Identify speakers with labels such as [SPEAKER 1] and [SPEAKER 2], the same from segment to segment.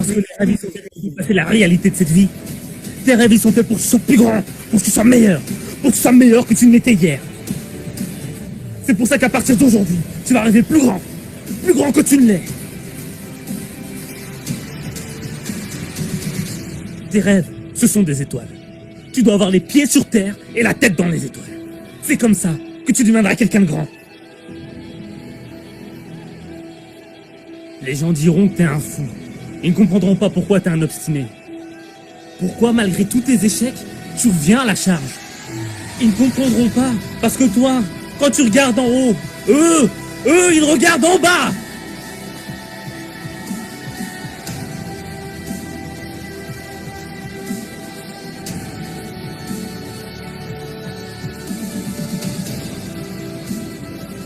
[SPEAKER 1] Parce que les rêves, ils sont faits pour passer la réalité de cette vie. Tes rêves, ils sont faits pour que tu sois plus grand, pour que tu sois meilleur, pour que tu sois meilleur que tu ne l'étais hier. C'est pour ça qu'à partir d'aujourd'hui, tu vas rêver plus grand que tu ne l'es. Tes rêves, ce sont des étoiles. Tu dois avoir les pieds sur terre et la tête dans les étoiles. C'est comme ça que tu deviendras quelqu'un de grand. Les gens diront que t'es un fou. Ils ne comprendront pas pourquoi t'es un obstiné. Pourquoi, malgré tous tes échecs, tu reviens à la charge. Ils ne comprendront pas, parce que toi, quand tu regardes en haut, ils regardent en bas.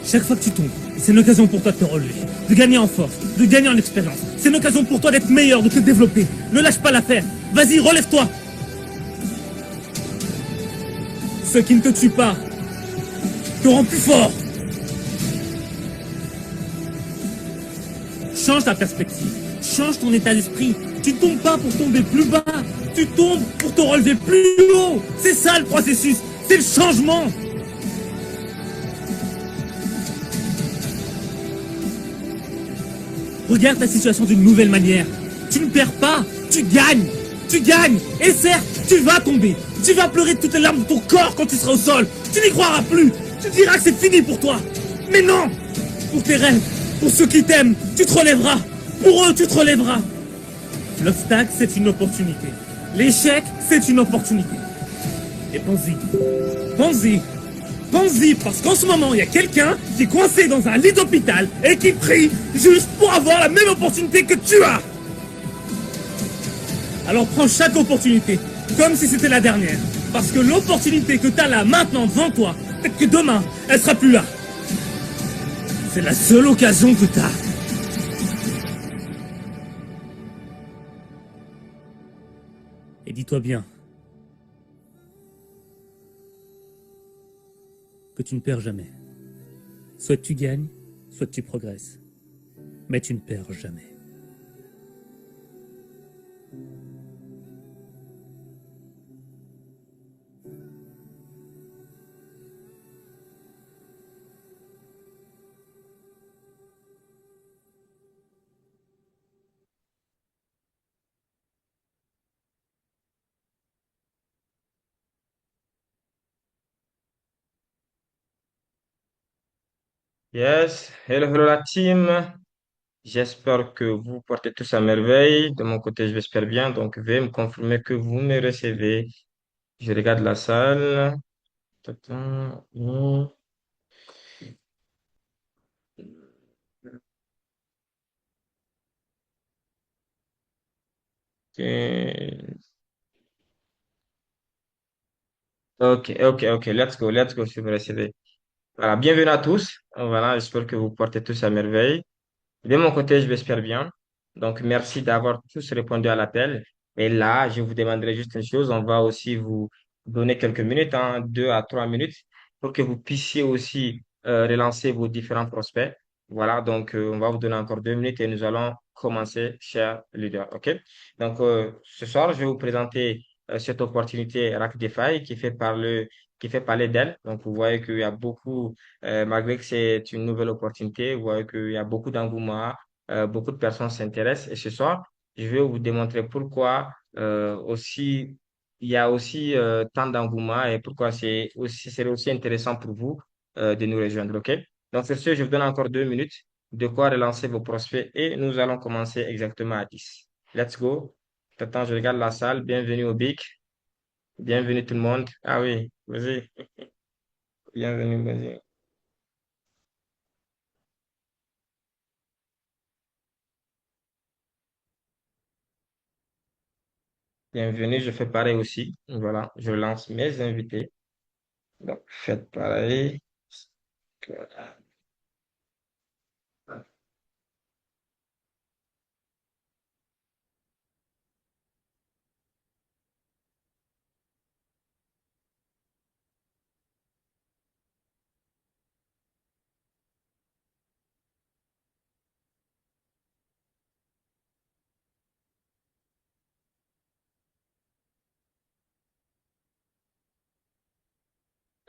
[SPEAKER 1] Chaque fois que tu tombes, c'est une occasion pour toi de te relever, de gagner en force, de gagner en expérience. C'est une occasion pour toi d'être meilleur, de te développer. Ne lâche pas l'affaire. Vas-y, relève-toi. Ce qui ne te tue pas te rend plus fort. Change ta perspective. Change ton état d'esprit. Tu tombes pas pour tomber plus bas. Tu tombes pour te relever plus haut. C'est ça le processus. C'est le changement. Regarde ta situation d'une nouvelle manière. Tu ne perds pas, tu gagnes. Tu gagnes. Et certes, tu vas tomber. Tu vas pleurer toutes les larmes de ton corps quand tu seras au sol. Tu n'y croiras plus. Tu diras que c'est fini pour toi. Mais non. Pour tes rêves, pour ceux qui t'aiment, tu te relèveras. Pour eux, tu te relèveras. L'obstacle, c'est une opportunité. L'échec, c'est une opportunité. Et pense-y. Pense-y. Pense-y, parce qu'en ce moment, il y a quelqu'un qui est coincé dans un lit d'hôpital et qui prie juste pour avoir la même opportunité que tu as. Alors prends chaque opportunité, comme si c'était la dernière. Parce que l'opportunité que tu as là, maintenant, devant toi, peut-être que demain, elle sera plus là. C'est la seule occasion que tu as. Et dis-toi bien que tu ne perds jamais. Soit tu gagnes, soit tu progresses. Mais tu ne perds jamais.
[SPEAKER 2] Yes, hello, hello la team. J'espère que vous portez tous à merveille. De mon côté, je l'espère bien. Donc, veuillez me confirmer que vous me recevez. Je regarde la salle. Tata, ok, ok. Let's go, si vous me recevez. Voilà, bienvenue à tous. Voilà, j'espère que vous portez tous à merveille. De mon côté, je l'espère bien. Donc, merci d'avoir tous répondu à l'appel. Et là, je vous demanderai juste une chose. On va aussi vous donner quelques minutes, 2 à 3 minutes, pour que vous puissiez aussi relancer vos différents prospects. Voilà, donc on va vous donner encore 2 minutes et nous allons commencer, cher leader. OK? Donc, ce soir, je vais vous présenter cette opportunité Rack DeFi qui fait parler d'elle. Donc, vous voyez qu'il y a beaucoup malgré que c'est une nouvelle opportunité, vous voyez qu'il y a beaucoup d'engouement, beaucoup de personnes s'intéressent. Et ce soir, je vais vous démontrer pourquoi aussi il y a aussi tant d'engouement et pourquoi c'est aussi intéressant pour vous de nous rejoindre. OK? Donc, sur ce, je vous donne encore 2 minutes de quoi relancer vos prospects et nous allons commencer exactement à 10. Let's go. Attends, je regarde la salle. Bienvenue au BIC. Bienvenue tout le monde. Ah oui, vas-y. Bienvenue, vas-y. Bienvenue, je fais pareil aussi. Voilà, je lance mes invités. Donc, faites pareil.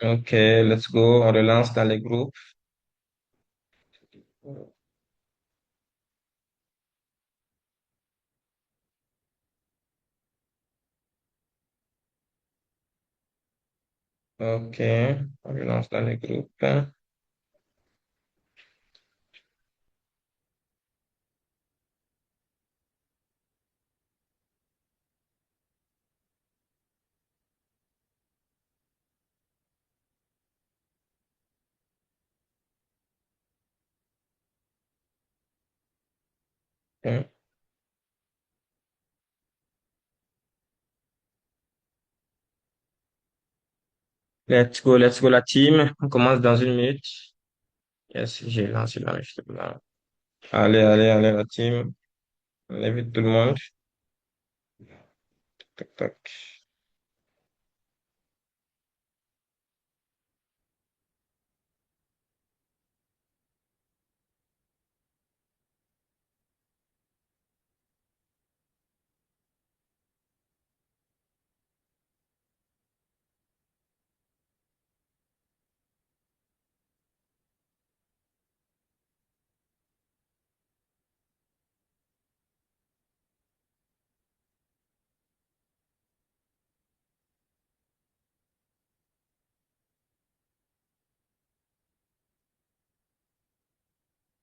[SPEAKER 2] Ok, let's go. On relance dans les groupes. Ok, on relance dans les groupes. Ok. Let's go la team. On commence dans une minute. Yes, j'ai lancé là, je te là. Allez la team. On invite tout le monde. Tac, tac.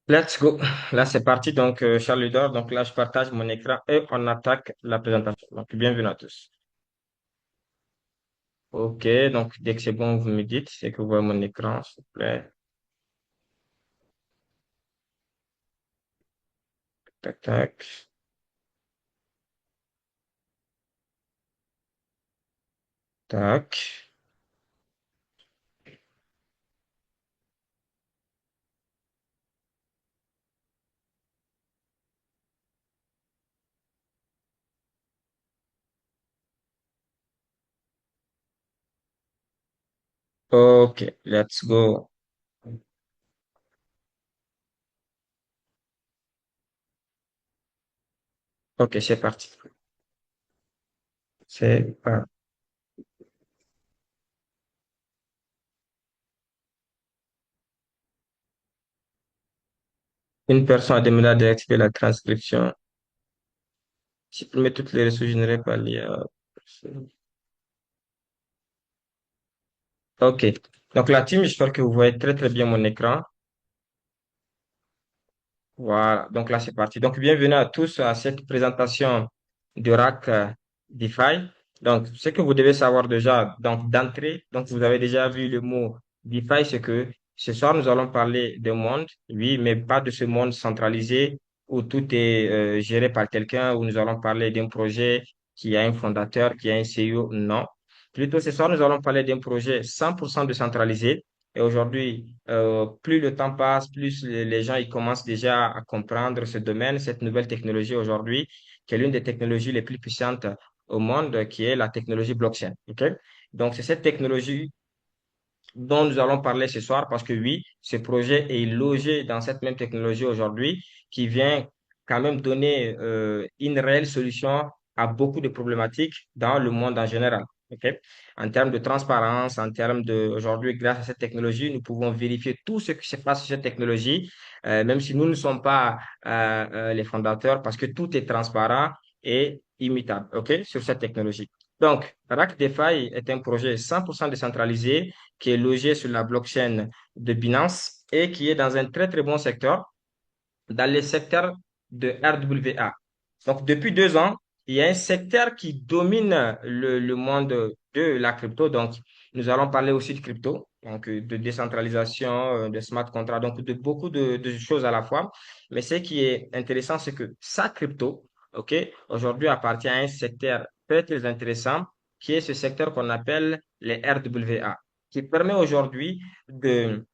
[SPEAKER 2] Let's go. Là, c'est parti. Donc, Charles Ludor. Donc là, je partage mon écran et on attaque la présentation. Donc, bienvenue à tous. Ok, donc dès que c'est bon, vous me dites, c'est que vous voyez mon écran, s'il vous plaît. Tac, tac, tac. Ok, let's go. Ok, c'est parti. C'est parti. Une personne a demandé à d'activer la transcription. Supprimer toutes les ressources générées par l'IA. Ok. Donc, la team, j'espère que vous voyez très, très bien mon écran. Voilà, donc là c'est parti. Donc bienvenue à tous à cette présentation de RAC DeFi. Donc ce que vous devez savoir déjà donc d'entrée, donc vous avez déjà vu le mot DeFi, c'est que ce soir nous allons parler d'un monde, oui, mais pas de ce monde centralisé où tout est géré par quelqu'un, où nous allons parler d'un projet qui a un fondateur, qui a un CEO, non. Plutôt ce soir nous allons parler d'un projet 100% décentralisé et aujourd'hui, plus le temps passe, plus les gens ils commencent déjà à comprendre ce domaine, cette nouvelle technologie aujourd'hui, qui est l'une des technologies les plus puissantes au monde, qui est la technologie blockchain. OK? Donc, c'est cette technologie dont nous allons parler ce soir parce que oui, ce projet est logé dans cette même technologie aujourd'hui qui vient quand même donner une réelle solution à beaucoup de problématiques dans le monde en général. OK? En termes de transparence, en termes de, aujourd'hui, grâce à cette technologie, nous pouvons vérifier tout ce qui se passe sur cette technologie, même si nous ne sommes pas les fondateurs, parce que tout est transparent et immutable, OK, sur cette technologie. Donc, Rack DeFi est un projet 100% décentralisé qui est logé sur la blockchain de Binance et qui est dans un très, très bon secteur, dans le secteur de RWA. Donc, depuis 2 ans, il y a un secteur qui domine le monde de la crypto. Donc, nous allons parler aussi de crypto, donc de décentralisation, de smart contract, donc de beaucoup de choses à la fois. Mais ce qui est intéressant, c'est que sa crypto, OK, aujourd'hui appartient à un secteur très, très intéressant, qui est ce secteur qu'on appelle les RWA, qui permet aujourd'hui de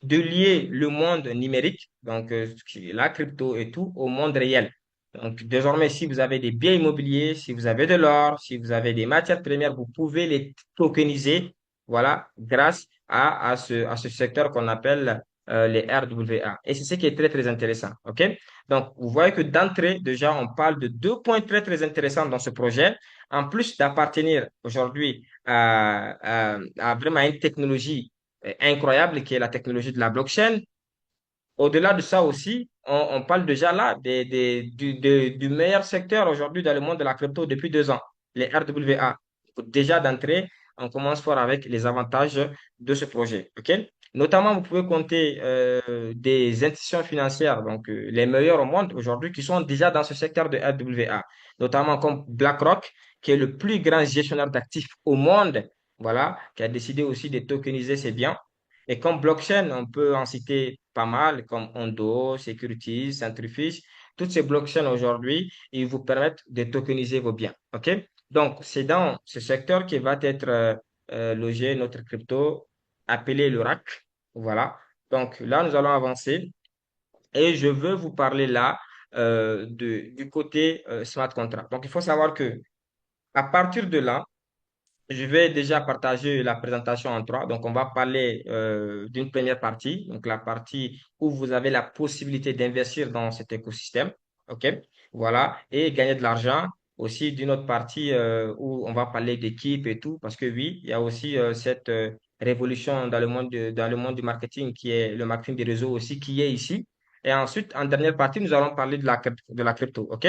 [SPEAKER 2] lier le monde numérique, donc la crypto et tout, au monde réel. Donc, désormais, si vous avez des biens immobiliers, si vous avez de l'or, si vous avez des matières premières, vous pouvez les tokeniser, voilà, grâce à ce secteur qu'on appelle les RWA. Et c'est ce qui est très, très intéressant. OK? Donc, vous voyez que d'entrée, déjà, on parle de deux points très, très intéressants dans ce projet. En plus d'appartenir aujourd'hui à vraiment une technologie incroyable qui est la technologie de la blockchain, au-delà de ça aussi, on parle déjà là du meilleur secteur aujourd'hui dans le monde de la crypto depuis 2 ans, les RWA. Déjà d'entrée, on commence fort avec les avantages de ce projet. OK? Notamment, vous pouvez compter des institutions financières, donc les meilleures au monde aujourd'hui, qui sont déjà dans ce secteur de RWA, notamment comme BlackRock, qui est le plus grand gestionnaire d'actifs au monde, voilà, qui a décidé aussi de tokeniser ses biens. Et comme blockchain, on peut en citer pas mal, comme Ondo, Securities, Centrifuge. Toutes ces blockchains aujourd'hui, ils vous permettent de tokeniser vos biens. OK? Donc, c'est dans ce secteur qui va être logé notre crypto appelé le RAC. Voilà. Donc, là, nous allons avancer et je veux vous parler là du côté smart contract. Donc, il faut savoir que à partir de là, je vais déjà partager la présentation en trois. Donc, on va parler d'une première partie, donc la partie où vous avez la possibilité d'investir dans cet écosystème. OK? Voilà. Et gagner de l'argent. Aussi d'une autre partie où on va parler d'équipe et tout, parce que oui, il y a aussi cette révolution dans dans le monde du marketing qui est le marketing des réseaux aussi qui est ici. Et ensuite, en dernière partie, nous allons parler de la crypto. OK?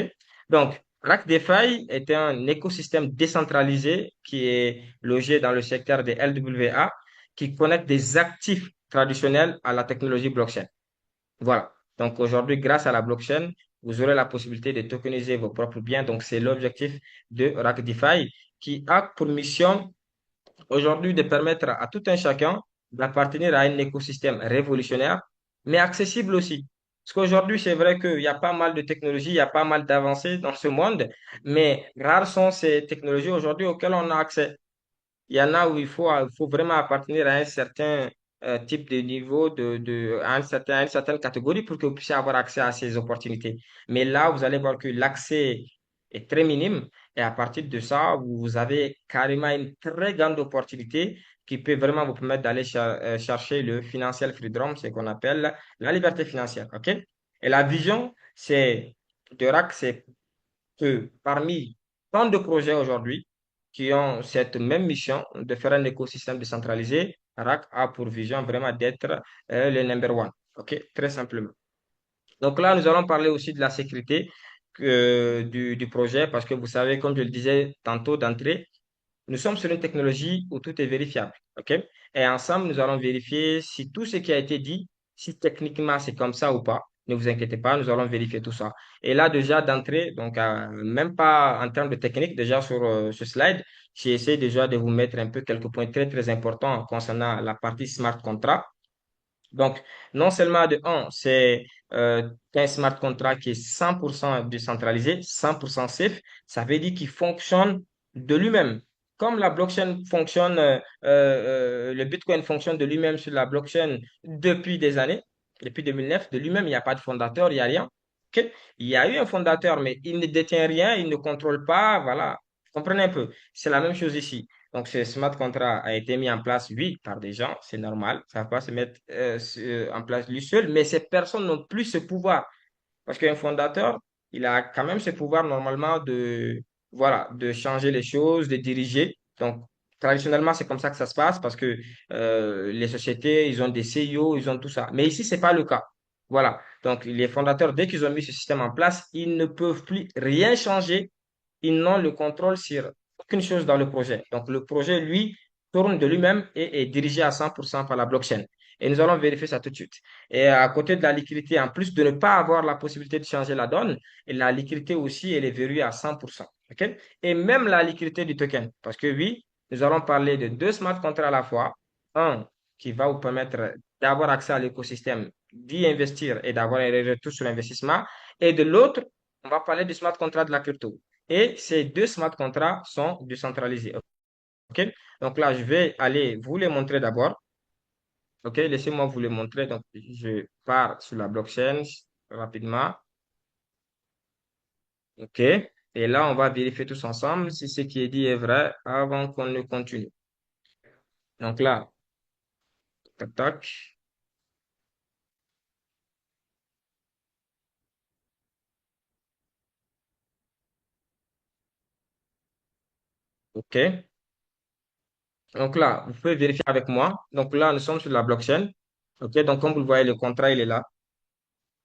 [SPEAKER 2] Donc, Rack DeFi est un écosystème décentralisé qui est logé dans le secteur des LWA, qui connecte des actifs traditionnels à la technologie blockchain. Voilà. Donc aujourd'hui, grâce à la blockchain, vous aurez la possibilité de tokeniser vos propres biens. Donc c'est l'objectif de Rack DeFi qui a pour mission aujourd'hui de permettre à tout un chacun d'appartenir à un écosystème révolutionnaire, mais accessible aussi. Parce qu'aujourd'hui, c'est vrai qu'il y a pas mal de technologies, il y a pas mal d'avancées dans ce monde, mais rares sont ces technologies aujourd'hui auxquelles on a accès. Il y en a où il faut vraiment appartenir à un certain type de niveau, à une certaine catégorie pour que vous puissiez avoir accès à ces opportunités. Mais là, vous allez voir que l'accès est très minime et à partir de ça, vous avez carrément une très grande opportunité qui peut vraiment vous permettre d'aller chercher le financial freedom, ce qu'on appelle la liberté financière. OK? Et la vision, de RAC, c'est que parmi tant de projets aujourd'hui qui ont cette même mission de faire un écosystème décentralisé, RAC a pour vision vraiment d'être le number one. OK? Très simplement. Donc là, nous allons parler aussi de la sécurité du projet parce que vous savez, comme je le disais tantôt d'entrée, nous sommes sur une technologie où tout est vérifiable. OK? Et ensemble, nous allons vérifier si tout ce qui a été dit, si techniquement c'est comme ça ou pas. Ne vous inquiétez pas, nous allons vérifier tout ça. Et là, déjà d'entrée, donc même pas en termes de technique, déjà sur ce slide, j'ai essayé déjà de vous mettre un peu quelques points très, très importants concernant la partie smart contract. Donc, non seulement de un, c'est un smart contract qui est 100% décentralisé, 100% safe, ça veut dire qu'il fonctionne de lui-même. Comme la blockchain fonctionne, le Bitcoin fonctionne de lui-même sur la blockchain depuis des années, depuis 2009, de lui-même, il n'y a pas de fondateur, il n'y a rien. OK? Il y a eu un fondateur, mais il ne détient rien, il ne contrôle pas, voilà. Comprenez un peu. C'est la même chose ici. Donc, ce smart contract a été mis en place, oui, par des gens, c'est normal. Ça ne va pas se mettre en place lui seul, mais ces personnes n'ont plus ce pouvoir. Parce qu'un fondateur, il a quand même ce pouvoir normalement voilà, de changer les choses, de diriger. Donc, traditionnellement, c'est comme ça que ça se passe parce que les sociétés, ils ont des CEO, ils ont tout ça. Mais ici, c'est pas le cas. Voilà. Donc, les fondateurs, dès qu'ils ont mis ce système en place, ils ne peuvent plus rien changer. Ils n'ont le contrôle sur aucune chose dans le projet. Donc, le projet, lui, tourne de lui-même et est dirigé à 100% par la blockchain. Et nous allons vérifier ça tout de suite. Et à côté de la liquidité, en plus de ne pas avoir la possibilité de changer la donne, et la liquidité aussi, elle est verrouillée à 100%. OK? Et même la liquidité du token. Parce que oui, nous allons parler de deux smart contracts à la fois. Un qui va vous permettre d'avoir accès à l'écosystème, d'y investir et d'avoir un retour sur l'investissement. Et de l'autre, on va parler du smart contract de la crypto. Et ces deux smart contracts sont décentralisés. OK? Donc là, je vais aller vous les montrer d'abord. OK, laissez-moi vous les montrer. Donc, je pars sur la blockchain rapidement. OK. Et là, on va vérifier tous ensemble si ce qui est dit est vrai avant qu'on ne continue. Donc là, tac, tac. OK. Donc là, vous pouvez vérifier avec moi. Donc là, nous sommes sur la blockchain. OK. Donc, comme vous le voyez, le contrat, il est là.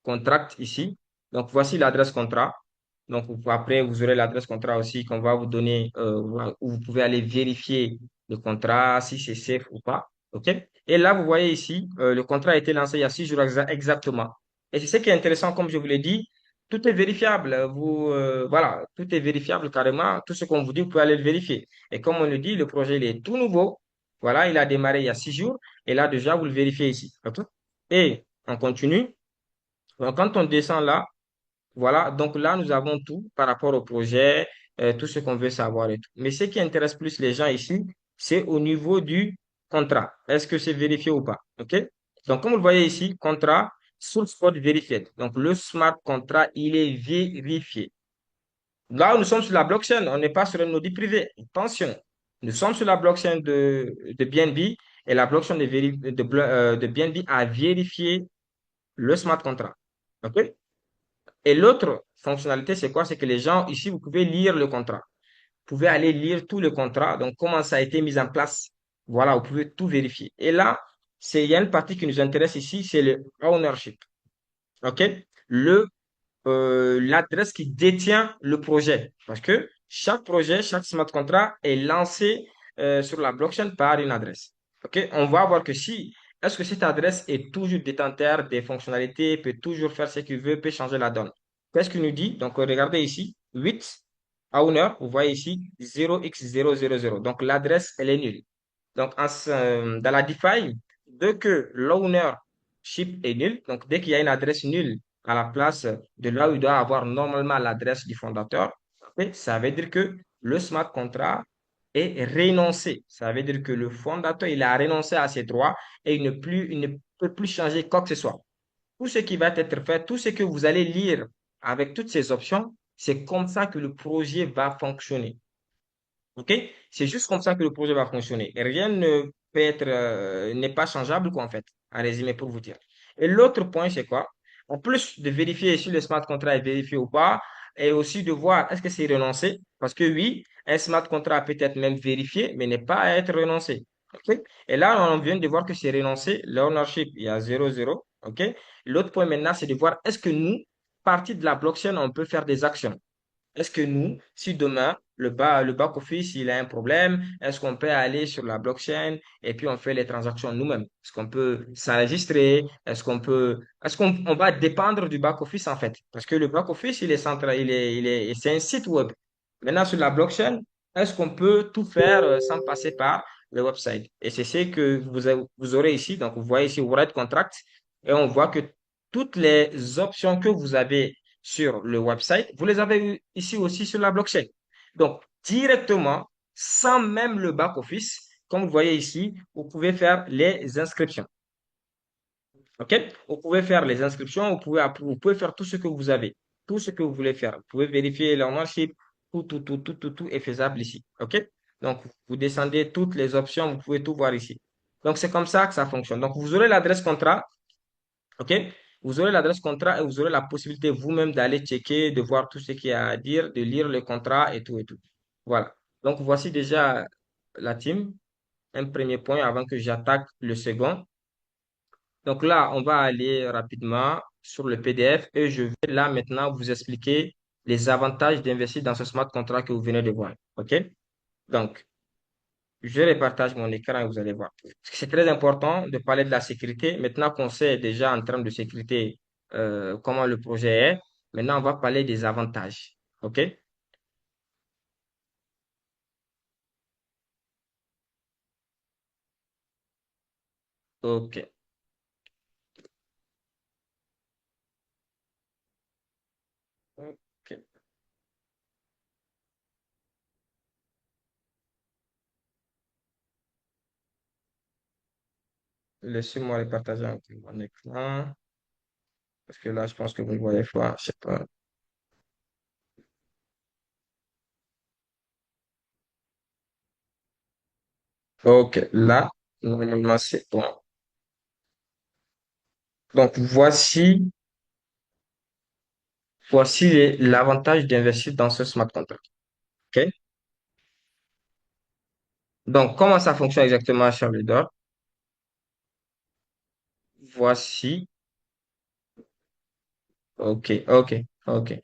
[SPEAKER 2] Contract ici. Donc, voici l'adresse contrat. Donc, après, vous aurez l'adresse contrat aussi qu'on va vous donner, où vous pouvez aller vérifier le contrat, si c'est safe ou pas. OK? Et là, vous voyez ici, le contrat a été lancé il y a 6 jours exactement. Et c'est ce qui est intéressant, comme je vous l'ai dit, tout est vérifiable. Voilà, tout est vérifiable carrément. Tout ce qu'on vous dit, vous pouvez aller le vérifier. Et comme on le dit, le projet, il est tout nouveau. Voilà, il a démarré il y a 6 jours. Et là, déjà, vous le vérifiez ici. OK? Et on continue. Donc, quand on descend là, voilà, donc là, nous avons tout par rapport au projet, tout ce qu'on veut savoir et tout. Mais ce qui intéresse plus les gens ici, c'est au niveau du contrat. Est-ce que c'est vérifié ou pas? OK? Donc, comme vous le voyez ici, contrat, source code verified. Donc, le smart contract, il est vérifié. Là, nous sommes sur la blockchain, on n'est pas sur un audit privé. Attention, nous sommes sur la blockchain de BNB et la blockchain de BNB a vérifié le smart contract. OK? Et l'autre fonctionnalité, c'est quoi? C'est que les gens, ici, vous pouvez lire le contrat. Vous pouvez aller lire tout le contrat, donc comment ça a été mis en place. Voilà, vous pouvez tout vérifier. Et là, il y a une partie qui nous intéresse ici, c'est le ownership. OK? Le, l'adresse qui détient le projet. Parce que chaque projet, chaque smart contract est lancé sur la blockchain par une adresse. OK? On va voir que si, est-ce que cette adresse est toujours détenteur des fonctionnalités, peut toujours faire ce qu'il veut, peut changer la donne. Qu'est-ce qu'il nous dit? Donc, regardez ici, 8 owner, vous voyez ici 0x000. Donc, l'adresse, elle est nulle. Donc, dans la DeFi, dès que l'ownership est nul, donc dès qu'il y a une adresse nulle à la place de là où il doit avoir normalement l'adresse du fondateur, ok, ça veut dire que le smart contract est renoncé. Ça veut dire que le fondateur, il a renoncé à ses droits et il ne peut plus changer quoi que ce soit. Tout ce qui va être fait, tout ce que vous allez lire avec toutes ces options, c'est comme ça que le projet va fonctionner. OK? C'est juste comme ça que le projet va fonctionner. Et rien ne peut être, n'est pas changeable, quoi, en fait, en résumé pour vous dire. Et l'autre point, c'est quoi? En plus de vérifier si le smart contract est vérifié ou pas, et aussi de voir est-ce que c'est renoncé, parce que oui, un smart contract peut être même vérifié, mais n'est pas à être renoncé. OK? Et là, on vient de voir que c'est renoncé, l'ownership, il y a 0,0. OK? L'autre point maintenant, c'est de voir est-ce que nous, partie de la blockchain, on peut faire des actions. Est-ce que nous, si demain, le back-office, il a un problème, est-ce qu'on peut aller sur la blockchain et puis on fait les transactions nous-mêmes? Est-ce qu'on peut s'enregistrer? Est-ce qu'on on va dépendre du back-office en fait? Parce que le back-office, il est central, c'est un site web. Maintenant, sur la blockchain, est-ce qu'on peut tout faire sans passer par le website? Et c'est ce que vous aurez ici. Donc, vous voyez ici Write Contract et on voit que toutes les options que vous avez sur le website, vous les avez ici aussi sur la blockchain. Donc, directement, sans même le back-office, comme vous voyez ici, vous pouvez faire les inscriptions. OK? Vous pouvez faire les inscriptions, vous pouvez faire tout ce que vous avez, tout ce que vous voulez faire. Vous pouvez vérifier l'ownership, tout est faisable ici. OK? Donc, vous descendez toutes les options, vous pouvez tout voir ici. Donc, c'est comme ça que ça fonctionne. Donc, vous aurez l'adresse contrat. OK? Vous aurez l'adresse contrat et vous aurez la possibilité vous-même d'aller checker, de voir tout ce qu'il y a à dire, de lire le contrat et tout et tout. Voilà. Donc, voici déjà la team. Un premier point avant que j'attaque le second. Donc là, on va aller rapidement sur le PDF et je vais là maintenant vous expliquer les avantages d'investir dans ce smart contract que vous venez de voir. OK? Donc, je repartage mon écran et vous allez voir. Parce que c'est très important de parler de la sécurité. Maintenant qu'on sait déjà en termes de sécurité comment le projet est, maintenant on va parler des avantages. OK? OK. OK. Laissez-moi repartager un peu mon écran. Parce que là, je pense que vous ne voyez pas. Je sais pas. OK. Là, normalement, c'est bon. Donc, voici l'avantage d'investir dans ce smart contract. OK? Donc, comment ça fonctionne exactement, cher leader? Voici. OK, OK, OK.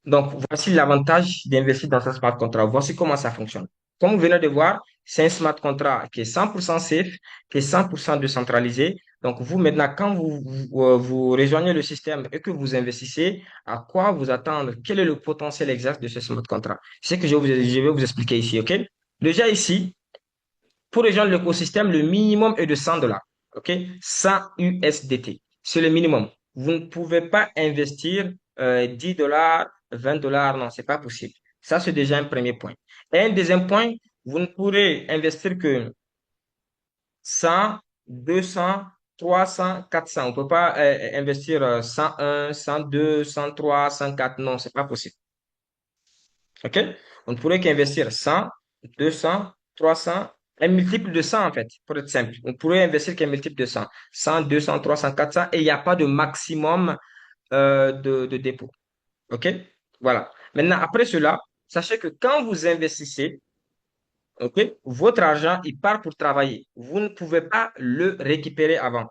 [SPEAKER 2] Donc, voici l'avantage d'investir dans un smart contract. Voici comment ça fonctionne. Comme vous venez de voir, c'est un smart contract qui est 100% safe, qui est 100% décentralisé. Donc, vous, maintenant, quand vous rejoignez le système et que vous investissez, à quoi vous attendre? Quel est le potentiel exact de ce smart contract? C'est ce que je vais vous expliquer ici, OK? Déjà ici, pour rejoindre l'écosystème, le minimum est de 100 dollars. OK? 100 USDT. C'est le minimum. Vous ne pouvez pas investir 10 dollars, 20 dollars. Non, c'est pas possible. Ça, c'est déjà un premier point. Et un deuxième point, vous ne pourrez investir que 100, 200, 300, 400. On ne peut pas investir 101, 102, 103, 104. Non, c'est pas possible. OK? On ne pourrait qu'investir 100, 200, 300, un multiple de 100 en fait, pour être simple. On pourrait investir qu'un multiple de 100. 100, 200, 300, 400 et il n'y a pas de maximum de dépôt. OK? Voilà. Maintenant, après cela, sachez que quand vous investissez, OK, votre argent, il part pour travailler. Vous ne pouvez pas le récupérer avant.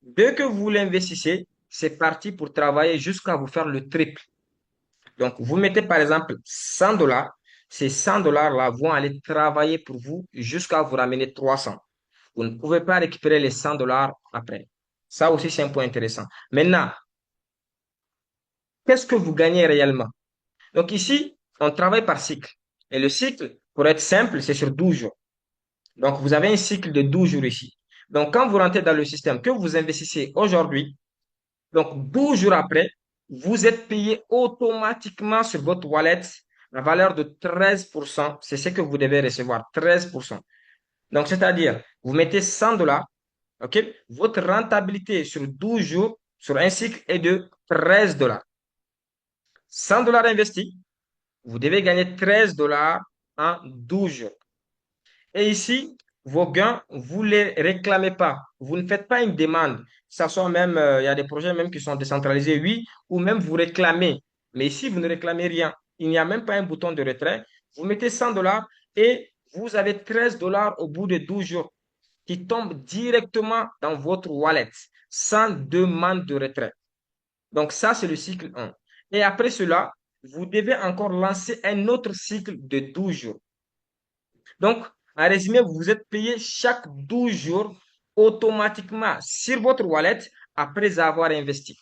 [SPEAKER 2] Dès que vous l'investissez, c'est parti pour travailler jusqu'à vous faire le triple. Donc, vous mettez par exemple 100 dollars. Ces 100 dollars-là vont aller travailler pour vous jusqu'à vous ramener 300. Vous ne pouvez pas récupérer les 100 dollars après. Ça aussi, c'est un point intéressant. Maintenant, qu'est-ce que vous gagnez réellement? Donc ici, on travaille par cycle. Et le cycle, pour être simple, c'est sur 12 jours. Donc, vous avez un cycle de 12 jours ici. Donc, quand vous rentrez dans le système, que vous investissez aujourd'hui, donc, 12 jours après, vous êtes payé automatiquement sur votre wallet la valeur de 13%. C'est ce que vous devez recevoir, 13%. Donc, c'est-à-dire, vous mettez 100 dollars, OK? Votre rentabilité sur 12 jours, sur un cycle, est de 13 dollars. 100 dollars investis, vous devez gagner 13 dollars en 12 jours. Et ici, vos gains, vous ne les réclamez pas. Vous ne faites pas une demande. Ça soit même, il y a des projets même qui sont décentralisés, oui, ou même vous réclamez. Mais ici, vous ne réclamez rien. Il n'y a même pas un bouton de retrait. Vous mettez 100 dollars et vous avez 13 dollars au bout de 12 jours qui tombent directement dans votre wallet sans demande de retrait. Donc ça, c'est le cycle 1. Et après cela, vous devez encore lancer un autre cycle de 12 jours. Donc, en résumé, vous êtes payé chaque 12 jours automatiquement sur votre wallet après avoir investi.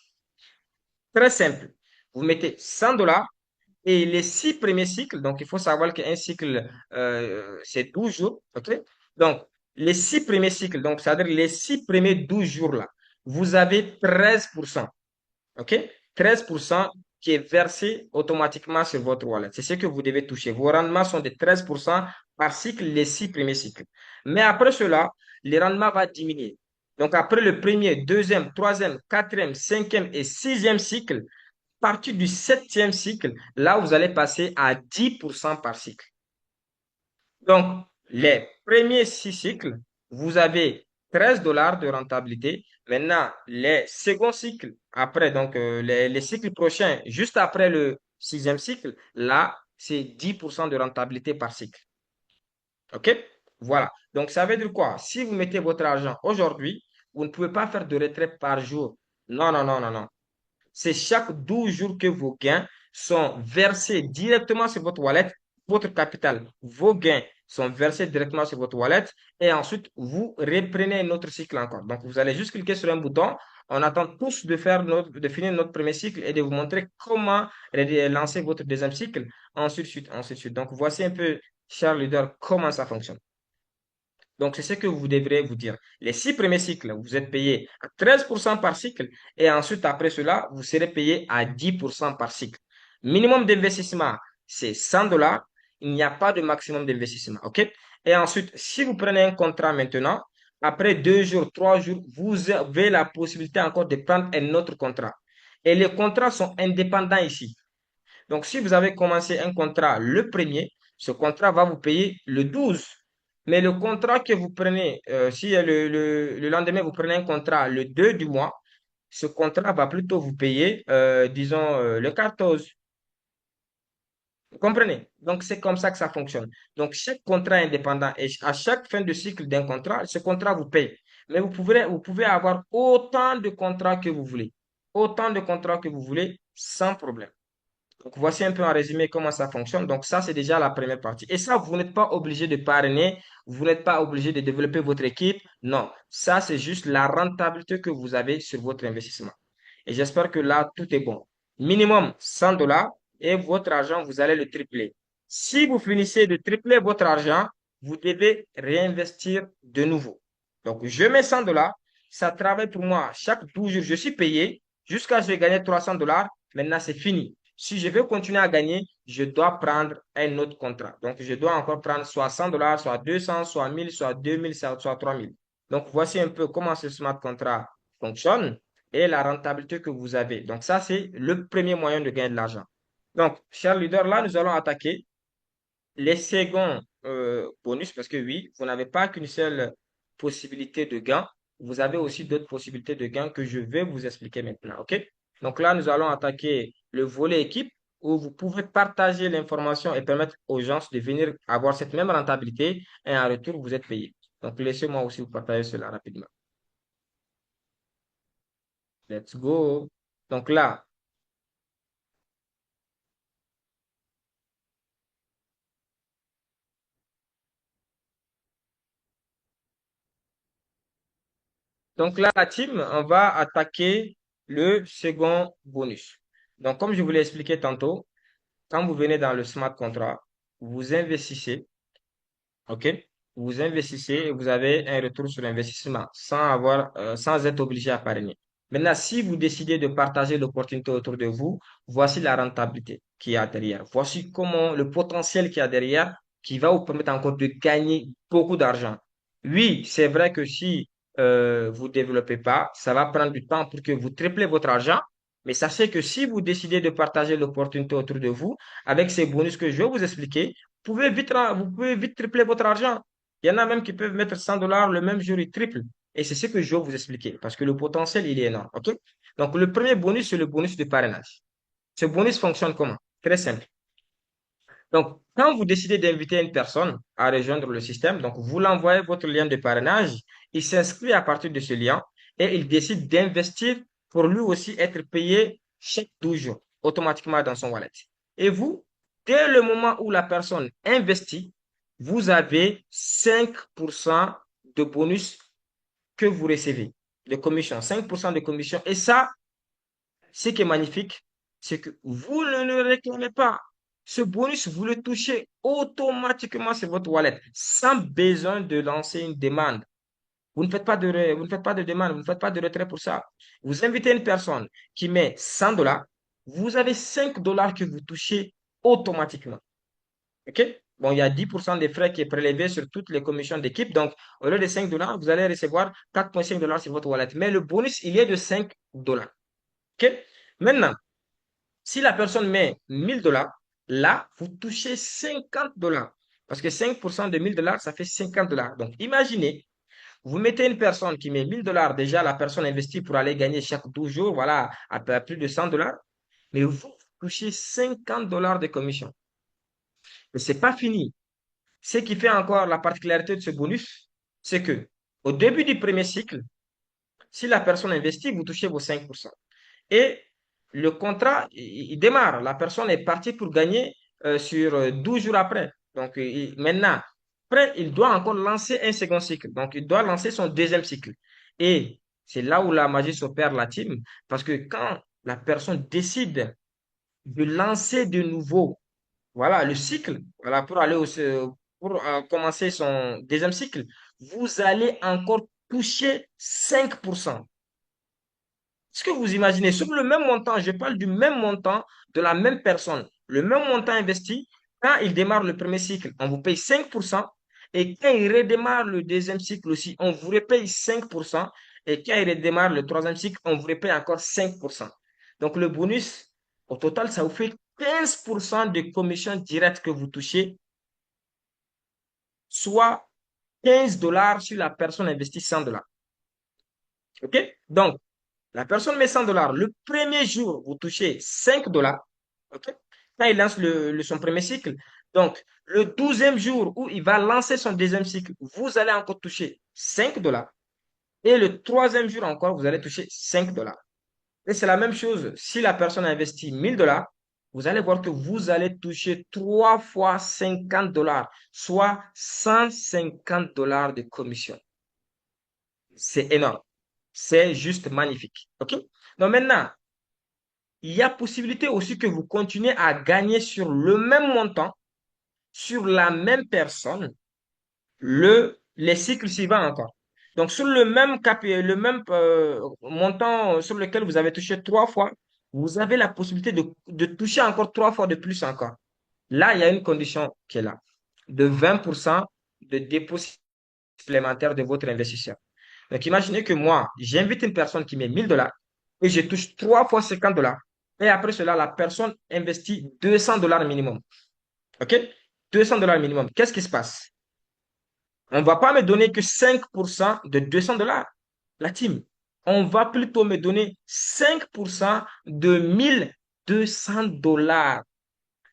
[SPEAKER 2] Très simple. Vous mettez 100 dollars et les 6 premiers cycles, donc il faut savoir qu'un cycle, c'est 12 jours. OK? Donc, les 6 premiers cycles, donc c'est-à-dire les 6 premiers 12 jours là, vous avez 13%. OK? 13% qui est versé automatiquement sur votre wallet. C'est ce que vous devez toucher. Vos rendements sont de 13% par cycle, les 6 premiers cycles. Mais après cela, le rendement va diminuer. Donc, après le premier, deuxième, troisième, quatrième, cinquième et sixième cycle, à partir du septième cycle, là, vous allez passer à 10% par cycle. Donc, les premiers 6 cycles, vous avez 13 dollars de rentabilité. Maintenant, les seconds cycles, après, donc les cycles prochains, juste après le sixième cycle, là, c'est 10% de rentabilité par cycle. OK? Voilà. Donc, ça veut dire quoi? Si vous mettez votre argent aujourd'hui, vous ne pouvez pas faire de retrait par jour. Non, non, non, non, non. C'est chaque 12 jours que vos gains sont versés directement sur votre wallet, votre capital, vos gains sont versés directement sur votre wallet et ensuite vous reprenez un autre cycle encore. Donc vous allez juste cliquer sur un bouton. On attend tous de finir notre premier cycle et de vous montrer comment lancer votre deuxième cycle. Ensuite, suite, ensuite, suite. Donc voici un peu, cher leader, comment ça fonctionne. Donc, c'est ce que vous devrez vous dire. Les 6 premiers cycles, vous êtes payé à 13% par cycle et ensuite, après cela, vous serez payé à 10% par cycle. Minimum d'investissement, c'est 100 dollars. Il n'y a pas de maximum d'investissement. OK? Et ensuite, si vous prenez un contrat maintenant, après 2 jours, 3 jours, vous avez la possibilité encore de prendre un autre contrat. Et les contrats sont indépendants ici. Donc, si vous avez commencé un contrat le premier, ce contrat va vous payer le 12. Mais le contrat que vous prenez, si le lendemain vous prenez un contrat le 2 du mois, ce contrat va plutôt vous payer, disons, le 14. Comprenez? Donc, c'est comme ça que ça fonctionne. Donc, chaque contrat est indépendant et à chaque fin de cycle d'un contrat, ce contrat vous paye. Mais vous pouvez avoir autant de contrats que vous voulez. Autant de contrats que vous voulez sans problème. Donc, voici un peu en résumé comment ça fonctionne. Donc, ça, c'est déjà la première partie. Et ça, vous n'êtes pas obligé de parrainer, vous n'êtes pas obligé de développer votre équipe. Non, ça, c'est juste la rentabilité que vous avez sur votre investissement. Et j'espère que là, tout est bon. Minimum 100 dollars et votre argent, vous allez le tripler. Si vous finissez de tripler votre argent, vous devez réinvestir de nouveau. Donc, je mets 100 dollars, ça travaille pour moi chaque 12 jours. Je suis payé jusqu'à ce que je gagne 300 dollars. Maintenant, c'est fini. Si je veux continuer à gagner, je dois prendre un autre contrat. Donc, je dois encore prendre soit 100 dollars, soit 200, soit 1000, soit 2000, soit 3000. Donc, voici un peu comment ce smart contract fonctionne et la rentabilité que vous avez. Donc, ça, c'est le premier moyen de gagner de l'argent. Donc, cher leader, là, nous allons attaquer les seconds bonus parce que oui, vous n'avez pas qu'une seule possibilité de gain. Vous avez aussi d'autres possibilités de gain que je vais vous expliquer maintenant. OK? Donc là, nous allons attaquer le volet équipe où vous pouvez partager l'information et permettre aux gens de venir avoir cette même rentabilité et en retour, vous êtes payé. Donc, laissez-moi aussi vous partager cela rapidement. Let's go. Donc là, Donc là, la team, on va attaquer le second bonus. Donc, comme je vous l'ai expliqué tantôt, quand vous venez dans le smart contract, vous investissez, OK? Vous investissez et vous avez un retour sur investissement sans être obligé à parrainer. Maintenant, si vous décidez de partager l'opportunité autour de vous, voici la rentabilité qu'il y a derrière. Voici comment le potentiel qu'il y a derrière qui va vous permettre encore de gagner beaucoup d'argent. Oui, c'est vrai que si vous ne développez pas, ça va prendre du temps pour que vous triplez votre argent. Mais sachez que si vous décidez de partager l'opportunité autour de vous, avec ces bonus que je vais vous expliquer, vous pouvez vite tripler votre argent. Il y en a même qui peuvent mettre 100 dollars le même jour, ils triplent. Et c'est ce que je vais vous expliquer parce que le potentiel, il est énorme. OK? Donc, le premier bonus, c'est le bonus de parrainage. Ce bonus fonctionne comment? Très simple. Donc, quand vous décidez d'inviter une personne à rejoindre le système, donc vous l'envoyez votre lien de parrainage, il s'inscrit à partir de ce lien et il décide d'investir pour lui aussi être payé chaque 12 jours automatiquement dans son wallet. Et vous, dès le moment où la personne investit, vous avez 5% de bonus que vous recevez, de commission, 5% de commission. Et ça, ce qui est magnifique, c'est que vous ne le réclamez pas. Ce bonus, vous le touchez automatiquement sur votre wallet, sans besoin de lancer une demande. Vous ne faites pas de demande, vous ne faites pas de retrait pour ça. Vous invitez une personne qui met 100 dollars, vous avez 5 dollars que vous touchez automatiquement. OK? Bon, il y a 10% des frais qui est prélevé sur toutes les commissions d'équipe. Donc, au lieu de 5 dollars, vous allez recevoir 4,5 dollars sur votre wallet. Mais le bonus, il est de 5 dollars. OK? Maintenant, si la personne met 1000 dollars, là, vous touchez 50 dollars. Parce que 5% de 1000 dollars, ça fait 50 dollars. Donc, imaginez, vous mettez une personne qui met 1000 dollars, déjà, la personne investit pour aller gagner chaque 12 jours, voilà, à plus de 100 dollars. Mais vous touchez 50 dollars de commission. Mais c'est pas fini. Ce qui fait encore la particularité de ce bonus, c'est que au début du premier cycle, si la personne investit, vous touchez vos 5%. Et le contrat, il démarre. La personne est partie pour gagner sur 12 jours après. Donc maintenant, après, il doit encore lancer un second cycle. Donc il doit lancer son deuxième cycle. Et c'est là où la magie s'opère, la team, parce que quand la personne décide de lancer de nouveau, voilà, le cycle, voilà, pour commencer son deuxième cycle, vous allez encore toucher 5%. Ce que vous imaginez, sur le même montant, je parle du même montant de la même personne, le même montant investi, quand il démarre le premier cycle, on vous paye 5%, et quand il redémarre le deuxième cycle aussi, on vous repaye 5%, et quand il redémarre le troisième cycle, on vous repaye encore 5%. Donc le bonus, au total, ça vous fait 15% de commission directe que vous touchez, soit 15 dollars si la personne investit 100 dollars. OK? Donc, la personne met 100 dollars. Le premier jour, vous touchez 5 dollars. OK? quand il lance son premier cycle. Donc, le 12e jour où il va lancer son deuxième cycle, vous allez encore toucher 5 dollars. Et le troisième jour encore, vous allez toucher 5 dollars. Et c'est la même chose. Si la personne investit 1000 dollars, vous allez voir que vous allez toucher 3 fois 50 dollars, soit 150 dollars de commission. C'est énorme. C'est juste magnifique. OK? Donc maintenant, il y a possibilité aussi que vous continuez à gagner sur le même montant, sur la même personne, les cycles suivants encore. Donc, sur le même montant sur lequel vous avez touché 3 fois, vous avez la possibilité de toucher encore 3 fois de plus encore. Là, il y a une condition qui est là, de 20% de dépôt supplémentaire de votre investisseur. Donc, imaginez que moi, j'invite une personne qui met 1000 dollars et je touche 3 fois 50 dollars. Et après cela, la personne investit 200 dollars minimum. OK? 200 dollars minimum. Qu'est-ce qui se passe? On ne va pas me donner que 5% de 200 dollars, la team. On va plutôt me donner 5% de 1200 dollars.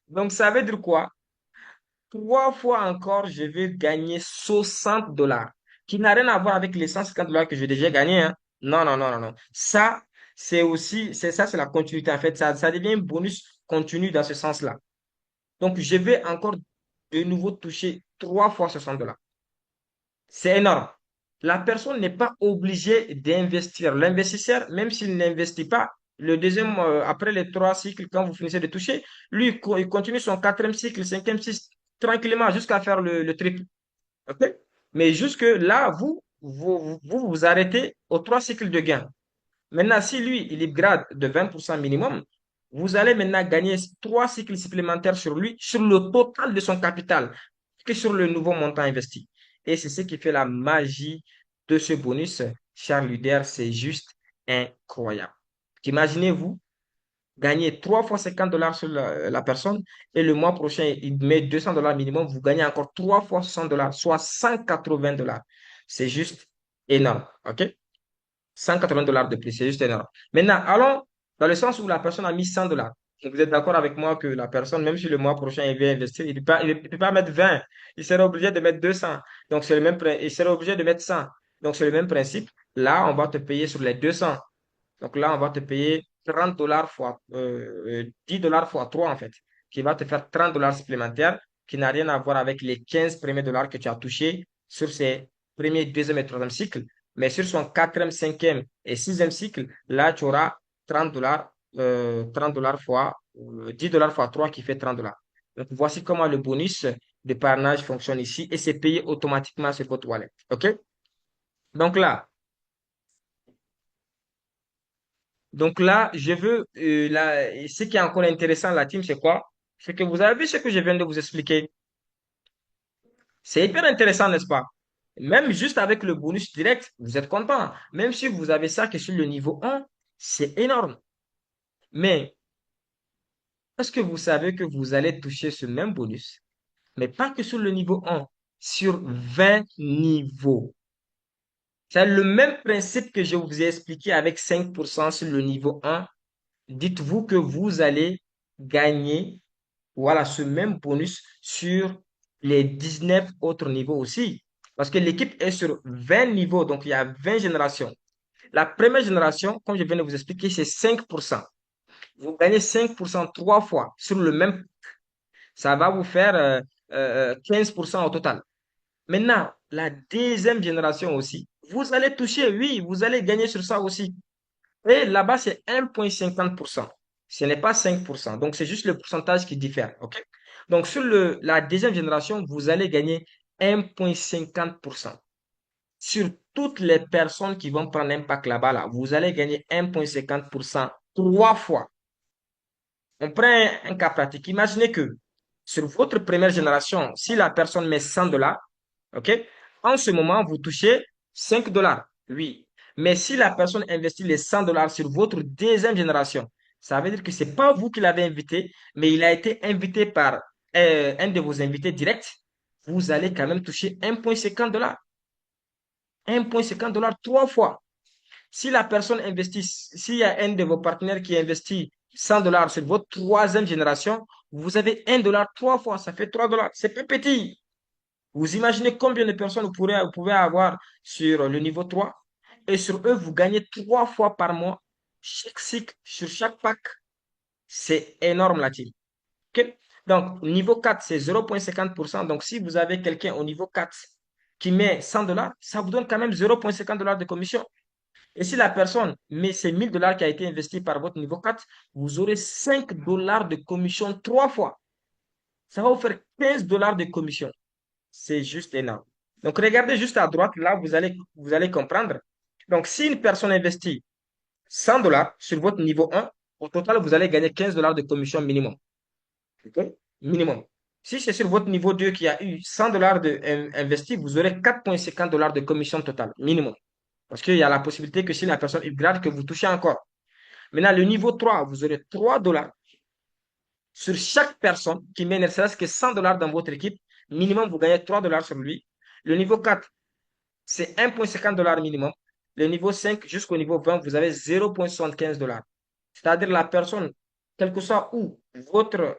[SPEAKER 2] Donc, ça veut dire quoi? 3 fois encore, je vais gagner 60 dollars, qui n'a rien à voir avec les 150 dollars que j'ai déjà gagné, hein. Non, non, non, non, non. Ça, c'est la continuité. En fait, ça devient un bonus continu dans ce sens-là. Donc, je vais encore de nouveau toucher 3 fois 60 dollars. C'est énorme. La personne n'est pas obligée d'investir. L'investisseur, même s'il n'investit pas, le deuxième, après les 3 cycles, quand vous finissez de toucher, lui, il continue son quatrième cycle, cinquième cycle, tranquillement, jusqu'à faire le triple. OK? Mais jusque là, vous arrêtez aux 3 cycles de gain. Maintenant, si lui, il est grade de 20% minimum, vous allez maintenant gagner 3 cycles supplémentaires sur lui, sur le total de son capital, que sur le nouveau montant investi. Et c'est ce qui fait la magie de ce bonus, Charles Luder, c'est juste incroyable. Imaginez-vous gagner 3 fois 50 dollars sur la personne et le mois prochain, il met 200 dollars minimum, vous gagnez encore 3 fois 100 dollars, soit 180 dollars. C'est juste énorme. OK? 180 dollars de plus, c'est juste énorme. Maintenant, allons dans le sens où la personne a mis 100 dollars. Vous êtes d'accord avec moi que la personne, même si le mois prochain il veut investir, il peut pas mettre 20, il sera obligé de mettre 200. Donc, c'est le même, il sera obligé de mettre 100. Donc, c'est le même principe. Là, on va te payer sur les 200. Donc là, on va te payer 30 dollars fois, 10 dollars fois 3 en fait, qui va te faire 30 dollars supplémentaires, qui n'a rien à voir avec les 15 premiers dollars que tu as touchés sur ces premiers, deuxième et troisième cycles. Mais sur son quatrième, cinquième et sixième cycle, là, tu auras 30 dollars, 30 dollars fois, 10 dollars fois 3 qui fait 30 dollars. Donc, voici comment le bonus de parrainage fonctionne ici et c'est payé automatiquement sur votre wallet. OK? Donc là, je veux, ce qui est encore intéressant, la team, c'est quoi? C'est que vous avez vu ce que je viens de vous expliquer. C'est hyper intéressant, n'est-ce pas? Même juste avec le bonus direct, vous êtes content. Même si vous avez ça que sur le niveau 1, c'est énorme. Mais est-ce que vous savez que vous allez toucher ce même bonus, mais pas que sur le niveau 1, sur 20 niveaux? C'est le même principe que je vous ai expliqué avec 5% sur le niveau 1. Dites-vous que vous allez gagner, voilà, ce même bonus sur les 19 autres niveaux aussi. Parce que l'équipe est sur 20 niveaux, donc il y a 20 générations. La première génération, comme je viens de vous expliquer, c'est 5%. Vous gagnez 5% 3 fois sur le même. Ça va vous faire 15% au total. Maintenant, la deuxième génération aussi, vous allez toucher, oui, vous allez gagner sur ça aussi. Et là-bas, c'est 1,50%. Ce n'est pas 5%. Donc, c'est juste le pourcentage qui diffère. OK? Donc, sur la deuxième génération, vous allez gagner 1,50%. Sur toutes les personnes qui vont prendre un pack là-bas, là, vous allez gagner 1,50% 3 fois. On prend un cas pratique. Imaginez que sur votre première génération, si la personne met 100 dollars, OK? En ce moment, vous touchez 5 dollars. Oui. Mais si la personne investit les 100 dollars sur votre deuxième génération, ça veut dire que c'est pas vous qui l'avez invité, mais il a été invité par un de vos invités directs. Vous allez quand même toucher 1,50 dollars. 1,50 dollars 3 fois. Si la personne investit, s'il y a un de vos partenaires qui investit 100 dollars sur votre troisième génération, Vous avez 1 dollar 3 fois, ça fait 3 dollars. C'est pas petit. Vous imaginez combien de personnes vous pouvez avoir sur le niveau 3 et sur eux, vous gagnez 3 fois par mois, chaque cycle, sur chaque pack. C'est énorme la team. OK? Donc, niveau 4 c'est 0,50%. Donc, si vous avez quelqu'un au niveau 4 qui met 100 dollars, ça vous donne quand même 0,50 $ de commission. Et si la personne met ces 1000 dollars qui a été investi par votre niveau 4, vous aurez 5 dollars de commission 3 fois. Ça va vous faire 15 dollars de commission. C'est juste énorme. Donc, regardez juste à droite, là, vous allez comprendre. Donc, si une personne investit 100 dollars sur votre niveau 1, au total, vous allez gagner 15 dollars de commission minimum. OK? Minimum. Si c'est sur votre niveau 2 qui a eu 100 dollars investi, vous aurez 4,50 dollars de commission totale, minimum. Parce qu'il y a la possibilité que si la personne upgrade, que vous touchez encore. Maintenant, le niveau 3, vous aurez 3 dollars sur chaque personne qui met ne serait-ce que 100 dollars dans votre équipe. Minimum, vous gagnez 3 dollars sur lui. Le niveau 4, c'est 1,50 dollars minimum. Le niveau 5 jusqu'au niveau 20, vous avez 0,75 dollars. C'est-à-dire la personne, quel que soit où votre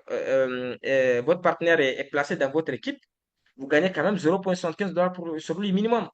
[SPEAKER 2] partenaire est placé dans votre équipe, vous gagnez quand même 0,75 dollars sur lui minimum.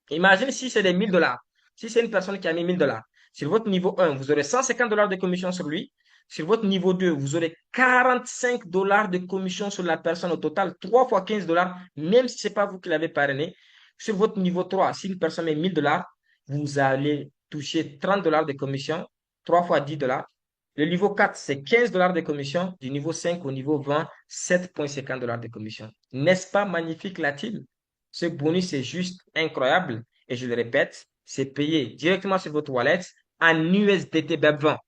[SPEAKER 2] Imagine si c'est des 1000 dollars. Si c'est une personne qui a mis 1000 dollars. Sur votre niveau 1, vous aurez 150 dollars de commission sur lui. Sur votre niveau 2, vous aurez 45 dollars de commission sur la personne au total, 3 fois 15 dollars, même si ce n'est pas vous qui l'avez parrainé. Sur votre niveau 3, si une personne met 1000 dollars, vous allez toucher 30 dollars de commission, 3 fois 10 dollars. Le niveau 4, c'est 15 dollars de commission. Du niveau 5 au niveau 20, 7,50 dollars de commission. N'est-ce pas magnifique la team? Ce bonus est juste incroyable. Et je le répète, c'est payé directement sur votre wallet en USDT BEP20.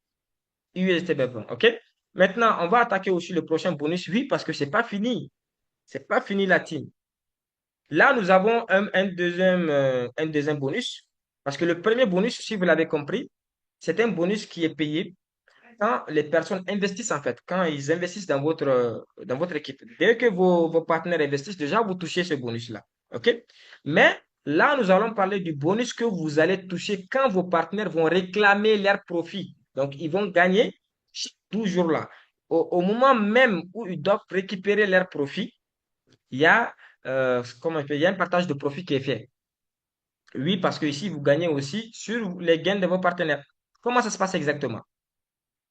[SPEAKER 2] USDT BEP20, OK? Maintenant, on va attaquer aussi le prochain bonus. Oui, parce que c'est pas fini. C'est pas fini la team. Là, nous avons un deuxième bonus. Parce que le premier bonus, si vous l'avez compris, c'est un bonus qui est payé quand les personnes investissent en fait, quand ils investissent dans votre équipe. Dès que vos partenaires investissent, déjà, vous touchez ce bonus-là. OK? Mais là, nous allons parler du bonus que vous allez toucher quand vos partenaires vont réclamer leur profit. Donc, ils vont gagner chaque 12 jours là. Au moment même où ils doivent récupérer leur profit, il y a, il y a un partage de profit qui est fait. Oui, parce que ici, vous gagnez aussi sur les gains de vos partenaires. Comment ça se passe exactement?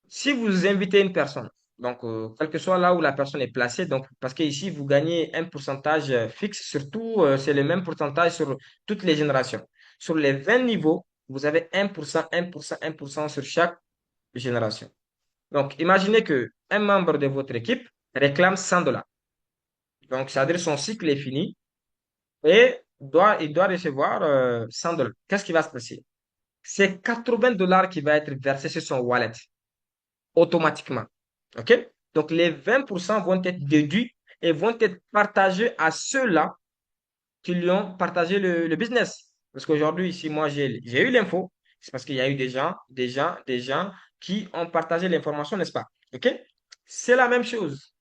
[SPEAKER 2] Si vous invitez une personne, donc quel que soit là où la personne est placée, donc parce que ici vous gagnez un pourcentage fixe, surtout c'est le même pourcentage sur toutes les générations. Sur les 20 niveaux, vous avez 1%, 1%, 1% sur chaque génération. Donc imaginez que un membre de votre équipe réclame 100 dollars. Donc c'est-à-dire son cycle est fini et il doit recevoir 100 dollars. Qu'est-ce qui va se passer? C'est 80 dollars qui va être versé sur son wallet automatiquement. OK? Donc, les 20% vont être déduits et vont être partagés à ceux-là qui lui ont partagé le business. Parce qu'aujourd'hui, ici, moi, j'ai eu l'info. C'est parce qu'il y a eu des gens qui ont partagé l'information, n'est-ce pas? OK? C'est la même chose.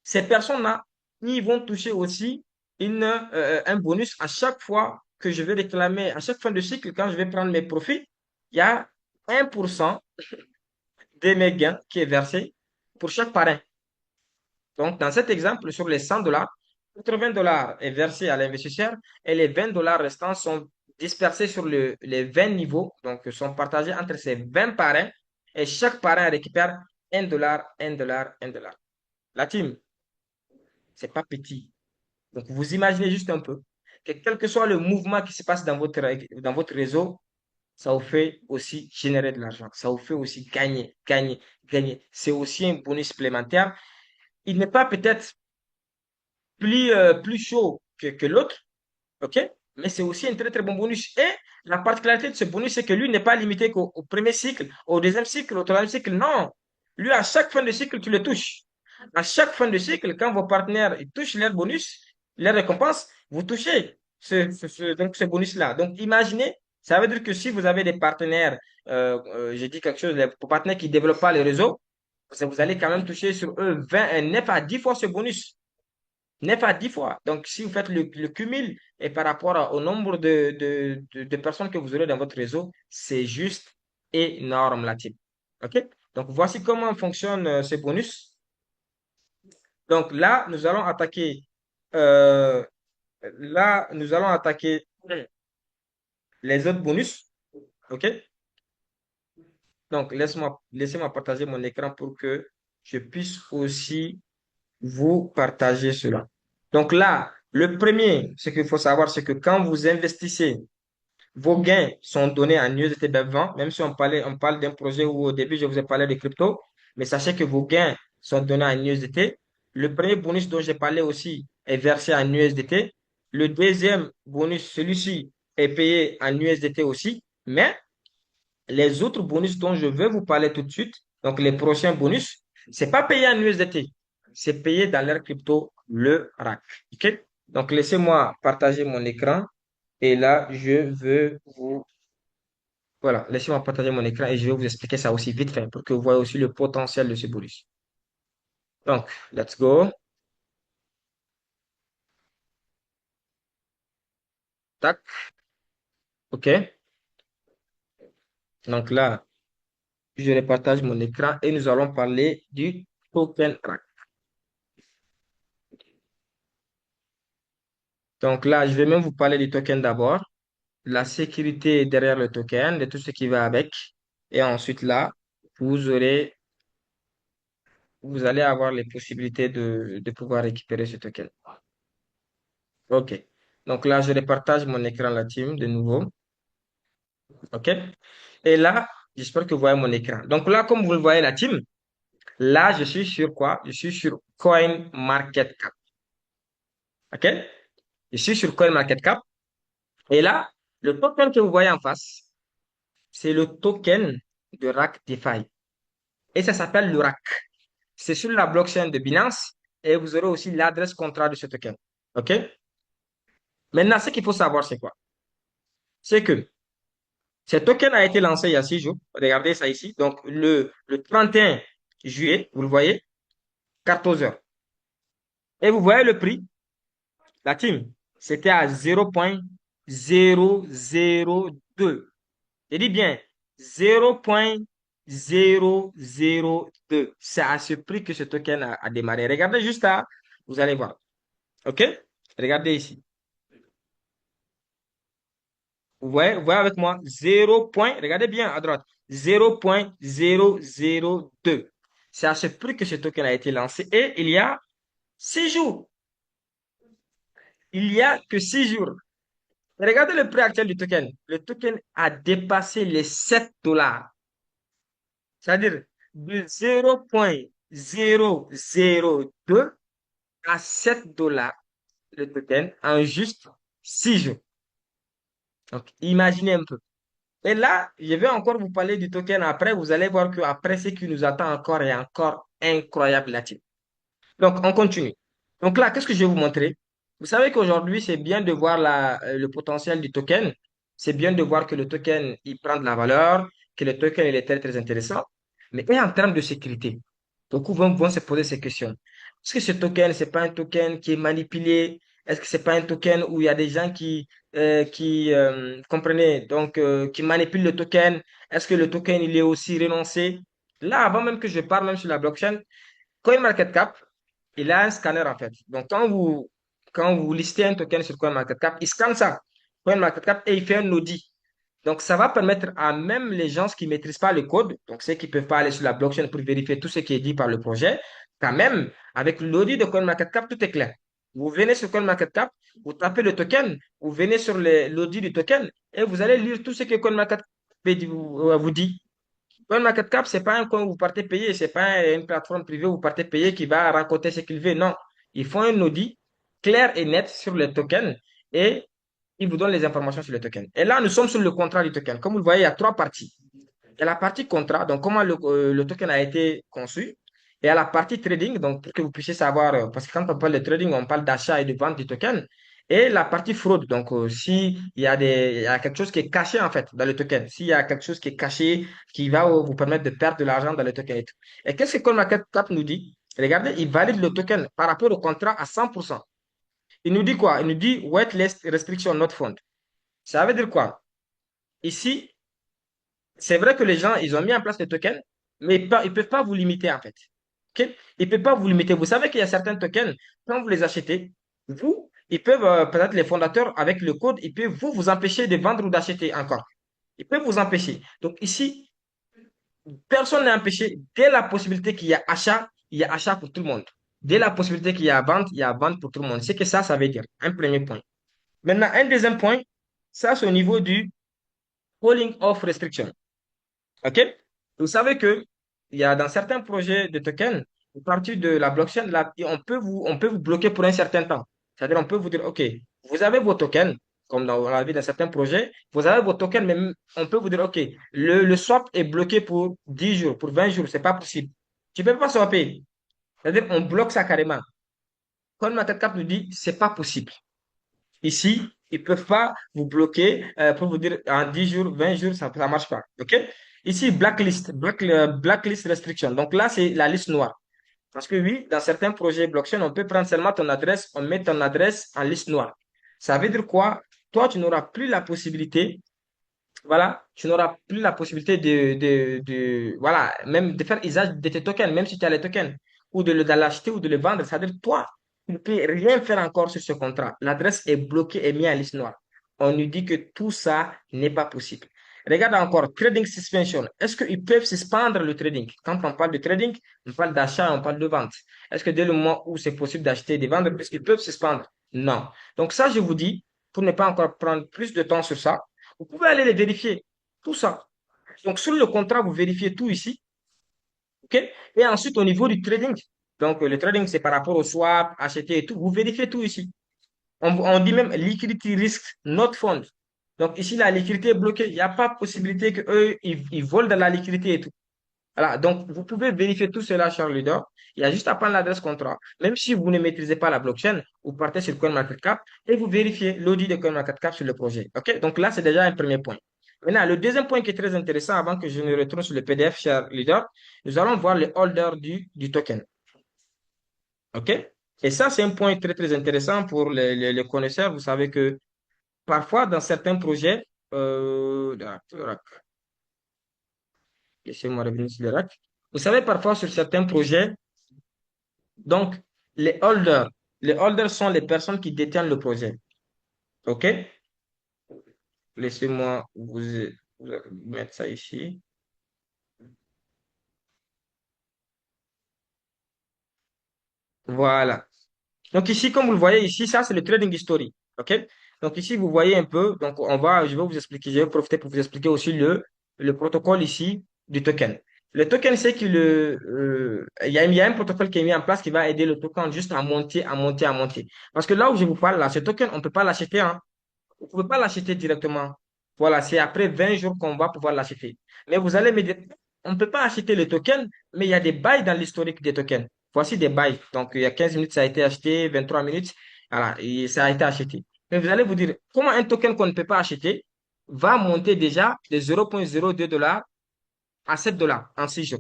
[SPEAKER 2] Ces personnes-là, ils vont toucher aussi un bonus à chaque fois que je vais réclamer, à chaque fin de cycle, quand je vais prendre mes profits, il y a 1% de mes gains qui est versé pour chaque parrain. Donc, dans cet exemple, sur les 100 dollars, 80 dollars est versé à l'investisseur et les 20 dollars restants sont dispersés sur les 20 niveaux, donc sont partagés entre ces 20 parrains et chaque parrain récupère 1 dollar, 1 dollar, 1 dollar. La team, c'est pas petit. Donc, vous imaginez juste un peu que quel que soit le mouvement qui se passe dans votre réseau, ça vous fait aussi générer de l'argent. Ça vous fait aussi gagner, gagner, gagner. C'est aussi un bonus supplémentaire. Il n'est pas peut-être plus chaud que l'autre, ok? Mais c'est aussi un très très bon bonus. Et la particularité de ce bonus, c'est que lui n'est pas limité qu'au premier cycle, au deuxième cycle, au troisième cycle. Non. Lui, à chaque fin de cycle, tu le touches. À chaque fin de cycle, quand vos partenaires ils touchent leur bonus, leur récompense, vous touchez donc ce bonus-là. Donc, imaginez, ça veut dire que si vous avez des partenaires, j'ai dit quelque chose, les partenaires qui ne développent pas le réseau, vous allez quand même toucher sur eux 20, 9 à 10 fois ce bonus. 9 à 10 fois. Donc, si vous faites le cumul et par rapport au nombre de personnes que vous aurez dans votre réseau, c'est juste énorme la team. OK? Donc, voici comment fonctionne ce bonus. Donc euh, là, nous allons attaquer les autres bonus. OK? Donc, laissez-moi partager mon écran pour que je puisse aussi vous partager cela. Donc là, le premier, ce qu'il faut savoir, c'est que quand vous investissez, vos gains sont donnés en USDT BEP20, même si on parle d'un projet où au début je vous ai parlé de crypto, mais sachez que vos gains sont donnés en USDT. Le premier bonus dont j'ai parlé aussi est versé en USDT. Le deuxième bonus, celui-ci, est payé en USDT aussi, mais les autres bonus dont je vais vous parler tout de suite, donc les prochains bonus, c'est pas payé en USDT, c'est payé dans leur crypto, le RAC. OK? Donc, laissez-moi partager mon écran. Et là, voilà, laissez-moi partager mon écran et je vais vous expliquer ça aussi vite fait pour que vous voyez aussi le potentiel de ce bonus. Donc, let's go. Tac. OK. Donc là, je repartage mon écran et nous allons parler du token RAC. Donc là, je vais même vous parler du token d'abord, la sécurité derrière le token, de tout ce qui va avec. Et ensuite là, vous aurez, vous allez avoir les possibilités de pouvoir récupérer ce token. OK. Donc là, je repartage mon écran, la team, de nouveau. OK? Et là, j'espère que vous voyez mon écran. Donc là, comme vous le voyez, la team, là, je suis sur quoi? Je suis sur CoinMarketCap. OK? Je suis sur CoinMarketCap. Et là, le token que vous voyez en face, c'est le token de RAC DeFi. Et ça s'appelle le RAC. C'est sur la blockchain de Binance et vous aurez aussi l'adresse contrat de ce token. OK? Maintenant, ce qu'il faut savoir, c'est quoi? C'est que ce token a été lancé il y a 6 jours. Regardez ça ici. Donc, le 31 juillet, vous le voyez, 14 heures. Et vous voyez le prix, la team, c'était à 0,002. Je dis bien 0,002. C'est à ce prix que ce token a démarré. Regardez juste là, vous allez voir. OK? Regardez ici. Vous voyez avec moi 0. Regardez bien à droite. 0,002. C'est à ce prix que ce token a été lancé et il y a 6 jours. Il y a que 6 jours. Regardez le prix actuel du token. Le token a dépassé les 7 dollars. C'est-à-dire de 0,002 à 7 dollars le token en juste 6 jours. Donc, imaginez un peu. Et là, je vais encore vous parler du token après. Vous allez voir qu'après, ce qui nous attend encore est encore incroyable là-dessus. Donc, on continue. Donc là, qu'est-ce que je vais vous montrer? Vous savez qu'aujourd'hui, c'est bien de voir le potentiel du token. C'est bien de voir que le token, il prend de la valeur, que le token, il est très, très intéressant. Mais et en termes de sécurité, beaucoup vont se poser ces questions. Est-ce que ce token, c'est pas un token qui est manipulé? Est-ce que c'est pas un token où il y a des gens comprenez, donc, qui manipulent le token? Est-ce que le token, il est aussi renoncé? Là, avant même que je parle même sur la blockchain, CoinMarketCap, il a un scanner en fait. Donc, quand vous listez un token sur CoinMarketCap, il scanne ça, CoinMarketCap, et il fait un audit. Donc, ça va permettre à même les gens qui ne maîtrisent pas le code, donc ceux qui ne peuvent pas aller sur la blockchain pour vérifier tout ce qui est dit par le projet, quand même, avec l'audit de CoinMarketCap, tout est clair. Vous venez sur CoinMarketCap, vous tapez le token, vous venez sur l'audit du token et vous allez lire tout ce que CoinMarketCap vous dit. CoinMarketCap, c'est pas un coin où vous partez payer, c'est pas une plateforme privée où vous partez payer qui va raconter ce qu'il veut. Non, ils font un audit clair et net sur le token et ils vous donnent les informations sur le token. Et là, nous sommes sur le contrat du token. Comme vous le voyez, il y a trois parties. Il y a la partie contrat, donc comment le token a été conçu. Il y a la partie trading, donc pour que vous puissiez savoir, parce que quand on parle de trading, on parle d'achat et de vente du token. Et la partie fraude, donc s'il y a il y a quelque chose qui est caché en fait dans le token, s'il y a quelque chose qui est caché qui va vous permettre de perdre de l'argent dans le token et tout. Et qu'est-ce que CoinMarketCap nous dit? Regardez, il valide le token par rapport au contrat à 100%. Il nous dit quoi? Il nous dit whitelist restriction not found. Ça veut dire quoi? Ici, c'est vrai que les gens, ils ont mis en place le token, mais ils ne peuvent pas vous limiter en fait. OK? Il ne peut pas vous limiter. Vous savez qu'il y a certains tokens, quand vous les achetez, ils peuvent, peut-être les fondateurs, avec le code, ils peuvent vous empêcher de vendre ou d'acheter encore. Ils peuvent vous empêcher. Donc ici, personne n'est empêché. Dès la possibilité qu'il y a achat, il y a achat pour tout le monde. Dès la possibilité qu'il y a vente, il y a vente pour tout le monde. C'est que ça veut dire. Un premier point. Maintenant, un deuxième point, ça, c'est au niveau du calling off restriction. OK? Vous savez que il y a dans certains projets de token, à partir de la blockchain, là, on peut vous bloquer pour un certain temps. C'est-à-dire, on peut vous dire, OK, vous avez vos tokens, comme on l'a vu dans certains projets, vous avez vos tokens, mais on peut vous dire, OK, le swap est bloqué pour 10 jours, pour 20 jours, c'est pas possible. Tu peux pas swapper. C'est-à-dire, on bloque ça carrément. Comme ma cap nous dit, c'est pas possible. Ici, ils ne peuvent pas vous bloquer pour vous dire en 10 jours, 20 jours, ça ne marche pas. OK? Ici, blacklist restriction. Donc là, c'est la liste noire. Parce que oui, dans certains projets blockchain, on peut prendre seulement ton adresse, on met ton adresse en liste noire. Ça veut dire quoi? Toi, tu n'auras plus la possibilité, voilà, tu n'auras plus la possibilité voilà, même de faire usage de tes tokens, même si tu as les tokens, ou de l'acheter ou de le vendre. C'est-à-dire, toi, tu ne peux rien faire encore sur ce contrat. L'adresse est bloquée et mise en liste noire. On nous dit que tout ça n'est pas possible. Regarde encore, trading suspension. Est-ce qu'ils peuvent suspendre le trading? Quand on parle de trading, on parle d'achat, on parle de vente. Est-ce que dès le moment où c'est possible d'acheter et de vendre, est-ce qu'ils peuvent suspendre? Non. Donc ça, je vous dis, pour ne pas encore prendre plus de temps sur ça, vous pouvez aller les vérifier, tout ça. Donc, sur le contrat, vous vérifiez tout ici. OK? Et ensuite, au niveau du trading, donc le trading, c'est par rapport au swap, acheter et tout, vous vérifiez tout ici. On dit même liquidity risk not found. Donc, ici, la liquidité est bloquée. Il n'y a pas possibilité qu'eux, ils volent de la liquidité et tout. Voilà, donc vous pouvez vérifier tout cela, cher leader. Il y a juste à prendre l'adresse contrat. Même si vous ne maîtrisez pas la blockchain, vous partez sur CoinMarketCap et vous vérifiez l'audit de CoinMarketCap sur le projet. OK? Donc là, c'est déjà un premier point. Maintenant, le deuxième point qui est très intéressant, avant que je ne retourne sur le PDF, cher leader, nous allons voir le holder du token. OK? Et ça, c'est un point très, très intéressant pour les connaisseurs. Vous savez que parfois, dans certains projets, laissez-moi revenir sur le rack. Vous savez, parfois, sur certains projets, donc, les holders. Les holders sont les personnes qui détiennent le projet. OK? Laissez-moi vous mettre ça ici. Voilà. Donc ici, comme vous le voyez ici, ça c'est le trading history. OK? Donc ici, vous voyez un peu. Donc je vais vous expliquer, je vais profiter pour vous expliquer aussi le protocole ici du token. Le token, c'est que il y a un protocole qui est mis en place qui va aider le token juste à monter, à monter, à monter. Parce que là où je vous parle, là, ce token, on ne peut pas l'acheter, hein. Vous ne pouvez pas l'acheter directement. Voilà, c'est après 20 jours qu'on va pouvoir l'acheter. Mais vous allez me dire, on ne peut pas acheter le token, mais il y a des bails dans l'historique des tokens. Voici des bails. Donc, il y a 15 minutes, ça a été acheté, 23 minutes, voilà, et ça a été acheté. Mais vous allez vous dire, comment un token qu'on ne peut pas acheter va monter déjà de 0,02 $ à 7 $ en 6 jours?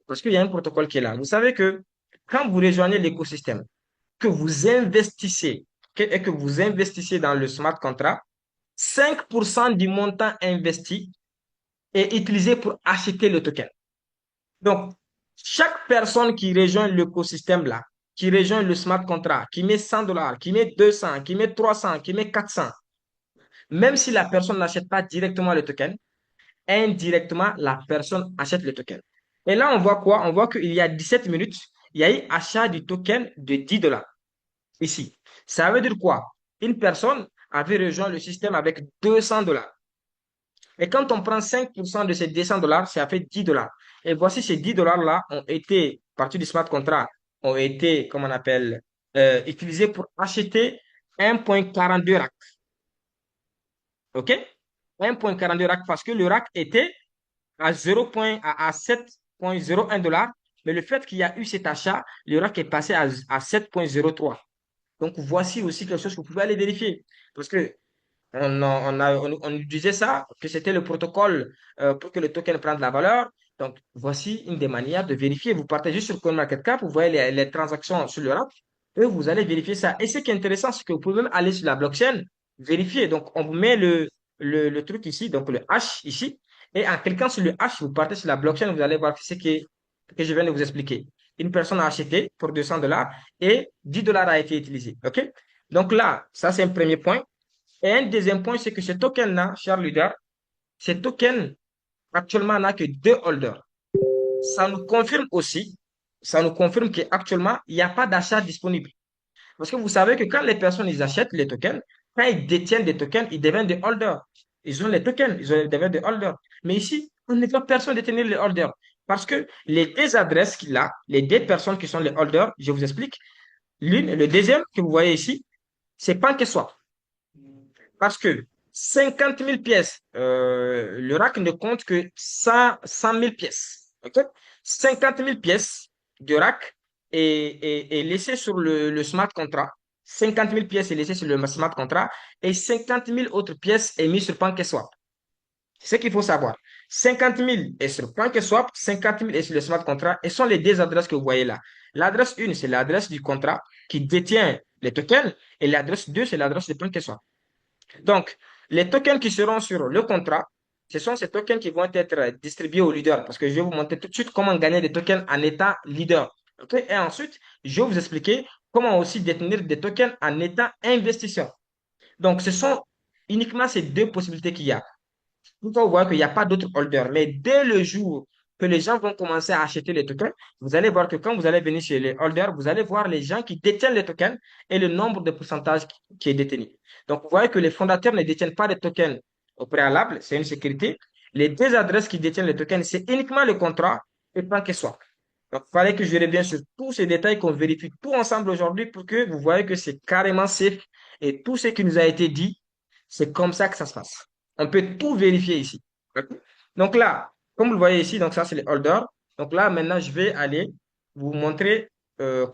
[SPEAKER 2] Parce qu'il y a un protocole qui est là. Vous savez que quand vous rejoignez l'écosystème, que vous investissez, et que vous investissez dans le smart contract, 5% du montant investi est utilisé pour acheter le token. Donc, chaque personne qui rejoint l'écosystème là, qui rejoint le smart contract, qui met 100 $, qui met 200, qui met 300, qui met 400, même si la personne n'achète pas directement le token, indirectement, la personne achète le token. Et là, on voit quoi? On voit qu'il y a 17 minutes, il y a eu achat du token de 10 $ ici. Ça veut dire quoi? Une personne avait rejoint le système avec 200 $. Et quand on prend 5% de ces 200 $, ça fait 10 $. Et voici ces 10 $ là ont été, partie du smart contract, ont été, comment on appelle, utilisés pour acheter 1,42 rack. OK? 1,42 rack parce que le rack était à 0, à 7,01 $. Mais le fait qu'il y a eu cet achat, le rack est passé à 7,03. Donc, voici aussi quelque chose que vous pouvez aller vérifier. Parce que on nous disait ça, que c'était le protocole pour que le token prenne de la valeur. Donc, voici une des manières de vérifier. Vous partez juste sur CoinMarketCap, vous voyez les transactions sur le RAP, et vous allez vérifier ça. Et ce qui est intéressant, c'est que vous pouvez même aller sur la blockchain, vérifier. Donc, on vous met le truc ici, donc le hash ici, et en cliquant sur le hash, vous partez sur la blockchain, vous allez voir ce que je viens de vous expliquer. une personne a acheté pour 200 dollars et 10 dollars a été utilisé. OK? Donc là, ça c'est un premier point. Et un deuxième point, c'est que ce token-là, cher leader, ce token actuellement n'a que deux holders. Ça nous confirme aussi, ça nous confirme qu'actuellement, il n'y a pas d'achat disponible. Parce que vous savez que quand les personnes ils achètent les tokens, quand ils détiennent des tokens, ils deviennent des holders. Ils ont les tokens, ils deviennent des holders. Mais ici, on ne voit personne détenir les holders. Parce que les deux adresses qu'il a, les deux personnes qui sont les holders, je vous explique. L'une, le deuxième que vous voyez ici, c'est PancakeSwap. Parce que 50 000 pièces, le rack ne compte que 100 000 pièces. OK? 50 000 pièces de rack est laissé sur le smart contract. 50 000 pièces est laissé sur le smart contract et 50 000 autres pièces est mise sur PancakeSwap. C'est ce qu'il faut savoir. 50 000 est sur PancakeSwap, 50 000 est sur le smart contract et sont les deux adresses que vous voyez là. L'adresse 1, c'est l'adresse du contrat qui détient les tokens et l'adresse 2, c'est l'adresse de PancakeSwap. Donc, les tokens qui seront sur le contrat, ce sont ces tokens qui vont être distribués aux leaders parce que je vais vous montrer tout de suite comment gagner des tokens en étant leader. Okay? Et ensuite, je vais vous expliquer comment aussi détenir des tokens en étant investisseur. Donc, ce sont uniquement ces deux possibilités qu'il y a. Pourquoi vous voyez qu'il n'y a pas d'autres holders. Mais dès le jour que les gens vont commencer à acheter les tokens, vous allez voir que quand vous allez venir chez les holders, vous allez voir les gens qui détiennent les tokens et le nombre de pourcentages qui est détenu. Donc, vous voyez que les fondateurs ne détiennent pas les tokens au préalable, c'est une sécurité. Les deux adresses qui détiennent les tokens, c'est uniquement le contrat et pas que soit. Donc, il fallait que je revienne sur tous ces détails, qu'on vérifie tout ensemble aujourd'hui pour que vous voyez que c'est carrément safe et tout ce qui nous a été dit, c'est comme ça que ça se passe. On peut tout vérifier ici. Donc là, comme vous le voyez ici, donc ça c'est les holders. Donc là, maintenant, je vais aller vous montrer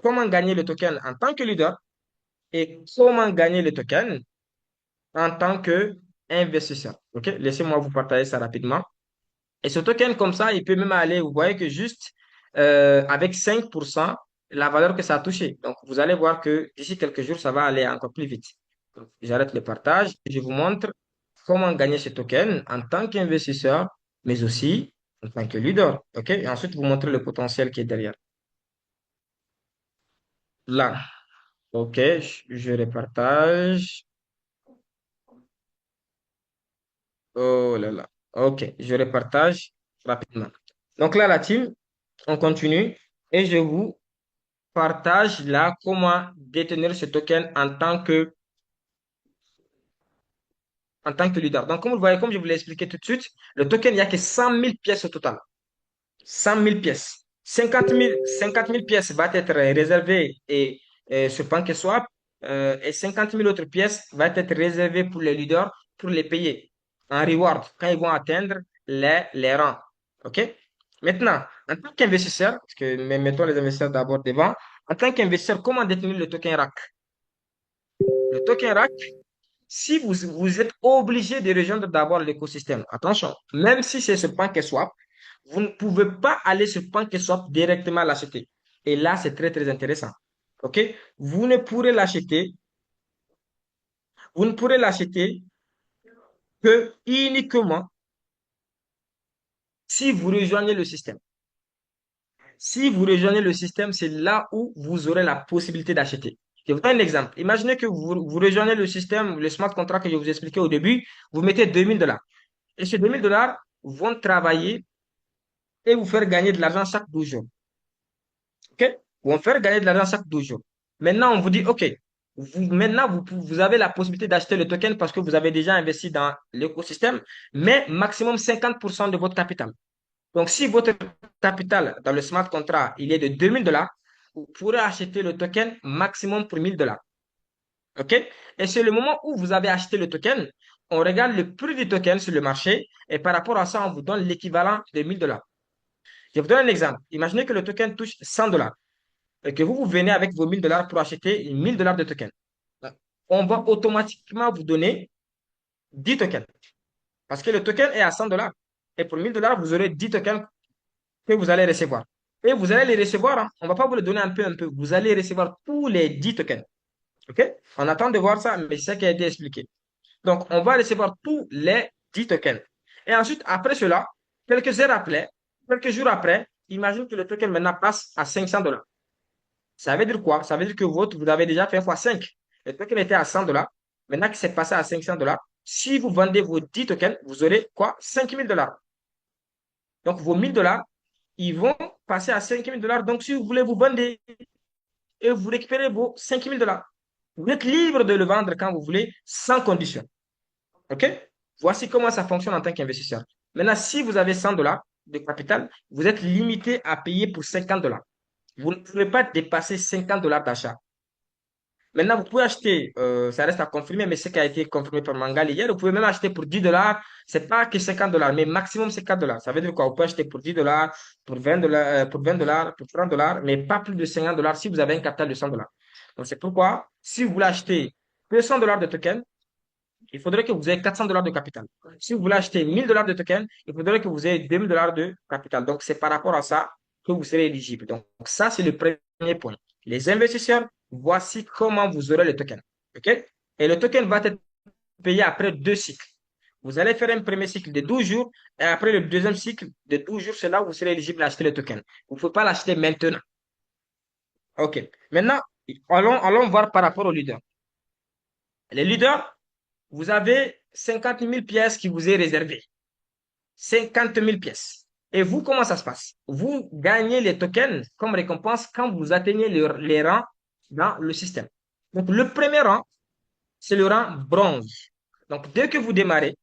[SPEAKER 2] comment gagner le token en tant que leader et comment gagner le token en tant qu'investisseur. OK? Laissez-moi vous partager ça rapidement. Et ce token comme ça, il peut même aller, vous voyez que juste avec 5%, la valeur que ça a touché. Donc, vous allez voir que d'ici quelques jours, ça va aller encore plus vite. Donc, j'arrête le partage. Je vous montre comment gagner ce token en tant qu'investisseur, mais aussi en tant que leader. OK? Et ensuite, vous montrer le potentiel qui est derrière. Là. OK, je repartage. Oh là là. OK, je repartage rapidement. Donc là, la team, on continue et je vous partage là comment détenir ce token en tant que leader. Donc, comme vous le voyez, comme je vous l'ai expliqué tout de suite, le token, il n'y a que 100 000 pièces au total. 100 000 pièces. 50 000 pièces va être réservées sur PancakeSwap et 50 000 autres pièces va être réservées pour les leaders pour les payer en reward quand ils vont atteindre les rangs. OK? Maintenant, en tant qu'investisseur, parce que mettons les investisseurs d'abord devant, en tant qu'investisseur, comment détenir le token RAC? Le token RAC, si vous êtes obligé de rejoindre d'abord l'écosystème, attention, même si c'est sur PancakeSwap, vous ne pouvez pas aller sur PancakeSwap directement l'acheter. Et là, c'est très, très intéressant. OK? Vous ne pourrez l'acheter, vous ne pourrez l'acheter que uniquement si vous rejoignez le système. Si vous rejoignez le système, c'est là où vous aurez la possibilité d'acheter. Je vous donne un exemple. Imaginez que vous rejoignez le système, le smart contract que je vous ai expliqué au début, vous mettez 2000 dollars. Et ces 2000 dollars vont travailler et vous faire gagner de l'argent chaque 12 jours. OK? Vont faire gagner de l'argent chaque 12 jours. Maintenant, on vous dit, OK, maintenant, vous avez la possibilité d'acheter le token parce que vous avez déjà investi dans l'écosystème, mais maximum 50% de votre capital. Donc, si votre capital dans le smart contract, il est de 2000 dollars, vous pourrez acheter le token maximum pour 1000 dollars. OK? Et c'est le moment où vous avez acheté le token, on regarde le prix du token sur le marché et par rapport à ça, on vous donne l'équivalent de 1000 dollars. Je vous donne un exemple. Imaginez que le token touche 100 dollars et que vous venez avec vos 1000 dollars pour acheter 1000 dollars de token. On va automatiquement vous donner 10 tokens parce que le token est à 100 dollars. Et pour 1000 dollars, vous aurez 10 tokens que vous allez recevoir. Et vous allez les recevoir, hein. On ne va pas vous les donner un peu. Vous allez recevoir tous les 10 tokens. OK? On attend de voir ça, mais c'est ça qui a été expliqué. Donc, on va recevoir tous les 10 tokens. Et ensuite, après cela, quelques heures après, quelques jours après, imagine que le token maintenant passe à 500 dollars. Ça veut dire quoi? Ça veut dire que vous avez déjà fait fois 5. Le token était à 100 dollars. Maintenant qu'il s'est passé à 500 dollars, si vous vendez vos 10 tokens, vous aurez quoi? 5000 dollars. Donc, vos 1000 dollars, ils vont passer à 5000 dollars. Donc, si vous voulez vous vendre et vous récupérez vos 5000 dollars, vous êtes libre de le vendre quand vous voulez, sans condition. OK? Voici comment ça fonctionne en tant qu'investisseur. Maintenant, si vous avez 100 dollars de capital, vous êtes limité à payer pour 50 dollars. Vous ne pouvez pas dépasser 50 dollars d'achat. Maintenant, vous pouvez acheter, ça reste à confirmer, mais ce qui a été confirmé par Mangal hier, vous pouvez même acheter pour 10 dollars. C'est pas que 50 dollars, mais maximum c'est 4 dollars. Ça veut dire quoi? Vous pouvez acheter pour 10 dollars, pour 20 dollars, pour 20 dollars, pour 30 dollars, mais pas plus de 50 dollars si vous avez un capital de 100 dollars. Donc, c'est pourquoi, si vous voulez acheter 200 dollars de token, il faudrait que vous ayez 400 dollars de capital. Si vous voulez acheter 1000 dollars de token, il faudrait que vous ayez 2000 dollars de capital. Donc, c'est par rapport à ça que vous serez éligible. Donc, ça, c'est le premier point. Les investisseurs, voici comment vous aurez le token. OK? Et le token va être payé après 2 cycles. Vous allez faire un premier cycle de 12 jours et après le deuxième cycle de 12 jours, c'est là où vous serez éligible à acheter le token. Vous ne pouvez pas l'acheter maintenant. OK. Maintenant, allons voir par rapport aux leaders. Les leaders, vous avez 50 000 pièces qui vous est réservées. 50 000 pièces. Et vous, comment ça se passe? Vous gagnez les tokens comme récompense quand vous atteignez les rangs dans le système. Donc, le premier rang, c'est le rang bronze. Donc, dès que vous démarrez,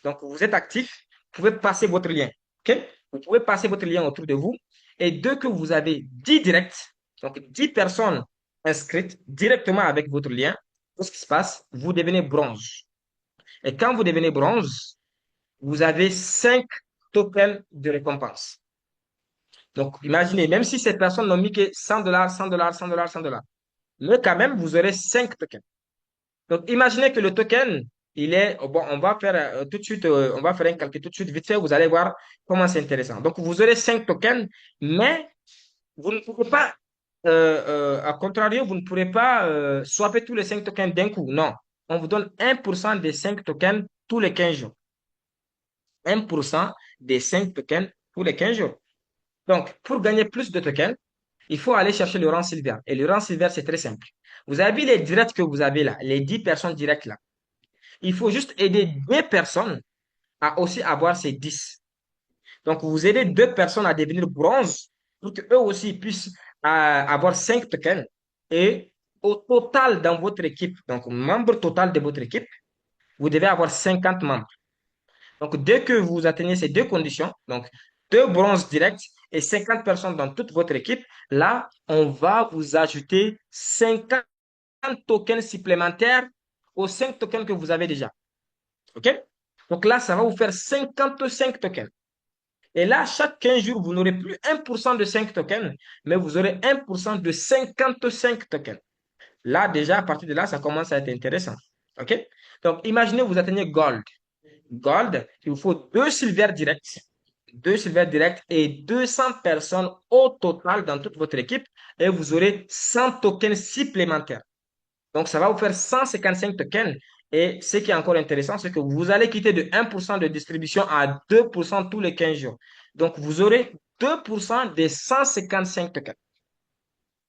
[SPEAKER 2] donc vous êtes actif, vous pouvez passer votre lien. OK? Vous pouvez passer votre lien autour de vous. Et dès que vous avez 10 directs, donc 10 personnes inscrites directement avec votre lien, qu'est-ce qui se passe? Vous devenez bronze. Et quand vous devenez bronze, vous avez 5 tokens de récompense. Donc, imaginez, même si ces personnes n'ont mis que 100 dollars, 100 dollars, 100 dollars, 100 dollars, mais quand même, vous aurez 5 tokens. Donc, imaginez que le token, il est, oh, bon, on va faire tout de suite, on va faire un calcul tout de suite, vite fait, vous allez voir comment c'est intéressant. Donc, vous aurez 5 tokens, mais vous ne pouvez pas, à contrario, vous ne pourrez pas swapper tous les 5 tokens d'un coup. Non. On vous donne 1% des 5 tokens tous les 15 jours. 1% des 5 tokens tous les 15 jours. Donc, pour gagner plus de tokens, il faut aller chercher le rang silver. Et le rang silver, c'est très simple. Vous avez vu les directs que vous avez là, les 10 personnes directes là. Il faut juste aider 2 personnes à aussi avoir ces 10. Donc, vous aidez 2 personnes à devenir bronze pour qu'eux aussi puissent avoir 5 tokens. Et au total dans votre équipe, donc membre total de votre équipe, vous devez avoir 50 membres. Donc, dès que vous atteignez ces deux conditions, donc 2 bronzes directs et 50 personnes dans toute votre équipe, là, on va vous ajouter 50 tokens supplémentaires aux 5 tokens que vous avez déjà. OK? Donc là, ça va vous faire 55 tokens. Et là, chaque 15 jours, vous n'aurez plus 1% de 5 tokens, mais vous aurez 1% de 55 tokens. Là, déjà, à partir de là, ça commence à être intéressant. OK? Donc, imaginez, vous atteignez Gold. Gold, il vous faut 2 silver directs et 200 personnes au total dans toute votre équipe et vous aurez 100 tokens supplémentaires. Donc, ça va vous faire 155 tokens. Et ce qui est encore intéressant, c'est que vous allez quitter de 1% de distribution à 2% tous les 15 jours. Donc, vous aurez 2% des 155 tokens.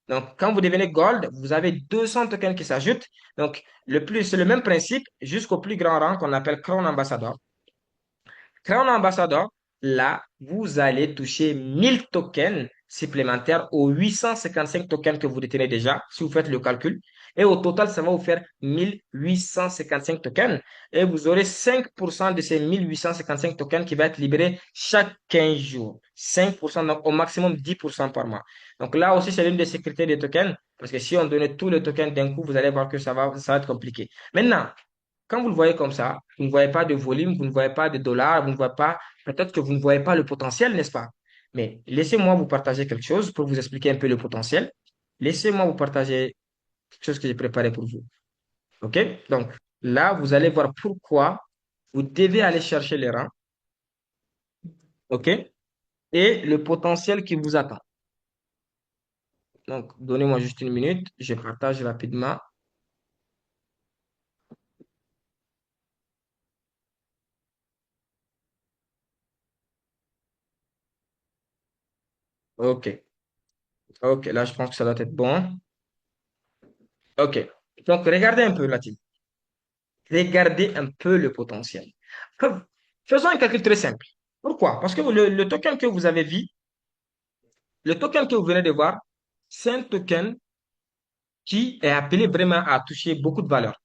[SPEAKER 2] Donc, quand vous devenez Gold, vous avez 200 tokens qui s'ajoutent. Donc, c'est le même principe jusqu'au plus grand rang qu'on appelle Crown Ambassador. Crown Ambassador, là, vous allez toucher 1000 tokens supplémentaires aux 855 tokens que vous détenez déjà, si vous faites le calcul. Et au total, ça va vous faire 1855 tokens. Et vous aurez 5% de ces 1855 tokens qui va être libéré chaque 15 jours. 5%, donc au maximum 10% par mois. Donc là aussi, c'est l'une des sécurités des tokens. Parce que si on donnait tous les tokens d'un coup, vous allez voir que ça va être compliqué. Maintenant, quand vous le voyez comme ça, vous ne voyez pas de volume, vous ne voyez pas de dollars, vous ne voyez pas, peut-être que vous ne voyez pas le potentiel, n'est-ce pas? Mais laissez-moi vous partager quelque chose pour vous expliquer un peu le potentiel. Laissez-moi vous partager quelque chose que j'ai préparé pour vous. OK? Donc, là, vous allez voir pourquoi vous devez aller chercher les rangs. OK? Et le potentiel qui vous attend. Donc, donnez-moi juste une minute, je partage rapidement. Ok, ok, là je pense que ça doit être bon. Ok, donc regardez un peu la team. Regardez un peu le potentiel. Comme- Faisons un calcul très simple. Pourquoi? Parce que le token que vous avez vu, le token que vous venez de voir, c'est un token qui est appelé vraiment à toucher beaucoup de valeur.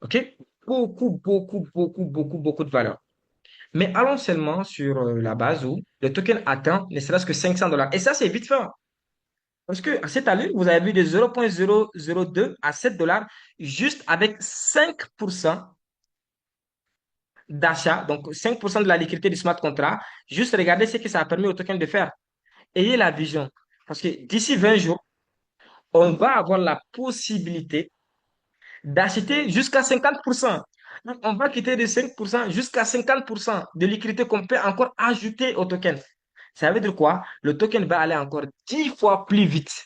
[SPEAKER 2] OK? Beaucoup, beaucoup, beaucoup, beaucoup, beaucoup de valeur. Mais allons seulement sur la base où le token atteint ne serait-ce que 500 dollars. Et ça, c'est vite fait. Parce que à cette allure, vous avez vu de 0,002 à 7 dollars juste avec 5% d'achat, donc 5% de la liquidité du smart contract. Juste regardez ce que ça a permis au token de faire. Ayez la vision. Parce que d'ici 20 jours, on va avoir la possibilité d'acheter jusqu'à 50%. Donc, on va quitter de 5% jusqu'à 50% de liquidité qu'on peut encore ajouter au token. Ça veut dire quoi? Le token va aller encore 10 fois plus vite.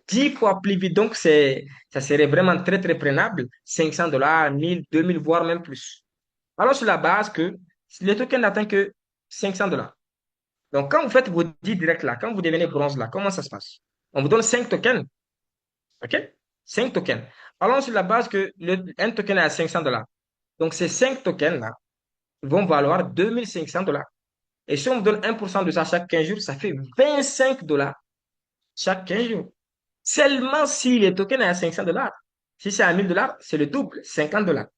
[SPEAKER 2] 10 fois plus vite. Donc, ça serait vraiment très, très prenable. 500 dollars, 1000, 2000, voire même plus. Alors, sur la base que le token n'atteint que 500 dollars. Donc, quand vous faites vos 10 directs là, quand vous devenez bronze là, comment ça se passe? On vous donne 5 tokens. OK? 5 tokens. Allons sur la base que un token est à 500 dollars. Donc, ces 5 tokens-là vont valoir 2500 dollars. Et si on vous donne 1% de ça chaque 15 jours, ça fait 25 dollars chaque 15 jours. Seulement si le token est à 500 dollars. Si c'est à 1000 dollars, c'est le double, 50 dollars.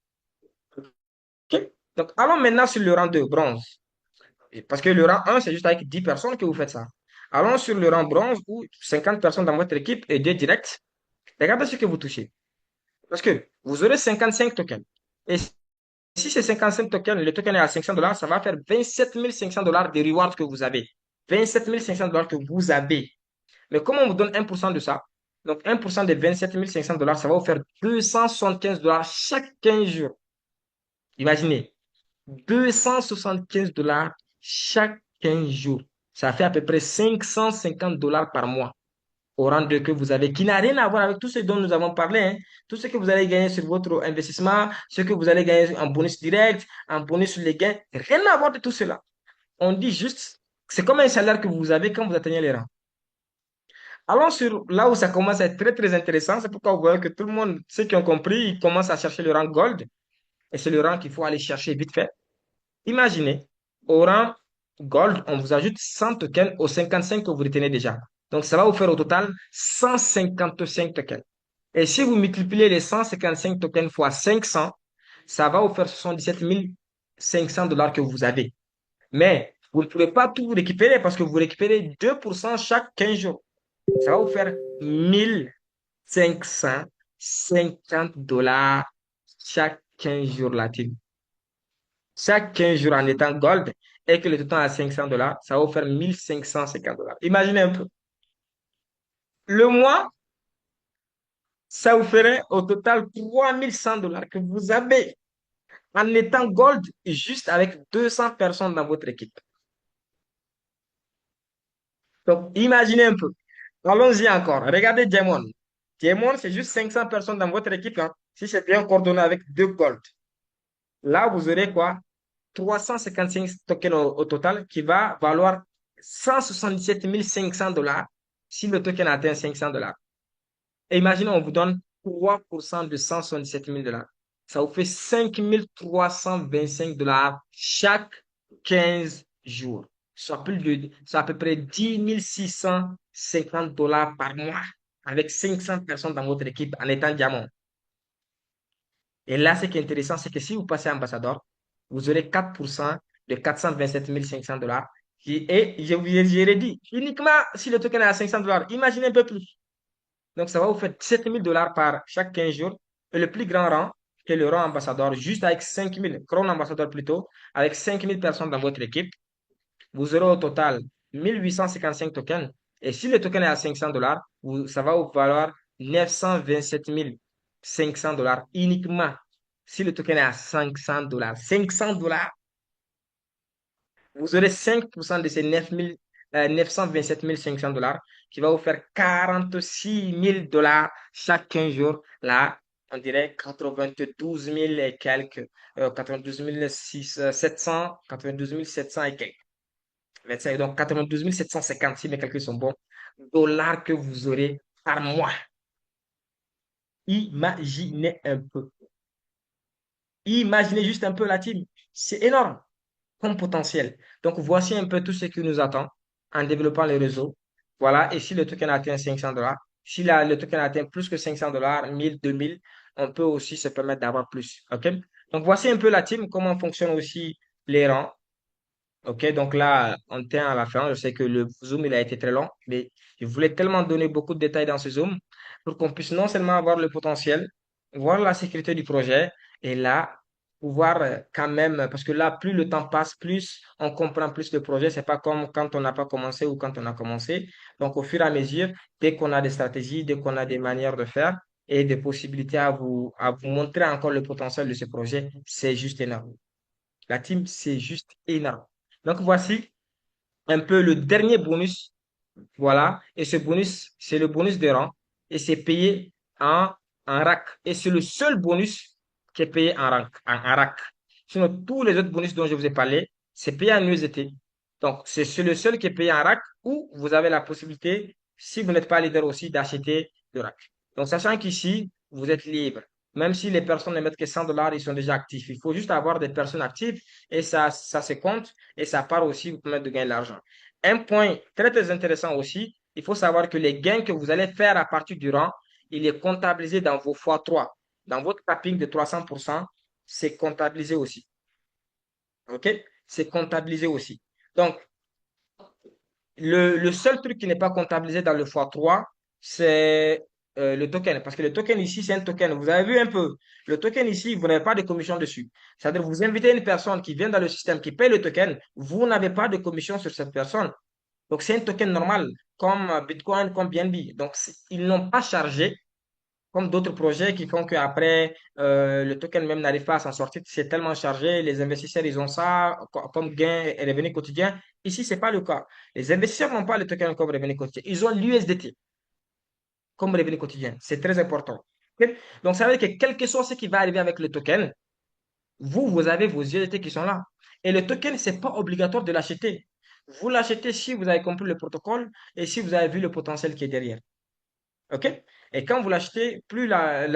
[SPEAKER 2] OK? Donc, allons maintenant sur le rang 2, bronze. Parce que le rang 1, c'est juste avec 10 personnes que vous faites ça. Allons sur le rang bronze où 50 personnes dans votre équipe et 2 directs. Regardez ce que vous touchez. Parce que vous aurez 55 tokens. Et si c'est 55 tokens, le token est à 500 dollars, ça va faire 27 500 dollars de rewards que vous avez. 27 500 dollars que vous avez. Mais comment on vous donne 1% de ça? Donc 1% de 27 500 dollars, ça va vous faire 275 dollars chaque 15 jours. Imaginez, 275 dollars chaque 15 jours. Ça fait à peu près 550 dollars par mois au rang 2 que vous avez, qui n'a rien à voir avec tout ce dont nous avons parlé, hein. Tout ce que vous allez gagner sur votre investissement, ce que vous allez gagner en bonus direct, en bonus sur les gains, rien à voir de tout cela. On dit juste, c'est comme un salaire que vous avez quand vous atteignez les rangs. Allons sur là où ça commence à être très très intéressant, c'est pourquoi vous voyez que tout le monde, ceux qui ont compris, ils commencent à chercher le rang gold, et c'est le rang qu'il faut aller chercher vite fait. Imaginez, au rang gold, on vous ajoute 100 tokens aux 55 que vous retenez déjà. Donc, ça va vous faire au total 155 tokens. Et si vous multipliez les 155 tokens fois 500, ça va vous faire 77 500 dollars que vous avez. Mais vous ne pouvez pas tout récupérer parce que vous récupérez 2% chaque 15 jours. Ça va vous faire 1550 dollars chaque 15 jours là-dessus. Chaque 15 jours en étant gold et que le total à 500 dollars, ça va vous faire 1550 dollars. Imaginez un peu. Le mois, ça vous ferait au total 3100 dollars que vous avez en étant gold juste avec 200 personnes dans votre équipe. Donc, imaginez un peu. Allons-y encore. Regardez Demon. Demon, c'est juste 500 personnes dans votre équipe, hein. Si c'est bien coordonné avec deux gold. Là, vous aurez quoi? 355 tokens au total qui va valoir 177 500 dollars si le token atteint 500 dollars. Et imaginez, on vous donne 3% de 177 000 dollars. Ça vous fait 5 325 dollars chaque 15 jours. C'est à peu près 10 650 dollars par mois avec 500 personnes dans votre équipe en étant diamant. Et là, ce qui est intéressant, c'est que si vous passez ambassadeur, vous aurez 4% de 427 500 dollars. Et je vous ai dit, uniquement si le token est à 500 dollars, imaginez un peu plus. Donc, ça va vous faire 7 000 dollars par chaque 15 jours. Et le plus grand rang, qui est le rang ambassadeur, juste avec 5 000, couronne ambassadeur plutôt, avec 5 000 personnes dans votre équipe, vous aurez au total 1855 tokens. Et si le token est à 500 dollars, ça va vous valoir 927 500 dollars uniquement si le token est à 500 dollars. 500 dollars, vous aurez 5% de ces 927 500 dollars qui va vous faire 46 000 dollars chaque 15 jours. Là, on dirait 92 000 et quelques, 92 700, 92 700 et quelques. 25, donc 92 750, si mes calculs sont bons, dollars que vous aurez par mois. Imaginez un peu. Imaginez juste un peu la team. C'est énorme comme potentiel. Donc, voici un peu tout ce qui nous attend en développant les réseaux. Voilà. Et si le token atteint 500 dollars, si le token atteint plus que 500 dollars, 1000, 2000, on peut aussi se permettre d'avoir plus. OK? Donc, voici un peu la team, comment fonctionnent aussi les rangs. Ok, donc là, on tient à la fin. Je sais que le zoom, il a été très long, mais je voulais tellement donner beaucoup de détails dans ce zoom pour qu'on puisse non seulement avoir le potentiel, voir la sécurité du projet et là, pouvoir quand même, parce que là, plus le temps passe, plus on comprend plus le projet. C'est pas comme quand on n'a pas commencé ou quand on a commencé. Donc, au fur et à mesure, dès qu'on a des stratégies, dès qu'on a des manières de faire et des possibilités à vous montrer encore le potentiel de ce projet, c'est juste énorme. La team, c'est juste énorme. Donc, voici un peu le dernier bonus. Voilà. Et ce bonus, c'est le bonus de rang. Et c'est payé en rack. Et c'est le seul bonus qui est payé en rack. Sinon, tous les autres bonus dont je vous ai parlé, c'est payé en USDT. Donc, c'est le seul qui est payé en rack où vous avez la possibilité, si vous n'êtes pas leader aussi, d'acheter le rack. Donc, sachant qu'ici, vous êtes libre. Même si les personnes ne mettent que 100 dollars, ils sont déjà actifs. Il faut juste avoir des personnes actives et ça se compte et ça part aussi vous permettre de gagner de l'argent. Un point très, très intéressant aussi, il faut savoir que les gains que vous allez faire à partir du rang, il est comptabilisé dans vos x3. Dans votre capping de 300%, c'est comptabilisé aussi. OK? C'est comptabilisé aussi. Donc, le seul truc qui n'est pas comptabilisé dans le x3, c'est le token. Parce que le token ici, c'est un token. Vous avez vu un peu, le token ici, vous n'avez pas de commission dessus. C'est-à-dire, vous invitez une personne qui vient dans le système, qui paye le token, vous n'avez pas de commission sur cette personne. Donc, c'est un token normal, comme Bitcoin, comme BNB. Donc, ils n'ont pas chargé, comme d'autres projets qui font qu'après, le token même n'arrive pas à s'en sortir. C'est tellement chargé, les investisseurs, ils ont ça comme gain et revenu quotidien. Ici, c'est pas le cas. Les investisseurs n'ont pas le token comme revenu quotidien. Ils ont l'USDT comme revenu quotidien. C'est très important. Ok. Donc, ça veut dire que quel que soit ce qui va arriver avec le token, vous avez vos USDT qui sont là. Et le token, c'est pas obligatoire de l'acheter. Vous l'achetez si vous avez compris le protocole et si vous avez vu le potentiel qui est derrière. OK? Et quand vous l'achetez, plus la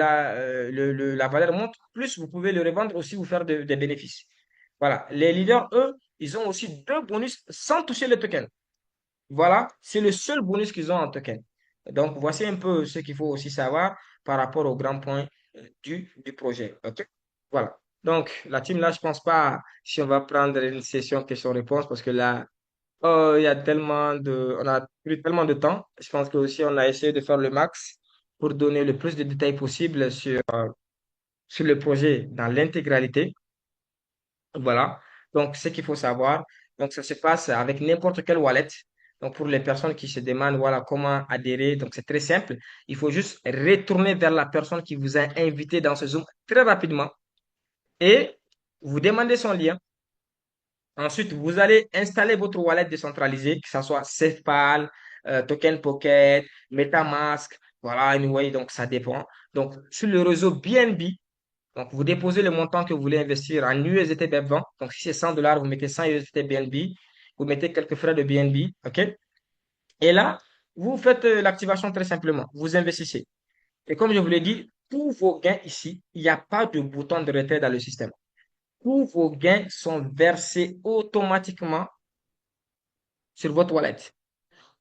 [SPEAKER 2] valeur monte, plus vous pouvez le revendre aussi, vous faire des bénéfices. Voilà. Les leaders, eux, ils ont aussi deux bonus sans toucher le token. Voilà. C'est le seul bonus qu'ils ont en token. Donc, voici un peu ce qu'il faut aussi savoir par rapport aux grands points du projet. OK? Voilà. Donc, la team là, je pense pas si on va prendre une session question-réponse parce que là, oh, il y a on a pris tellement de temps. Je pense que aussi on a essayé de faire le max pour donner le plus de détails possible sur le projet dans l'intégralité. Voilà. Donc, ce qu'il faut savoir, donc ça se passe avec n'importe quel wallet. Donc, pour les personnes qui se demandent, voilà, comment adhérer, donc c'est très simple. Il faut juste retourner vers la personne qui vous a invité dans ce Zoom très rapidement et vous demandez son lien. Ensuite, vous allez installer votre wallet décentralisé, que ce soit SafePal, Token Pocket, MetaMask, voilà, anyway, donc ça dépend. Donc, sur le réseau BNB, donc vous déposez le montant que vous voulez investir en USDT BEP20. Donc, si c'est 100 dollars, vous mettez 100 USDT BNB, vous mettez quelques frais de BNB, OK? Et là, vous faites l'activation très simplement. Vous investissez. Et comme je vous l'ai dit, tous vos gains ici, il n'y a pas de bouton de retrait dans le système. Tous vos gains sont versés automatiquement sur votre wallet.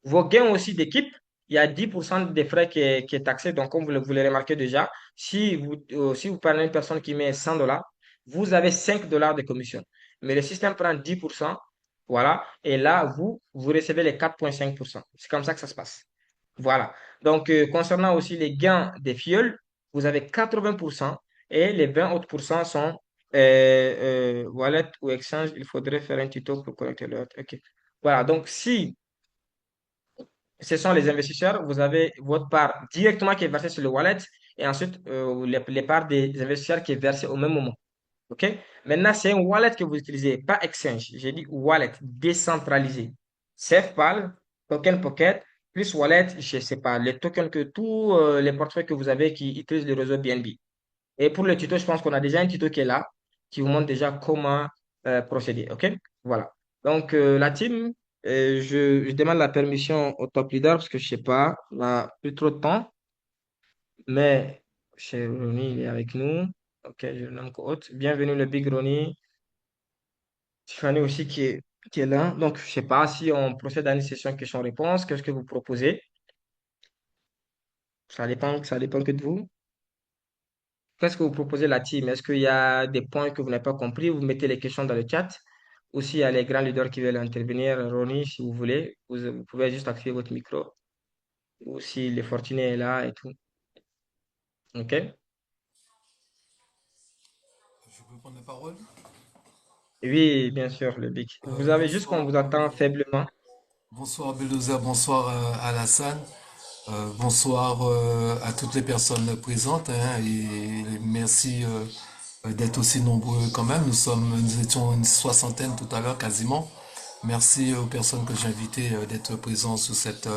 [SPEAKER 2] Vos gains aussi d'équipe, il y a 10% des frais qui est taxé. Donc, comme vous l'avez remarqué déjà, si vous parlez à une personne qui met 100 dollars, vous avez 5 dollars de commission. Mais le système prend 10%, voilà. Et là, vous recevez les 4,5%. C'est comme ça que ça se passe. Voilà. Donc, concernant aussi les gains des fioles, vous avez 80% et les 20 autres pourcents sont wallet ou exchange. Il faudrait faire un tuto pour connecter le. OK. Voilà. Donc, si ce sont les investisseurs, vous avez votre part directement qui est versée sur le wallet et ensuite les parts des investisseurs qui est versée au même moment. OK? Maintenant, c'est un wallet que vous utilisez, pas exchange. J'ai dit wallet décentralisé. SafePal, Token Pocket, plus wallet, je ne sais pas, les tokens que tous les portefeuilles que vous avez qui utilisent le réseau BNB. Et pour le tuto, je pense qu'on a déjà un tuto qui est là, qui vous montre déjà comment procéder. OK? Voilà. Donc, la team, Je demande la permission au top leader parce que je sais pas, on n'a plus trop de temps, mais chez Ronnie, il est avec nous. Ok, je le nomme co-hôte. Bienvenue le Big Ronnie. Tiffany aussi qui est là. Donc, je sais pas si on procède à une session questions-réponses. Qu'est-ce que vous proposez? Ça dépend que de vous. Qu'est-ce que vous proposez la team? Est-ce qu'il y a des points que vous n'avez pas compris? Vous mettez les questions dans le chat. Ou s'il y a les grands leaders qui veulent intervenir, Ronnie, si vous voulez, vous pouvez juste activer votre micro. Ou si le Fortuné est là et tout. OK?
[SPEAKER 3] Je peux prendre la parole?
[SPEAKER 2] Oui, bien sûr, le big. Vous avez juste qu'on
[SPEAKER 3] Bonsoir,
[SPEAKER 2] vous attend faiblement.
[SPEAKER 3] bonsoir Bulldozer, bonsoir Alassane, bonsoir à toutes les personnes présentes hein, et merci d'être aussi nombreux quand même. Nous étions une soixantaine tout à l'heure quasiment. Merci aux personnes que j'ai invitées d'être présentes sur cette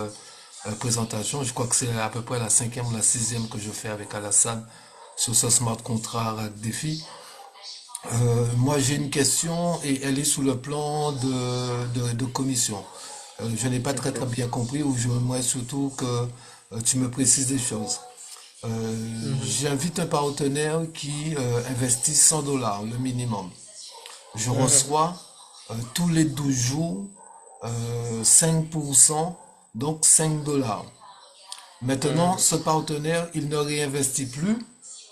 [SPEAKER 3] présentation. Je crois que c'est à peu près la cinquième ou la sixième que je fais avec Alassane sur ce smart contract défi. Moi, j'ai une question et elle est sous le plan de commission. Je n'ai pas très
[SPEAKER 2] OK.
[SPEAKER 3] très bien compris ou j'aimerais surtout que tu me précises des choses.
[SPEAKER 2] Mhm,
[SPEAKER 3] J'invite un partenaire qui investit 100 dollars, le minimum. Je
[SPEAKER 2] mhm,
[SPEAKER 3] reçois tous les 12 jours 5%, donc 5 dollars. Maintenant,
[SPEAKER 2] mhm,
[SPEAKER 3] ce partenaire, il ne réinvestit plus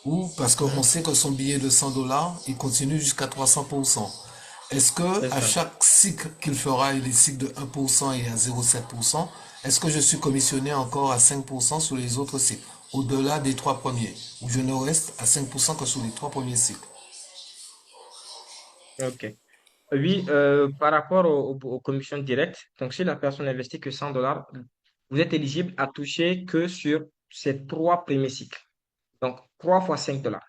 [SPEAKER 3] ou parce qu'on
[SPEAKER 2] mhm.
[SPEAKER 3] sait que son billet de 100 dollars, il continue jusqu'à 300%. Est-ce que
[SPEAKER 2] C'est
[SPEAKER 3] à
[SPEAKER 2] ça.
[SPEAKER 3] chaque cycle qu'il fera, il est cycle de 1% et à 0,7%, est-ce que je suis commissionné encore à 5% sur les autres cycles, au-delà des trois premiers, ou je ne reste à 5% que sur les trois premiers cycles?
[SPEAKER 2] OK. Oui, par rapport aux commissions directes, donc si la personne investit que 100 dollars, vous êtes éligible à toucher que sur ces trois premiers cycles. Donc, 3 fois 5 dollars.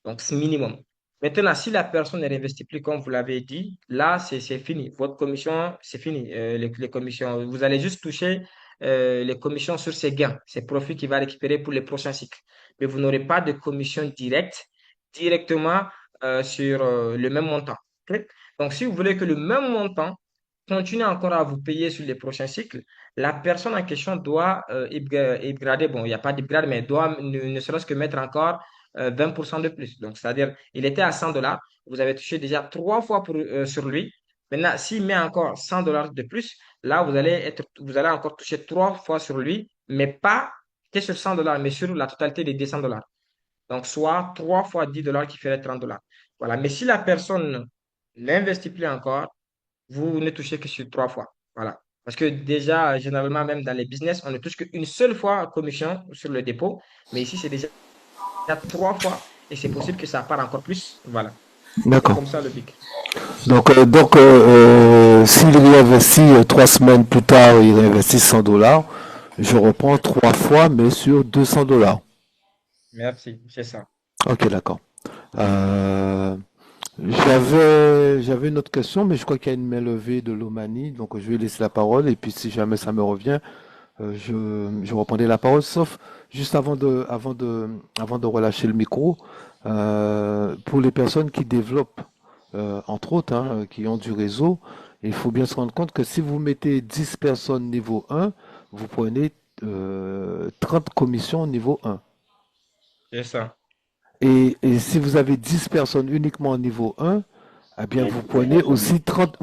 [SPEAKER 2] Donc, c'est minimum. Maintenant, si la personne ne réinvestit plus, comme vous l'avez dit, là, c'est fini. Votre commission, c'est fini. Les commissions, vous allez juste toucher les commissions sur ses gains, ses profits qu'il va récupérer pour les prochains cycles. Mais vous n'aurez pas de commission directe directement sur le même montant. OK? Donc, si vous voulez que le même montant continue encore à vous payer sur les prochains cycles, la personne en question doit upgrader. Bon, il n'y a pas d'upgrade, mais doit ne serait-ce que mettre encore 20% de plus. Donc, c'est-à-dire, il était à 100 dollars, vous avez touché déjà trois fois sur lui. Maintenant, s'il met encore 100 dollars de plus, là, vous allez encore toucher trois fois sur lui, mais pas que sur 100 dollars, mais sur la totalité des 200 dollars. Donc, soit 3 fois 10 dollars qui ferait 30 dollars. Voilà. Mais si la personne n'investit plus encore, vous ne touchez que sur trois fois. Voilà. Parce que déjà, généralement, même dans les business, on ne touche qu'une seule fois commission sur le dépôt. Mais ici, c'est déjà trois fois et c'est possible que ça part encore plus. Voilà. C'est
[SPEAKER 3] D'accord.
[SPEAKER 2] comme ça le BIC.
[SPEAKER 3] S'il réinvestit 3 semaines plus tard, il réinvestit 100 dollars, je reprends trois fois, mais sur 200 dollars.
[SPEAKER 2] Merci, c'est ça.
[SPEAKER 3] Ok, d'accord. Euh, j'avais une autre question, mais je crois qu'il y a une main levée de l'Omani, donc je vais laisser la parole, et puis si jamais ça me revient, je reprendrai la parole, sauf juste avant de relâcher le micro, pour les personnes qui développent, entre autres,
[SPEAKER 2] Mm.
[SPEAKER 3] hein, qui ont du réseau, il faut bien se rendre compte que si vous mettez 10 personnes niveau 1, vous prenez 30 commissions niveau 1.
[SPEAKER 2] C'est ça.
[SPEAKER 3] Et si vous avez 10 personnes uniquement au niveau 1, eh bien, vous prenez aussi 30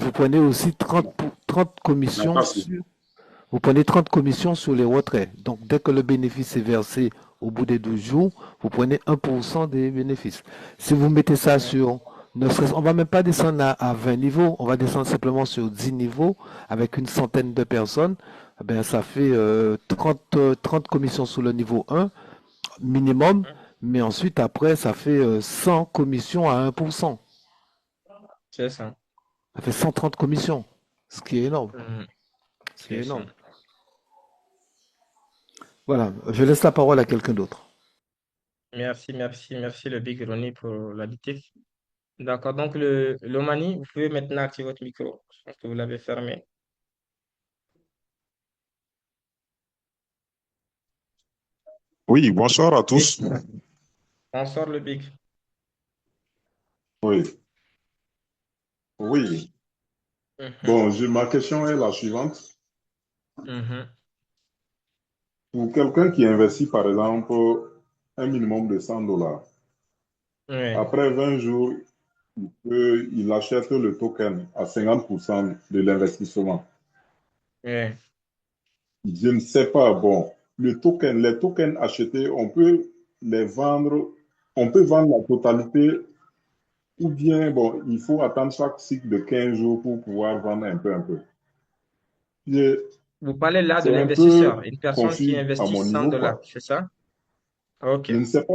[SPEAKER 3] commissions vous prenez 30 commissions sur les retraits. Donc, dès que le bénéfice est versé au bout des 12 jours, vous prenez 1% des bénéfices. Si vous mettez ça
[SPEAKER 2] Mm.
[SPEAKER 3] sur, on va même pas descendre à 20 niveaux, on va descendre simplement sur 10 niveaux avec une centaine de personnes. Eh bien, ça fait 30 commissions sur le niveau 1 minimum,
[SPEAKER 2] Mm.
[SPEAKER 3] mais ensuite, après, ça fait 100 commissions à 1%.
[SPEAKER 2] C'est ça.
[SPEAKER 3] Ça fait 130 commissions, ce qui est énorme.
[SPEAKER 2] Mm.
[SPEAKER 3] Ce qui est
[SPEAKER 2] C'est ça.
[SPEAKER 3] énorme. Voilà, je laisse la parole à quelqu'un d'autre.
[SPEAKER 2] Merci, merci, merci le Big Ronnie pour l'additif. D'accord. Donc, l'Omani, vous pouvez maintenant activer votre micro. Je pense que vous l'avez fermé.
[SPEAKER 4] Oui, bonsoir à
[SPEAKER 2] Oui.
[SPEAKER 4] tous.
[SPEAKER 2] On sort le Big.
[SPEAKER 4] Oui, oui.
[SPEAKER 2] Mhm,
[SPEAKER 4] Bon, ma question est la suivante.
[SPEAKER 2] mhm.
[SPEAKER 4] Pour quelqu'un qui investit, par exemple, un minimum de $100,
[SPEAKER 2] Ouais,
[SPEAKER 4] après 20 jours, il achète le token à 50% de l'investissement.
[SPEAKER 2] ouais.
[SPEAKER 4] Je ne sais pas, bon, les tokens achetés, on peut les vendre, on peut vendre la totalité ou bien, bon, il faut attendre chaque cycle de 15 jours pour pouvoir vendre un peu.
[SPEAKER 2] Vous parlez là de
[SPEAKER 4] C'est un
[SPEAKER 2] l'investisseur,
[SPEAKER 4] peu
[SPEAKER 2] une personne qui
[SPEAKER 4] confus à
[SPEAKER 2] investit
[SPEAKER 4] mon
[SPEAKER 2] 100
[SPEAKER 4] niveau,
[SPEAKER 2] dollars,
[SPEAKER 4] quoi.
[SPEAKER 2] c'est ça? Ok.
[SPEAKER 4] Je ne sais pas.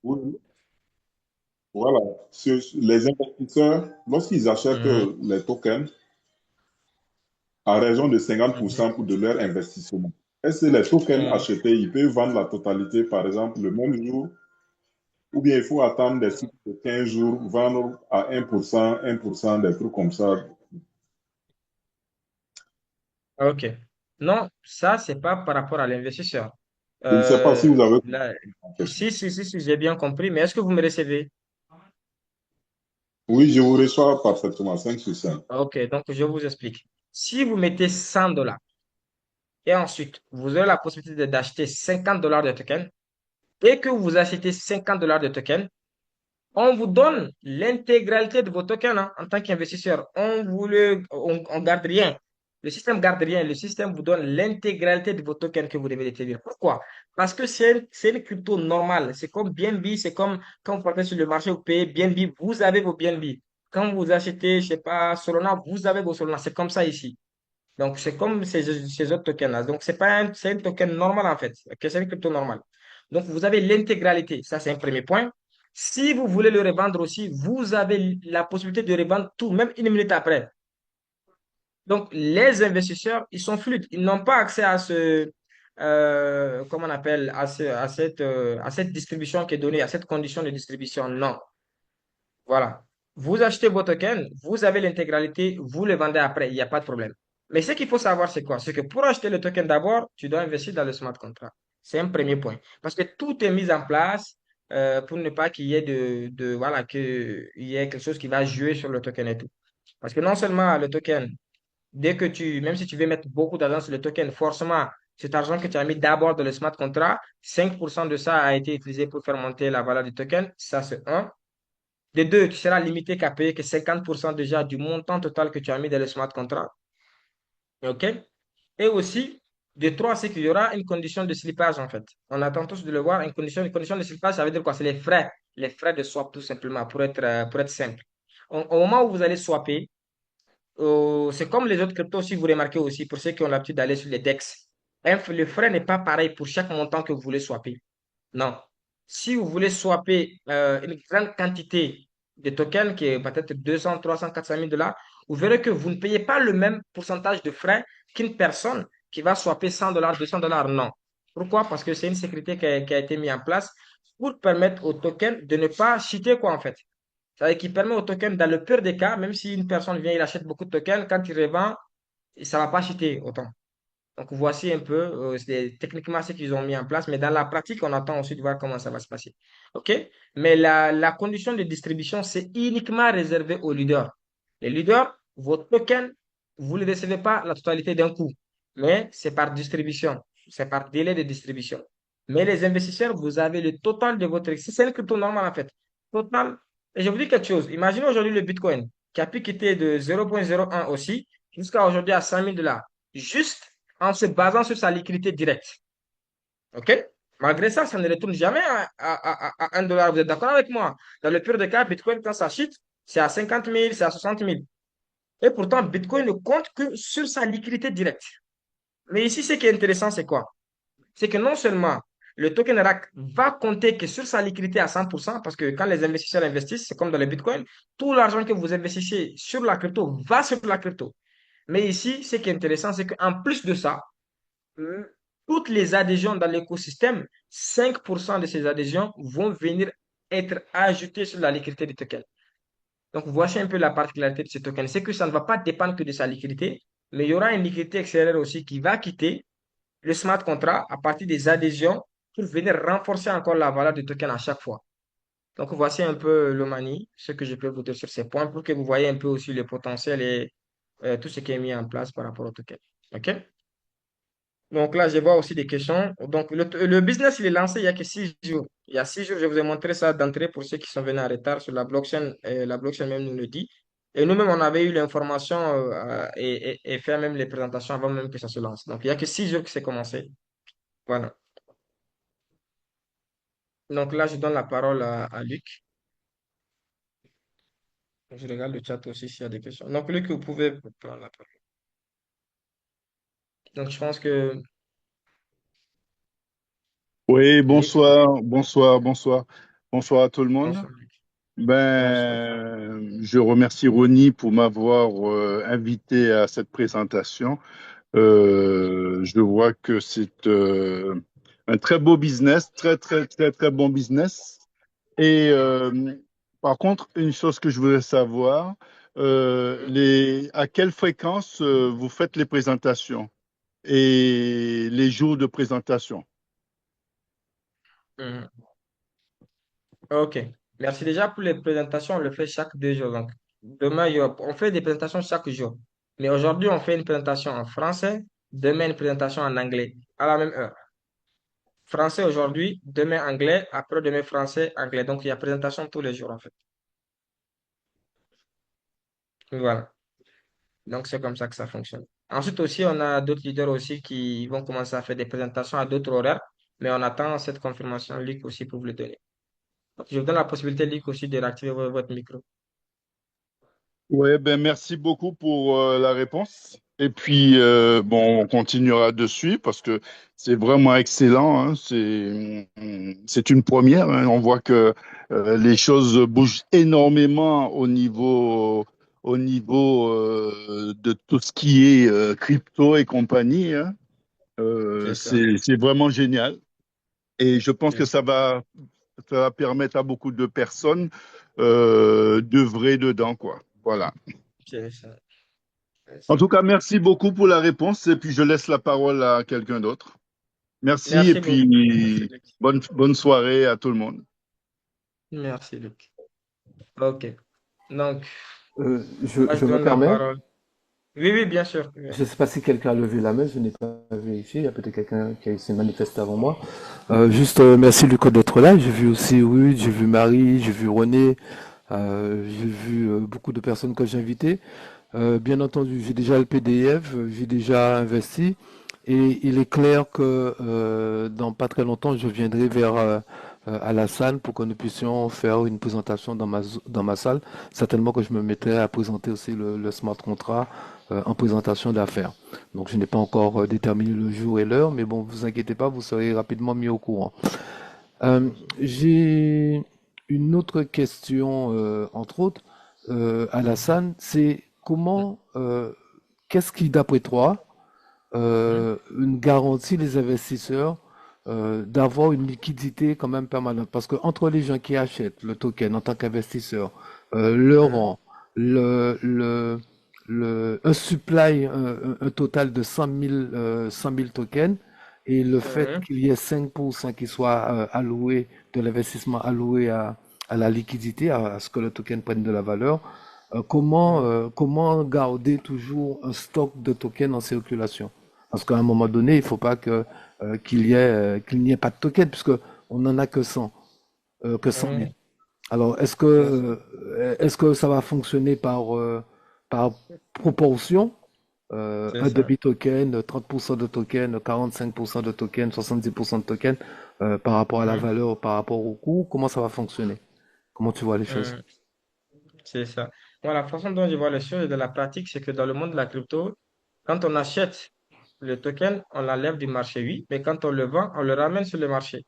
[SPEAKER 4] Oui, voilà. Les investisseurs, lorsqu'ils achètent
[SPEAKER 2] Mhm,
[SPEAKER 4] les tokens à raison de 50%
[SPEAKER 2] mhm,
[SPEAKER 4] pour de leur investissement, est-ce que les tokens
[SPEAKER 2] mhm.
[SPEAKER 4] achetés, ils peuvent vendre la totalité, par exemple, le même jour, ou bien il faut attendre des cycles de 15 jours, vendre à 1%, des trucs comme ça.
[SPEAKER 2] Ok. Non, ça, c'est pas par rapport à l'investisseur.
[SPEAKER 4] Je ne sais pas si vous avez
[SPEAKER 2] Là,
[SPEAKER 4] la question.
[SPEAKER 2] si, j'ai bien compris, mais est-ce que vous me recevez?
[SPEAKER 4] Oui, je vous reçois parfaitement, 5 sur 5.
[SPEAKER 2] Ok, donc je vous explique. Si vous mettez 100 dollars et ensuite vous aurez la possibilité d'acheter 50 dollars de tokens et que vous achetez 50 dollars de tokens, on vous donne l'intégralité de vos tokens hein, en tant qu'investisseur. On garde rien. Le système garde rien. Le système vous donne l'intégralité de vos tokens que vous devez détenir. Pourquoi? Parce que c'est une crypto normale. C'est comme BNB, c'est comme quand vous partez sur le marché, vous payez BNB, vous avez vos BNB. Quand vous achetez, je sais pas, Solana, vous avez vos Solana. C'est comme ça ici. Donc, c'est comme ces autres tokens-là. Donc, c'est un token normal en fait. Ok, c'est une crypto normale. Donc, vous avez l'intégralité. Ça, c'est un premier point. Si vous voulez le revendre aussi, vous avez la possibilité de revendre tout, même une minute après. Donc, les investisseurs, ils sont fluides. Ils n'ont pas accès à comment on appelle, à cette distribution qui est donnée, à cette condition de distribution. Non. Voilà. Vous achetez vos tokens, vous avez l'intégralité, vous le vendez après, il n'y a pas de problème. Mais ce qu'il faut savoir, c'est quoi? C'est que pour acheter le token d'abord, tu dois investir dans le smart contract. C'est un premier point. Parce que tout est mis en place pour ne pas qu'il y ait voilà, qu'il y ait quelque chose qui va jouer sur le token et tout. Parce que non seulement le token, même si tu veux mettre beaucoup d'argent sur le token, forcément, cet argent que tu as mis d'abord dans le smart contract, 5% de ça a été utilisé pour faire monter la valeur du token. Ça, c'est un. De deux, tu seras limité qu'à payer que 50% déjà du montant total que tu as mis dans le smart contract. OK? Et aussi, de trois, c'est qu'il y aura une condition de slippage, en fait. On attend tous de le voir. Une condition de slippage, ça veut dire quoi? C'est les frais. Les frais de swap, tout simplement, pour être simple. Au moment où vous allez swapper, c'est comme les autres cryptos, si vous remarquez aussi, pour ceux qui ont l'habitude d'aller sur les DEX. Le frais n'est pas pareil pour chaque montant que vous voulez swapper. Non. Si vous voulez swapper une grande quantité de tokens, qui est peut-être 200, 300, 400 000 dollars, vous verrez que vous ne payez pas le même pourcentage de frais qu'une personne qui va swapper 100 dollars, 200 dollars. Non. Pourquoi? Parce que c'est une sécurité qui a été mise en place pour permettre au token de ne pas cheater, quoi, en fait. C'est-à-dire qu'il permet au token, dans le pire des cas, même si une personne vient, il achète beaucoup de tokens, quand il revend, ça ne va pas cheater autant. Donc, voici un peu c'est techniquement ce qu'ils ont mis en place, mais dans la pratique, on attend aussi de voir comment ça va se passer. OK? Mais la condition de distribution, c'est uniquement réservé aux leaders. Les leaders, votre token, vous ne le recevez pas la totalité d'un coup, mais c'est par distribution, c'est par délai de distribution. Mais les investisseurs, vous avez le total de votre... C'est une crypto normale en fait. Total. Et je vous dis quelque chose. Imaginez aujourd'hui le Bitcoin qui a pu quitter de 0,01 aussi jusqu'à aujourd'hui à 100 000 dollars. Juste en se basant sur sa liquidité directe. OK? Malgré ça, ça ne retourne jamais à 1 dollar. Vous êtes d'accord avec moi? Dans le pire des cas, Bitcoin, quand ça chute, c'est à 50 000, c'est à 60 000. Et pourtant, Bitcoin ne compte que sur sa liquidité directe. Mais ici, ce qui est intéressant, c'est quoi? C'est que non seulement le token RAC va compter que sur sa liquidité à 100%, parce que quand les investisseurs investissent, c'est comme dans le Bitcoin, tout l'argent que vous investissez sur la crypto va sur la crypto. Mais ici, ce qui est intéressant, c'est qu'en plus de ça, toutes les adhésions dans l'écosystème, 5% de ces adhésions vont venir être ajoutées sur la liquidité du token. Donc, voici un peu la particularité de ce token. C'est que ça ne va pas dépendre que de sa liquidité, mais il y aura une liquidité extérieure aussi qui va quitter le smart contract à partir des adhésions pour venir renforcer encore la valeur du token à chaque fois. Donc, voici un peu l'Omani, ce que je peux vous dire sur ces points pour que vous voyez un peu aussi le potentiel et tout ce qui est mis en place par rapport au token. OK? Donc là, je vois aussi des questions. Donc, le business, il est lancé il y a que 6 jours. Il y a 6 jours, je vous ai montré ça d'entrée pour ceux qui sont venus en retard sur la blockchain. La blockchain même nous le dit. Et nous-mêmes, on avait eu l'information et fait même les présentations avant même que ça se lance. Donc, il y a que 6 jours que c'est commencé. Voilà. Donc là, je donne la parole à Luc. Je regarde le chat aussi s'il y a des questions. Donc, Luc, vous pouvez prendre la parole. Donc, je pense que
[SPEAKER 5] Oui,
[SPEAKER 2] Luc,
[SPEAKER 5] bonsoir à tout le monde.
[SPEAKER 2] bonsoir, Luc. Bonsoir.
[SPEAKER 5] Je remercie Ronnie pour m'avoir invité à cette présentation. Je vois que c'est un très beau business, très bon business. Et par contre, une chose que je voudrais savoir, à quelle fréquence vous faites les présentations et les jours de présentation?
[SPEAKER 2] Mhm. Ok. Merci déjà pour les présentations. On le fait chaque 2 jours. Donc, demain, on fait des présentations chaque jour. Mais aujourd'hui, on fait une présentation en français. Demain, une présentation en anglais à la même heure. Français aujourd'hui, demain anglais, après-demain français, anglais. Donc, il y a présentation tous les jours en fait. Voilà. Donc, c'est comme ça que ça fonctionne. Ensuite aussi, on a d'autres leaders aussi qui vont commencer à faire des présentations à d'autres horaires. Mais on attend cette confirmation, Luc, aussi pour vous le donner. Donc, je vous donne la possibilité, Luc, aussi de réactiver votre micro.
[SPEAKER 5] Ouais, ben merci beaucoup pour la réponse. Et puis bon, on continuera dessus parce que c'est vraiment excellent, hein. C'est une première, hein. On voit que les choses bougent énormément au niveau de tout ce qui est crypto et compagnie, hein.
[SPEAKER 2] C'est ça.
[SPEAKER 5] C'est vraiment génial. Et je pense
[SPEAKER 2] C'est
[SPEAKER 5] que
[SPEAKER 2] ça.
[SPEAKER 5] ça va permettre à beaucoup de personnes d'œuvrer dedans, quoi. Voilà.
[SPEAKER 2] C'est ça. C'est
[SPEAKER 5] En
[SPEAKER 2] ça.
[SPEAKER 5] tout cas, merci beaucoup pour la réponse et puis je laisse la parole à quelqu'un d'autre. Merci et
[SPEAKER 2] Merci beaucoup. Merci,
[SPEAKER 5] puis
[SPEAKER 2] Luc.
[SPEAKER 5] bonne soirée à tout le monde.
[SPEAKER 2] Merci, Luc. OK. Donc,
[SPEAKER 6] Je,
[SPEAKER 2] là, je
[SPEAKER 6] je me
[SPEAKER 2] donne la
[SPEAKER 6] permets,
[SPEAKER 2] parole. Oui, oui, bien sûr. Oui.
[SPEAKER 6] je ne sais pas si quelqu'un a levé la main, je n'ai pas vérifié, il y a peut-être quelqu'un qui s'est manifesté avant moi. Merci Lucas d'être là, j'ai vu aussi Ruth, j'ai vu Marie, j'ai vu René, j'ai vu beaucoup de personnes que j'ai invitées. Bien entendu, j'ai déjà le PDF, j'ai déjà investi et il est clair que dans pas très longtemps, je viendrai vers Alassane pour que nous puissions faire une présentation dans ma salle. Certainement que je me mettrai à présenter aussi le smart contract en présentation d'affaires. Donc je n'ai pas encore déterminé le jour et l'heure, mais bon, vous inquiétez pas, vous serez rapidement mis au courant. J'ai une autre question, entre autres, Alassane, c'est qu'est-ce qui, d'après toi, une garantie les investisseurs d'avoir une liquidité quand même permanente? Parce que entre les gens qui achètent le token en tant qu'investisseur, le rang, le, un supply, un total de 100 000 tokens, et le fait
[SPEAKER 2] Mhm.
[SPEAKER 6] qu'il y ait 5% qui soit alloué, de l'investissement alloué à la liquidité, à ce que le token prenne de la valeur,
[SPEAKER 2] Mhm.
[SPEAKER 6] comment garder toujours un stock de tokens en circulation? Parce qu'à un moment donné, il faut pas qu'il n'y ait pas de tokens, puisque on n'en a que 100, que 100 000.
[SPEAKER 2] Mhm.
[SPEAKER 6] Alors,
[SPEAKER 2] C'est ça.
[SPEAKER 6] est-ce que ça va fonctionner par proportion?
[SPEAKER 2] C'est
[SPEAKER 6] Un
[SPEAKER 2] ça.
[SPEAKER 6] demi-token, 30% de tokens, 45% de tokens, 70% de tokens, par rapport à la
[SPEAKER 2] Mhm.
[SPEAKER 6] valeur, par rapport au coût? Comment ça va fonctionner? Comment tu vois les choses?
[SPEAKER 2] Mhm. C'est ça. Moi, la façon dont je vois les choses de la pratique, c'est que dans le monde de la crypto, quand on achète le token, on l'enlève du marché, oui, mais quand on le vend, on le ramène sur le marché.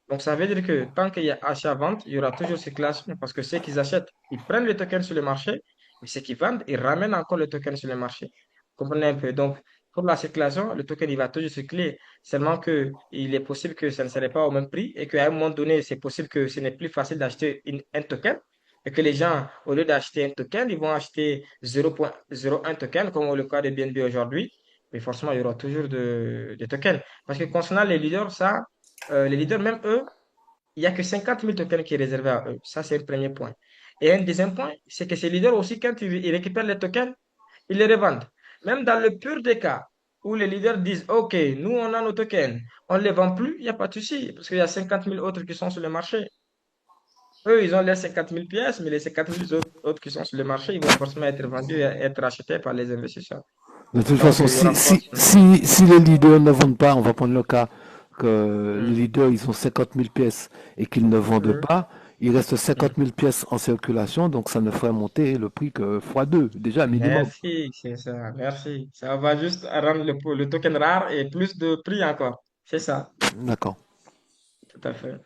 [SPEAKER 2] Donc, ça veut dire que tant qu'il y a achat-vente, il y aura toujours circulation parce que ceux qui achètent, ils prennent le token sur le marché, mais ceux qui vendent, ils ramènent encore le token sur le marché. Comprenez un peu. Donc, pour la circulation, le token, il va toujours circuler. Seulement que il est possible que ça ne serait pas au même prix et qu'à un moment donné, c'est possible que ce n'est plus facile d'acheter un token et que les gens, au lieu d'acheter un token, ils vont acheter 0,01 token, comme le cas de BNB aujourd'hui. Mais forcément, il y aura toujours de tokens. Parce que concernant les leaders, ça, les leaders, même eux, il n'y a que 50 000 tokens qui est réservé à eux. Ça, c'est le premier point. Et un deuxième point, c'est que ces leaders aussi, quand ils récupèrent les tokens, ils les revendent. Même dans le pur des cas où les leaders disent, OK, nous, on a nos tokens, on ne les vend plus, il n'y a pas de souci, parce qu'il y a 50 000 autres qui sont sur le marché. Eux, ils ont les 50 000 pièces, mais les 50 000 autres qui sont sur le marché, ils vont forcément être vendus et être achetés par les investisseurs.
[SPEAKER 6] De toute
[SPEAKER 2] Donc,
[SPEAKER 6] façon,
[SPEAKER 2] il y aura forcément.
[SPEAKER 6] si les leaders ne vendent pas, on va prendre le cas que les
[SPEAKER 2] Mhm.
[SPEAKER 6] leaders, ils ont 50 000 pièces et qu'ils ne vendent
[SPEAKER 2] Mhm.
[SPEAKER 6] pas, il reste 50
[SPEAKER 2] Mhm.
[SPEAKER 6] 000 pièces en circulation, donc ça ne ferait monter le prix que fois 2, déjà minimum.
[SPEAKER 2] Merci, c'est ça, merci. Ça va juste rendre le token rare et plus de prix encore. C'est ça,
[SPEAKER 6] D'accord.
[SPEAKER 2] tout à fait.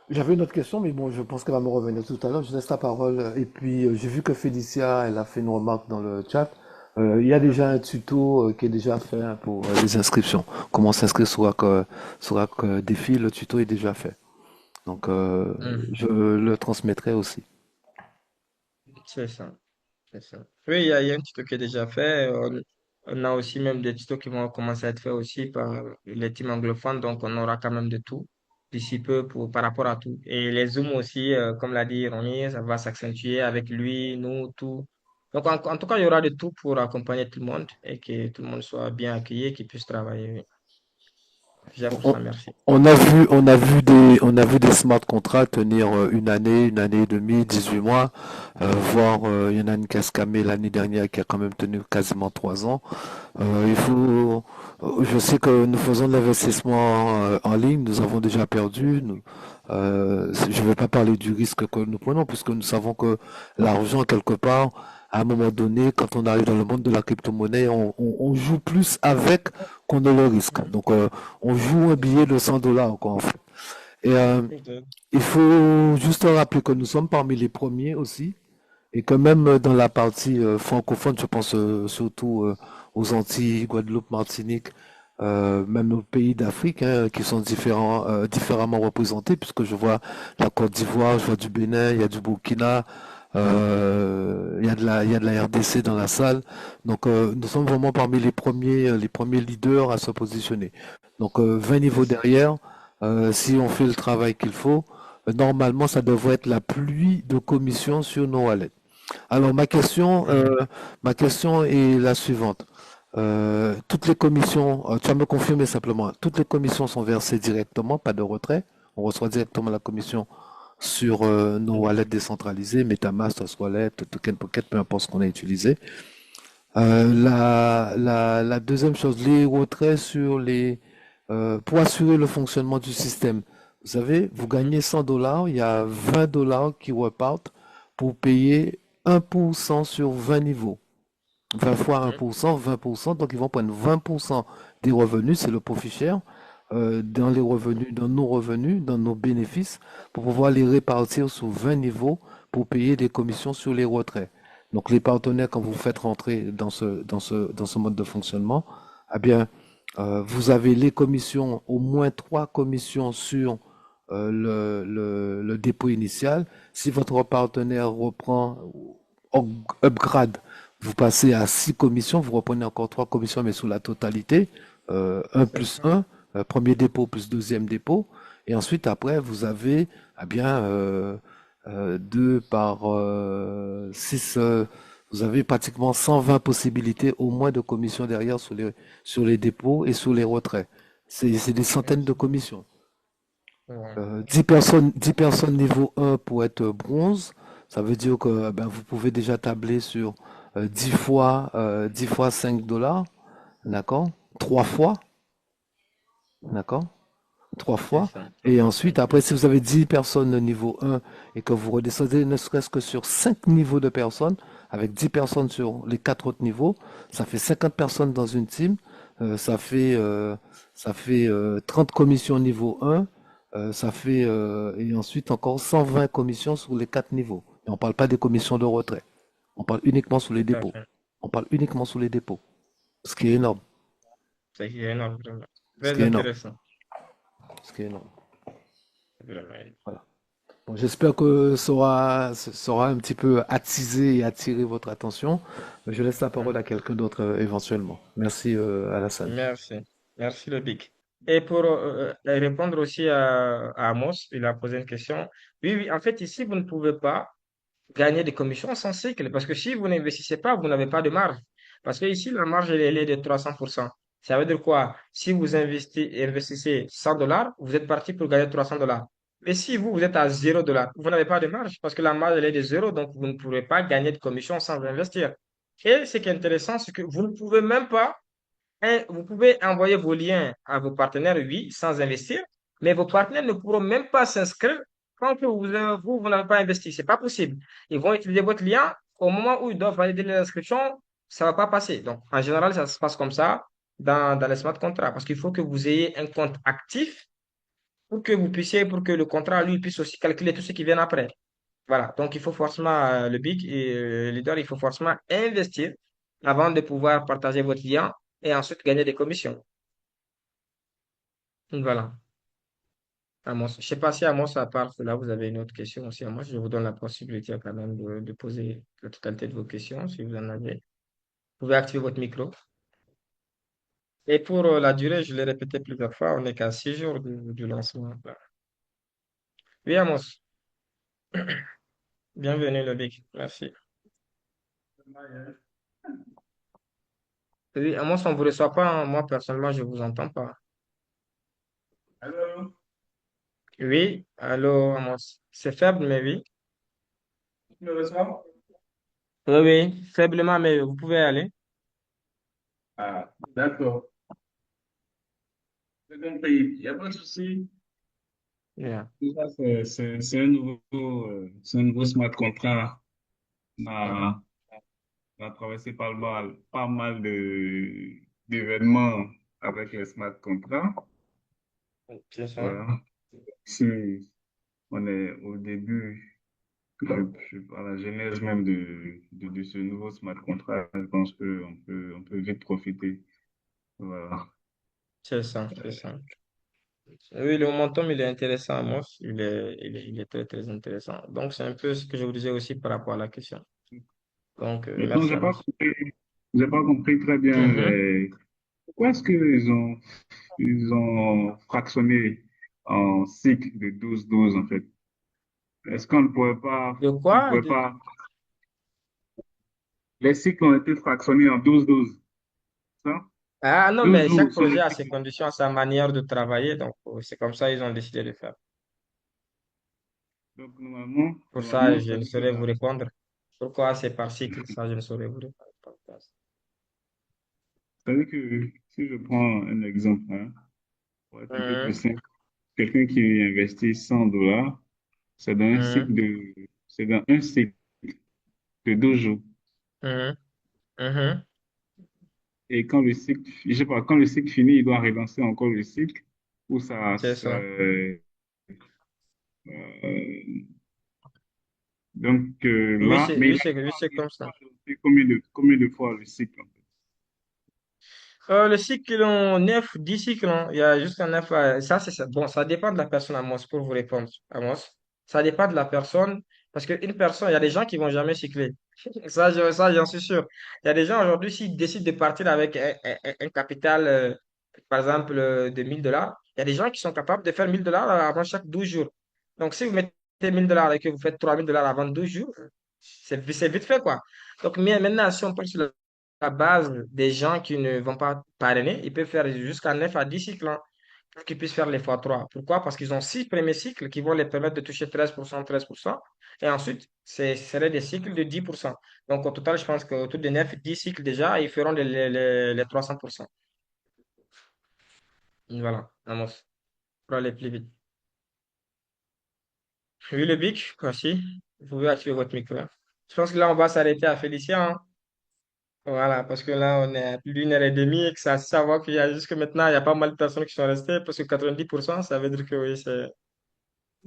[SPEAKER 6] J'avais une autre question, mais bon, je pense qu'elle va me revenir tout à l'heure. Je laisse la parole. Et puis, j'ai vu que Félicia, elle a fait une remarque dans le chat. Il y a déjà un tuto qui est déjà fait hein, pour les inscriptions. Comment s'inscrire sur un défi, le tuto est déjà fait. Donc,
[SPEAKER 2] Mhm.
[SPEAKER 6] je le transmettrai aussi.
[SPEAKER 2] C'est ça, c'est ça. Oui, il y a un tuto qui est déjà fait. On a aussi même des tutos qui vont commencer à être faits aussi par les teams anglophones. Donc, on aura quand même de tout d'ici peu par rapport à tout. Et les Zooms aussi, comme l'a dit Ronnie, ça va s'accentuer avec lui, nous, tout. Donc, en tout cas, il y aura de tout pour accompagner tout le monde et que tout le monde soit bien accueilli et qu'il puisse travailler. Oui. Déjà pour
[SPEAKER 6] On,
[SPEAKER 2] ça, merci.
[SPEAKER 6] on a vu des smart contracts tenir une année et demie, 18 mois, voire il y en a une qui a scamé l'année dernière qui a quand même tenu quasiment 3 ans. Je sais que nous faisons de l'investissement en ligne, nous avons déjà perdu. Je ne vais pas parler du risque que nous prenons, puisque nous savons que l'argent, quelque part, à un moment donné, quand on arrive dans le monde de la crypto-monnaie, on joue plus avec qu'on ne le risque. Donc, on joue un billet de 100 dollars, quoi, en fait. Et il faut juste rappeler que nous sommes parmi les premiers aussi, et que même dans la partie francophone, je pense surtout aux Antilles, Guadeloupe, Martinique, même aux pays d'Afrique hein, qui sont différemment représentés, puisque je vois la Côte d'Ivoire, je vois du Bénin, il y a du Burkina, il y a de la RDC dans la salle. Donc nous sommes vraiment parmi les premiers leaders à se positionner. Donc 20 niveaux derrière, si on fait le travail qu'il faut, normalement ça devrait être la pluie de commissions sur nos wallets. Alors
[SPEAKER 2] Mhm.
[SPEAKER 6] ma question est la suivante. Toutes les commissions, tu vas me confirmer simplement, toutes les commissions sont versées directement, pas de retrait. On reçoit directement la commission sur nos wallets décentralisés, MetaMask, Trust Wallet, Token Pocket, peu importe ce qu'on a utilisé. La deuxième chose, les retraits pour assurer le fonctionnement du système. Vous savez, vous gagnez 100 dollars, il y a 20 dollars qui repartent pour payer 1% sur 20 niveaux. 20 fois
[SPEAKER 2] Mhm.
[SPEAKER 6] 1%, 20%, donc ils vont prendre 20% des revenus, c'est le profit share, dans les revenus, dans nos bénéfices, pour pouvoir les répartir sur 20 niveaux pour payer des commissions sur les retraits. Donc les partenaires, quand vous faites rentrer dans ce mode de fonctionnement, eh bien, vous avez les commissions, au moins 3 commissions sur le dépôt initial. Si votre partenaire reprend, upgrade, vous passez à 6 commissions, vous reprenez encore 3 commissions, mais sous la totalité, 1
[SPEAKER 2] C'est
[SPEAKER 6] plus
[SPEAKER 2] ça.
[SPEAKER 6] 1, premier dépôt plus deuxième dépôt, et ensuite après vous avez eh bien 2 par 6, vous avez pratiquement 120 possibilités au moins de commissions derrière sur les dépôts et sur les retraits. C'est des centaines de commissions.
[SPEAKER 2] Ouais.
[SPEAKER 6] 10 personnes niveau 1 pour être bronze, ça veut dire que ben, vous pouvez déjà tabler sur 10 fois 5 dollars, d'accord? 3 fois, d'accord? Trois
[SPEAKER 2] C'est
[SPEAKER 6] fois.
[SPEAKER 2] ça.
[SPEAKER 6] Et
[SPEAKER 2] Ouais.
[SPEAKER 6] ensuite, après, si vous avez 10 personnes niveau 1 et que vous redescendez ne serait-ce que sur 5 niveaux de personnes, avec 10 personnes sur les 4 autres niveaux, ça fait 50 personnes dans une team, euh, ça fait, euh, ça fait 30 commissions niveau 1, et ensuite encore 120 commissions sur les 4 niveaux. Et on parle pas des commissions de retrait. On parle uniquement sur les
[SPEAKER 2] Tout à
[SPEAKER 6] dépôts.
[SPEAKER 2] fait.
[SPEAKER 6] On parle uniquement sur les dépôts. Ce qui est énorme.
[SPEAKER 2] C'est énorme, vraiment.
[SPEAKER 6] Ce
[SPEAKER 2] Très
[SPEAKER 6] qui est énorme.
[SPEAKER 2] intéressant.
[SPEAKER 6] Ce qui est énorme.
[SPEAKER 2] Vraiment.
[SPEAKER 6] Voilà. Bon, j'espère que ça aura un petit peu attisé et attiré votre attention. Je laisse la parole
[SPEAKER 2] Mhm.
[SPEAKER 6] à quelqu'un d'autre éventuellement. Merci, Alassane.
[SPEAKER 2] Merci. Merci, le Big. Et pour répondre aussi à Amos, il a posé une question. Oui, oui, en fait, ici, vous ne pouvez pas gagner des commissions sans cycle. Parce que si vous n'investissez pas, vous n'avez pas de marge. Parce que ici, la marge, elle est de 300%. Ça veut dire quoi? Si vous investissez $100, vous êtes parti pour gagner $300. Mais si vous êtes à $0, vous n'avez pas de marge parce que la marge, elle est de zéro, donc vous ne pourrez pas gagner de commission sans investir. Et ce qui est intéressant, c'est que vous ne pouvez même pas, vous pouvez envoyer vos liens à vos partenaires, oui, sans investir, mais vos partenaires ne pourront même pas s'inscrire quand que vous n'avez pas investi. C'est pas possible. Ils vont utiliser votre lien au moment où ils doivent valider l'inscription, ça va pas passer. Donc, en général, ça se passe comme ça dans les smart contracts parce qu'il faut que vous ayez un compte actif pour que le contrat, lui, puisse aussi calculer tout ce qui vient après. Voilà. Donc, il faut forcément, le big et le leader, il faut forcément investir avant de pouvoir partager votre lien et ensuite gagner des commissions. Voilà. Amos. Je sais pas si Amos, à part cela, vous avez une autre question aussi. Moi, je vous donne la possibilité quand même de poser la totalité de vos questions si vous en avez. Vous pouvez activer votre micro. Et pour la durée, je l'ai répété plusieurs fois, on n'est qu'à 6 jours du lancement. Voilà. Oui, Amos. Bienvenue, le big. Merci. Oui, Amos, on ne vous reçoit pas, hein. Moi, personnellement, je ne vous entends pas.
[SPEAKER 7] Allô,
[SPEAKER 2] Oui, allô, Amos. C'est faible, mais oui.
[SPEAKER 7] tu me reçois?
[SPEAKER 2] Oui, oui, faiblement, mais vous pouvez aller.
[SPEAKER 7] Ah, d'accord. J'ai compris. Il n'y a pas de souci.
[SPEAKER 2] Yeah.
[SPEAKER 7] Tout ça, c'est un nouveau smart contract. On a traversé pas mal d'événements avec les smart contracts.
[SPEAKER 2] C'est ça.
[SPEAKER 7] Voilà. Si on est au début, à la genèse même de ce nouveau smart contract, je pense on peut vite profiter. Voilà.
[SPEAKER 2] C'est ça, c'est ça. Oui, le momentum, il est intéressant, moi. Il est très, très intéressant. Donc, c'est un peu ce que je vous disais aussi par rapport à la question. Donc,
[SPEAKER 7] Maintenant,
[SPEAKER 2] merci, Amos.
[SPEAKER 7] j'ai pas compris très bien
[SPEAKER 2] Mhm.
[SPEAKER 7] pourquoi est-ce ils ont fractionné en cycle de 12-12 en fait. Est-ce qu'on ne pourrait pas,
[SPEAKER 2] De
[SPEAKER 7] on ne
[SPEAKER 2] quoi?
[SPEAKER 7] pourrait pas, les cycles ont été fractionnés en 12-12, ça?
[SPEAKER 2] Ah non,
[SPEAKER 7] Douze
[SPEAKER 2] mais chaque
[SPEAKER 7] 12 sur
[SPEAKER 2] projet
[SPEAKER 7] le
[SPEAKER 2] a ses
[SPEAKER 7] cycle.
[SPEAKER 2] conditions, sa manière de travailler. Donc, c'est comme ça ils ont décidé de faire.
[SPEAKER 7] Donc,
[SPEAKER 2] Pour ça,
[SPEAKER 7] ça
[SPEAKER 2] je
[SPEAKER 7] veut
[SPEAKER 2] ne
[SPEAKER 7] dire que
[SPEAKER 2] saurais vous répondre. Pourquoi c'est par cycle? Ça, je ne saurais vous répondre.
[SPEAKER 7] ça veut dire que si je prends un exemple, hein, pour être un peu plus
[SPEAKER 2] Mhm.
[SPEAKER 7] simple, quelqu'un qui investit $100, c'est dans un cycle
[SPEAKER 2] Mhm.
[SPEAKER 7] c'est dans un cycle de 12 jours.
[SPEAKER 2] Mhm. Mhm.
[SPEAKER 7] Et quand le cycle, je sais pas, quand le cycle finit, il doit relancer encore le cycle ou
[SPEAKER 2] C'est ça.
[SPEAKER 7] euh, donc là, mais
[SPEAKER 2] Oui, c'est comme
[SPEAKER 7] il
[SPEAKER 2] ça.
[SPEAKER 7] doit relancer combien de fois le cycle en fait?
[SPEAKER 2] Le cycle en 9, 10 cycles, hein. Il y a jusqu'à 9. Ça, c'est ça. Bon, ça dépend de la personne, Amos, pour vous répondre, Amos. Ça dépend de la personne. Parce qu'une personne, il y a des gens qui vont jamais cycler. Ça, j'en suis sûr. Il y a des gens aujourd'hui, s'ils décident de partir avec un capital, par exemple, de $1 000, il y a des gens qui sont capables de faire $1 000 avant chaque 12 jours. Donc, si vous mettez $1 000 et que vous faites $3 000 avant 12 jours, c'est vite fait, quoi. Donc, mais maintenant, si on parle sur la base des gens qui ne vont pas parrainer, ils peuvent faire jusqu'à 9 à 10 cycles, hein, pour qu'ils puissent faire les fois 3. Pourquoi? Parce qu'ils ont 6 premiers cycles qui vont les permettre de toucher 13%. Et ensuite, ce seraient des cycles de 10%. Donc, au total, je pense qu'autour de 9, 10 cycles déjà, ils feront les 300%. Voilà, Amos, pour aller plus vite. Oui, le bic, merci. Vous pouvez activer votre micro, hein. Je pense que là, on va s'arrêter à Félicien, hein. Voilà, parce que là, on est à plus d'1 heure et demie et que ça savoir qu'il y a jusque maintenant, il y a pas mal de personnes qui sont restées parce que 90%, ça veut dire que oui,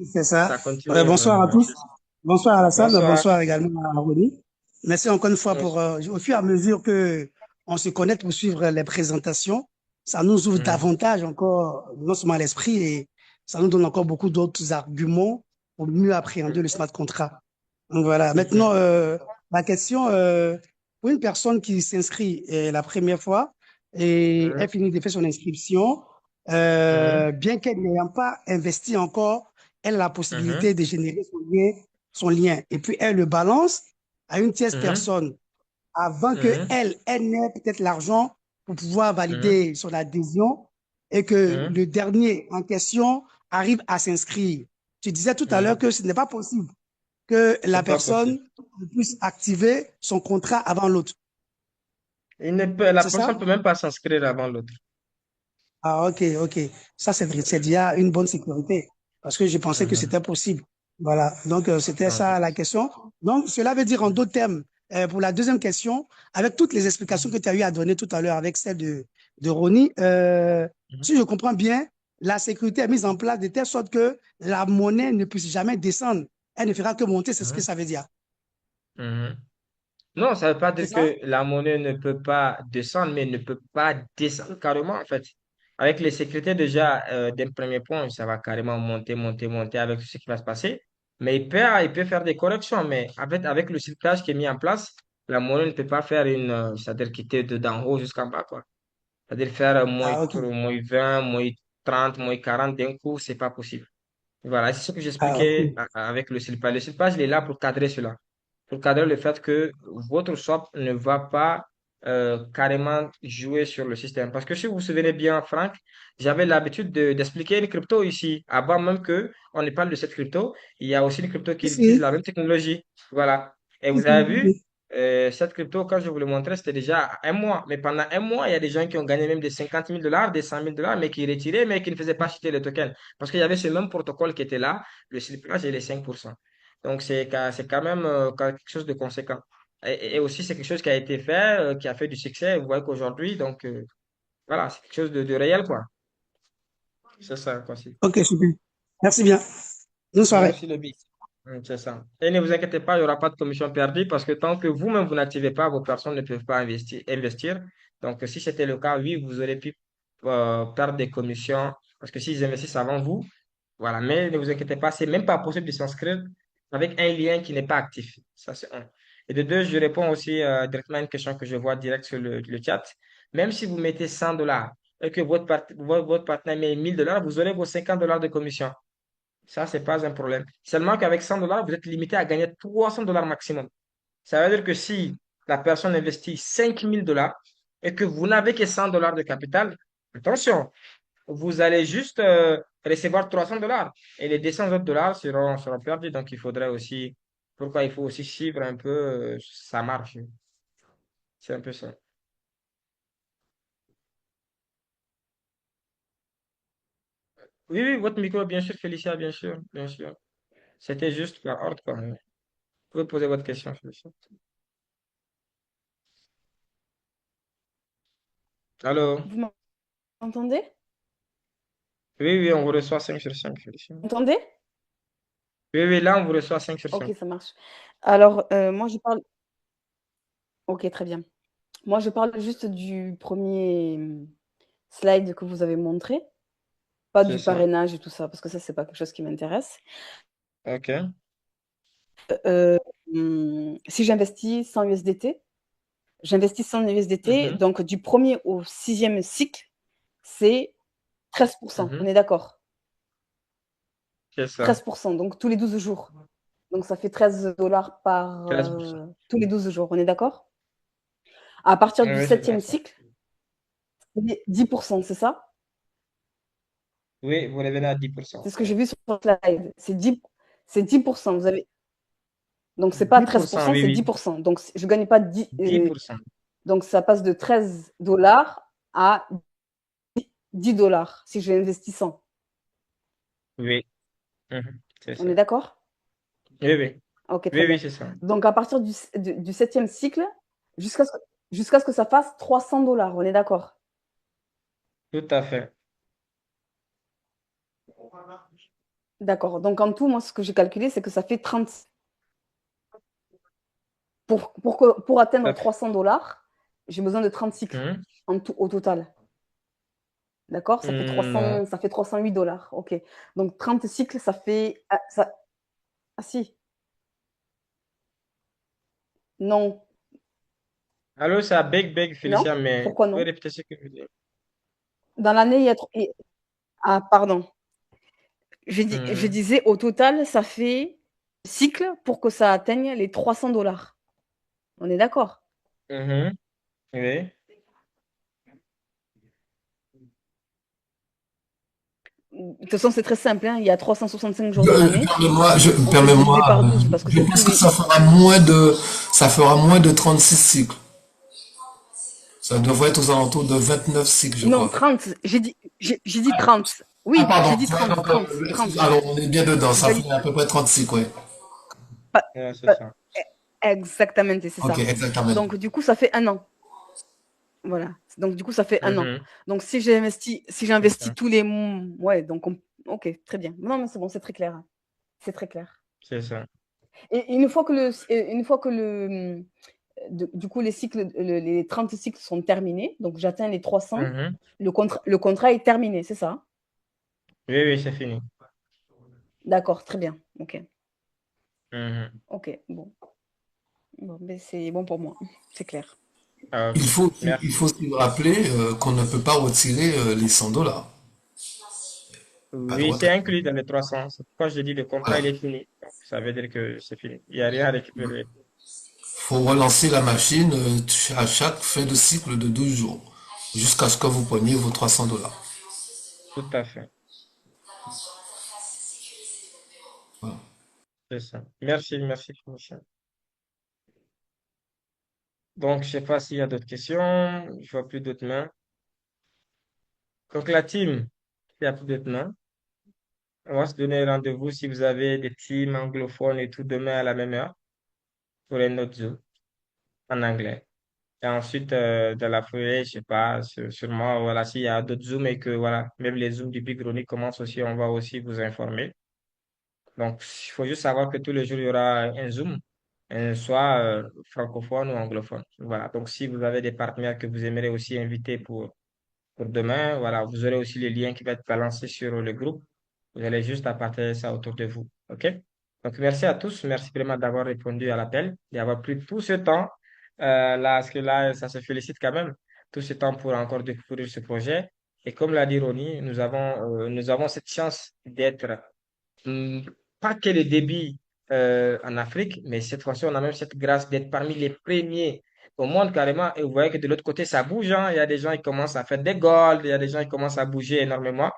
[SPEAKER 8] C'est ça.
[SPEAKER 2] ça continue.
[SPEAKER 8] Bonsoir à tous. Bonsoir à la salle.
[SPEAKER 2] Bonsoir.
[SPEAKER 8] Bonsoir également à Rony. Merci encore une fois pour, au fur et à mesure que on se connecte pour suivre les présentations, ça nous ouvre
[SPEAKER 2] Mhm.
[SPEAKER 8] davantage encore, non seulement l'esprit, et ça nous donne encore beaucoup d'autres arguments pour mieux appréhender le smart contract. Donc voilà. Maintenant,
[SPEAKER 2] Mhm.
[SPEAKER 8] la question, pour une personne qui s'inscrit la première fois et elle
[SPEAKER 2] Mhm.
[SPEAKER 8] finit de faire son inscription,
[SPEAKER 2] Mhm,
[SPEAKER 8] bien qu'elle n'ayant pas investi encore, elle a la
[SPEAKER 2] mhm,
[SPEAKER 8] possibilité de générer son lien. Et puis, elle le balance à une tierce
[SPEAKER 2] mhm,
[SPEAKER 8] personne avant que
[SPEAKER 2] mhm,
[SPEAKER 8] elle n'ait peut-être l'argent pour pouvoir
[SPEAKER 2] mhm,
[SPEAKER 8] valider son adhésion et que
[SPEAKER 2] mhm,
[SPEAKER 8] le dernier en question arrive à s'inscrire. Tu disais tout à l'heure
[SPEAKER 2] mhm.
[SPEAKER 8] que ce n'est pas possible que la
[SPEAKER 2] C'est pas possible.
[SPEAKER 8] personne puisse activer son contrat avant l'autre.
[SPEAKER 2] La
[SPEAKER 8] C'est ça?
[SPEAKER 2] personne peut même pas s'inscrire avant l'autre.
[SPEAKER 8] Ah, ok, ok. Ça, c'est vrai. C'est déjà une bonne sécurité parce que je pensais que
[SPEAKER 2] Mhm.
[SPEAKER 8] c'était possible. Voilà. Donc, c'était
[SPEAKER 2] Non, c'est
[SPEAKER 8] ça la
[SPEAKER 2] possible.
[SPEAKER 8] question. Donc, cela veut dire en d'autres termes, pour la deuxième question, avec toutes les explications que tu as eu à donner tout à l'heure avec celle de Ronnie,
[SPEAKER 2] Mhm.
[SPEAKER 8] si je comprends bien, la sécurité est mise en place de telle sorte que la monnaie ne puisse jamais descendre. Elle ne fera que monter, c'est ce que
[SPEAKER 2] Mhm.
[SPEAKER 8] ça veut dire.
[SPEAKER 2] Mhm. Non, ça ne veut pas
[SPEAKER 8] C'est
[SPEAKER 2] dire
[SPEAKER 8] ça?
[SPEAKER 2] que la monnaie ne peut pas descendre, mais ne peut pas descendre carrément, en fait. Avec les sécurités, déjà, d'un premier point, ça va carrément monter, monter, monter avec tout ce qui va se passer. Mais il peut faire des corrections. Mais avec le cyclage qui est mis en place, la monnaie ne peut pas faire c'est-à-dire quitter d'en haut jusqu'en bas, quoi. C'est-à-dire faire
[SPEAKER 8] Ah, ok.
[SPEAKER 2] moins 20, moins 30, moins 40 d'un coup, c'est pas possible. Voilà, c'est ce que
[SPEAKER 8] Ah, ok.
[SPEAKER 2] j'expliquais avec le silpage. Le silpage, il est là pour cadrer cela, pour cadrer le fait que votre swap ne va pas carrément jouer sur le système. Parce que si vous vous souvenez bien, Franck, j'avais l'habitude d'expliquer une crypto ici. Avant même que on ne parle de cette crypto, il y a aussi une crypto qui
[SPEAKER 8] Si,
[SPEAKER 2] utilise
[SPEAKER 8] si,
[SPEAKER 2] la même technologie. Voilà. Et
[SPEAKER 8] si,
[SPEAKER 2] vous avez vu,
[SPEAKER 8] si.
[SPEAKER 2] cette crypto, quand je vous le montrais, c'était déjà un mois. Mais pendant un mois, il y a des gens qui ont gagné même des 50 000 $, des 100 000 $, mais qui retiraient, mais qui ne faisaient pas chuter le token. Parce qu'il y avait ce même protocole qui était là, le slippage et les 5%. Donc, c'est quand même quelque chose de conséquent. Et aussi, c'est quelque chose qui a été fait, qui a fait du succès. Vous voyez qu'aujourd'hui, donc, voilà, c'est quelque chose de réel, quoi. C'est ça, quoi.
[SPEAKER 8] Ok, super. Merci bien. Bonne
[SPEAKER 2] Moi
[SPEAKER 8] soirée.
[SPEAKER 2] aussi, le but. C'est ça. Et ne vous inquiétez pas, il n'y aura pas de commission perdue parce que tant que vous-même, vous n'activez pas, vos personnes ne peuvent pas investir. Donc, si c'était le cas, oui, vous aurez pu perdre des commissions parce que s'ils investissent avant vous, voilà. Mais ne vous inquiétez pas, c'est même pas possible de s'inscrire avec un lien qui n'est pas actif. Ça, c'est un. Et de deux, je réponds aussi directement à une question que je vois direct sur le chat. Même si vous mettez 100 $ et que votre partenaire met 1000 $, vous aurez vos 50 $ de commission. Ça, c'est pas un problème. Seulement qu'avec 100 $, vous êtes limité à gagner 300 $ maximum. Ça veut dire que si la personne investit 5000 $ et que vous n'avez que 100 $ de capital, attention, vous allez juste recevoir 300 $ et les 200 autres dollars seront perdus. Donc, il faudrait aussi, pourquoi il faut aussi suivre un peu sa marge. C'est un peu ça. Oui, oui, votre micro, bien sûr, Félicia, bien sûr, bien sûr. C'était juste par ordre, quoi. Vous pouvez poser votre question, Félicia. Allô?
[SPEAKER 9] Vous m'entendez?
[SPEAKER 2] Oui, oui, on vous reçoit 5 sur 5, Félicia.
[SPEAKER 9] Vous m'entendez?
[SPEAKER 2] Oui, oui, là, on vous reçoit 5 sur 5.
[SPEAKER 9] Ok, ça marche. Alors, moi, je parle. Ok, très bien. Moi, je parle juste du premier slide que vous avez montré, pas
[SPEAKER 2] C'est
[SPEAKER 9] du
[SPEAKER 2] ça.
[SPEAKER 9] parrainage et tout ça, parce que ça, c'est pas quelque chose qui m'intéresse.
[SPEAKER 2] OK.
[SPEAKER 9] Euh, si j'investis 100 USDT,
[SPEAKER 2] Mhm,
[SPEAKER 9] donc du premier au sixième cycle, c'est 13%. On
[SPEAKER 2] mhm.
[SPEAKER 9] est d'accord?
[SPEAKER 2] C'est ça.
[SPEAKER 9] 13%, donc tous les 12 jours. Donc ça fait 13 dollars par
[SPEAKER 2] 13%.
[SPEAKER 9] tous les 12 jours. On est d'accord? À partir
[SPEAKER 2] Oui,
[SPEAKER 9] du
[SPEAKER 2] oui, c'est bien
[SPEAKER 9] septième
[SPEAKER 2] ça.
[SPEAKER 9] cycle, c'est 10%, c'est ça?
[SPEAKER 2] Oui, vous revenez à 10%.
[SPEAKER 9] C'est ce que
[SPEAKER 2] Oui.
[SPEAKER 9] j'ai vu sur votre slide. C'est 10%. Vous avez... Donc c'est pas
[SPEAKER 2] 10%,
[SPEAKER 9] 13%,
[SPEAKER 2] oui,
[SPEAKER 9] c'est
[SPEAKER 2] oui.
[SPEAKER 9] 10%. Donc je ne gagne pas 10.
[SPEAKER 2] 10%.
[SPEAKER 9] Donc ça passe de 13 dollars à 10 dollars si j'ai investi 100.
[SPEAKER 2] Oui. Mhm, c'est
[SPEAKER 9] On
[SPEAKER 2] ça.
[SPEAKER 9] est d'accord?
[SPEAKER 2] Oui, oui.
[SPEAKER 9] Ok, très
[SPEAKER 2] Oui, oui,
[SPEAKER 9] bien.
[SPEAKER 2] c'est ça.
[SPEAKER 9] Donc à partir du septième cycle, jusqu'à ce que ça fasse 300 dollars. On est d'accord?
[SPEAKER 2] Tout à fait.
[SPEAKER 9] D'accord. Donc en tout, moi, ce que j'ai calculé, c'est que ça fait 30. Pour atteindre
[SPEAKER 2] Tout à fait.
[SPEAKER 9] 300 dollars, j'ai besoin de 30 cycles
[SPEAKER 2] Mhm.
[SPEAKER 9] au total. D'accord?
[SPEAKER 2] Non.
[SPEAKER 9] Ça fait 308 dollars. OK. Donc 30 cycles, ça fait. Ah si, non.
[SPEAKER 2] Allô, ça beg, beg,
[SPEAKER 9] Non?
[SPEAKER 2] Félicia, mais vous
[SPEAKER 9] Pourquoi
[SPEAKER 2] pouvez
[SPEAKER 9] non?
[SPEAKER 2] répéter ce que vous dites.
[SPEAKER 9] Dans l'année, il y a. Ah, pardon. Je disais, au total, ça fait cycle pour que ça atteigne les 300 $. On est d'accord?
[SPEAKER 2] Mhm. Oui.
[SPEAKER 9] De toute façon, c'est très simple, hein, il y a 365 jours dans l'année.
[SPEAKER 3] Permets-moi,
[SPEAKER 9] On peut diviser par 12 parce que
[SPEAKER 3] je
[SPEAKER 9] c'est
[SPEAKER 3] pense
[SPEAKER 9] tous
[SPEAKER 3] que
[SPEAKER 9] les.
[SPEAKER 3] ça fera moins de 36 cycles. Ça devrait être aux alentours de 29 cycles, je
[SPEAKER 9] Non,
[SPEAKER 3] crois.
[SPEAKER 9] 30. J'ai dit 30.
[SPEAKER 3] Ah,
[SPEAKER 9] Oui,
[SPEAKER 3] pardon.
[SPEAKER 9] j'ai dit 30. 30. 30.
[SPEAKER 3] Alors, on est bien dedans.
[SPEAKER 9] J'ai
[SPEAKER 3] Ça
[SPEAKER 9] pas dit.
[SPEAKER 3] fait à peu près 30 cycles, ouais.
[SPEAKER 9] Pas-
[SPEAKER 2] Ouais, c'est
[SPEAKER 9] pas-
[SPEAKER 2] ça.
[SPEAKER 9] Exactement, c'est
[SPEAKER 3] Ok,
[SPEAKER 9] ça.
[SPEAKER 3] exactement.
[SPEAKER 9] Donc, du coup, ça fait un an. Voilà. Donc, du coup, ça fait un an.
[SPEAKER 2] Mhm.
[SPEAKER 9] Donc, si
[SPEAKER 2] C'est
[SPEAKER 9] j'investis
[SPEAKER 2] ça.
[SPEAKER 9] tous les mois. Ouais, donc, ok, très bien. Non, mais c'est bon, c'est très clair, hein. C'est très clair.
[SPEAKER 2] C'est ça.
[SPEAKER 9] Et une fois que du coup, les 30 cycles sont terminés, donc j'atteins les 300,
[SPEAKER 2] Mhm.
[SPEAKER 9] le contrat est terminé, c'est ça?
[SPEAKER 2] Oui, oui, c'est fini.
[SPEAKER 9] D'accord, très bien. Ok.
[SPEAKER 2] Mhm.
[SPEAKER 9] Ok, bon. Bon, mais c'est bon pour moi. C'est clair.
[SPEAKER 2] Ah,
[SPEAKER 3] Il
[SPEAKER 2] ok.
[SPEAKER 3] faut, il
[SPEAKER 2] Merci.
[SPEAKER 3] faut se rappeler qu'on ne peut pas retirer les 100 dollars. Pas le
[SPEAKER 2] Oui,
[SPEAKER 3] droit
[SPEAKER 2] c'est
[SPEAKER 3] de-
[SPEAKER 2] inclus dans les 300. C'est pourquoi je dis le contrat,
[SPEAKER 3] Voilà.
[SPEAKER 2] il est fini. Donc, ça veut dire que c'est fini. Il n'y a rien à récupérer.
[SPEAKER 3] Faut relancer la machine à chaque fin de cycle de 12 jours, jusqu'à ce que vous preniez vos 300 dollars.
[SPEAKER 2] Tout à fait.
[SPEAKER 3] Voilà.
[SPEAKER 2] C'est ça. Merci, merci, Michel. Donc, je sais pas s'il y a d'autres questions. Je vois plus d'autres mains. Donc, la team, il n'y a plus d'autres mains. On va se donner rendez-vous si vous avez des teams anglophones et tout demain à la même heure pour un autre Zoom en anglais. Et ensuite, dans la foulée, je sais pas, sûrement, voilà, s'il y a d'autres Zooms et que, voilà, même les Zooms du Big Rony commencent aussi, on va aussi vous informer. Donc, il faut juste savoir que tous les jours, il y aura un Zoom, soit francophone ou anglophone. Voilà. Donc, si vous avez des partenaires que vous aimeriez aussi inviter pour demain, voilà, vous aurez aussi le lien qui va être balancé sur le groupe. Vous allez juste à partager ça autour de vous. OK? Donc, merci à tous. Merci vraiment d'avoir répondu à l'appel, d'avoir pris tout ce temps. Là, parce que là, ça se félicite quand même, tout ce temps pour encore découvrir ce projet. Et comme l'a dit Ronnie, nous avons cette chance d'être hum, pas que le débit en Afrique, mais cette fois-ci, on a même cette grâce d'être parmi les premiers au monde carrément. Et vous voyez que de l'autre côté, ça bouge, hein. Il y a des gens qui commencent à faire des golds, il y a des gens qui commencent à bouger énormément.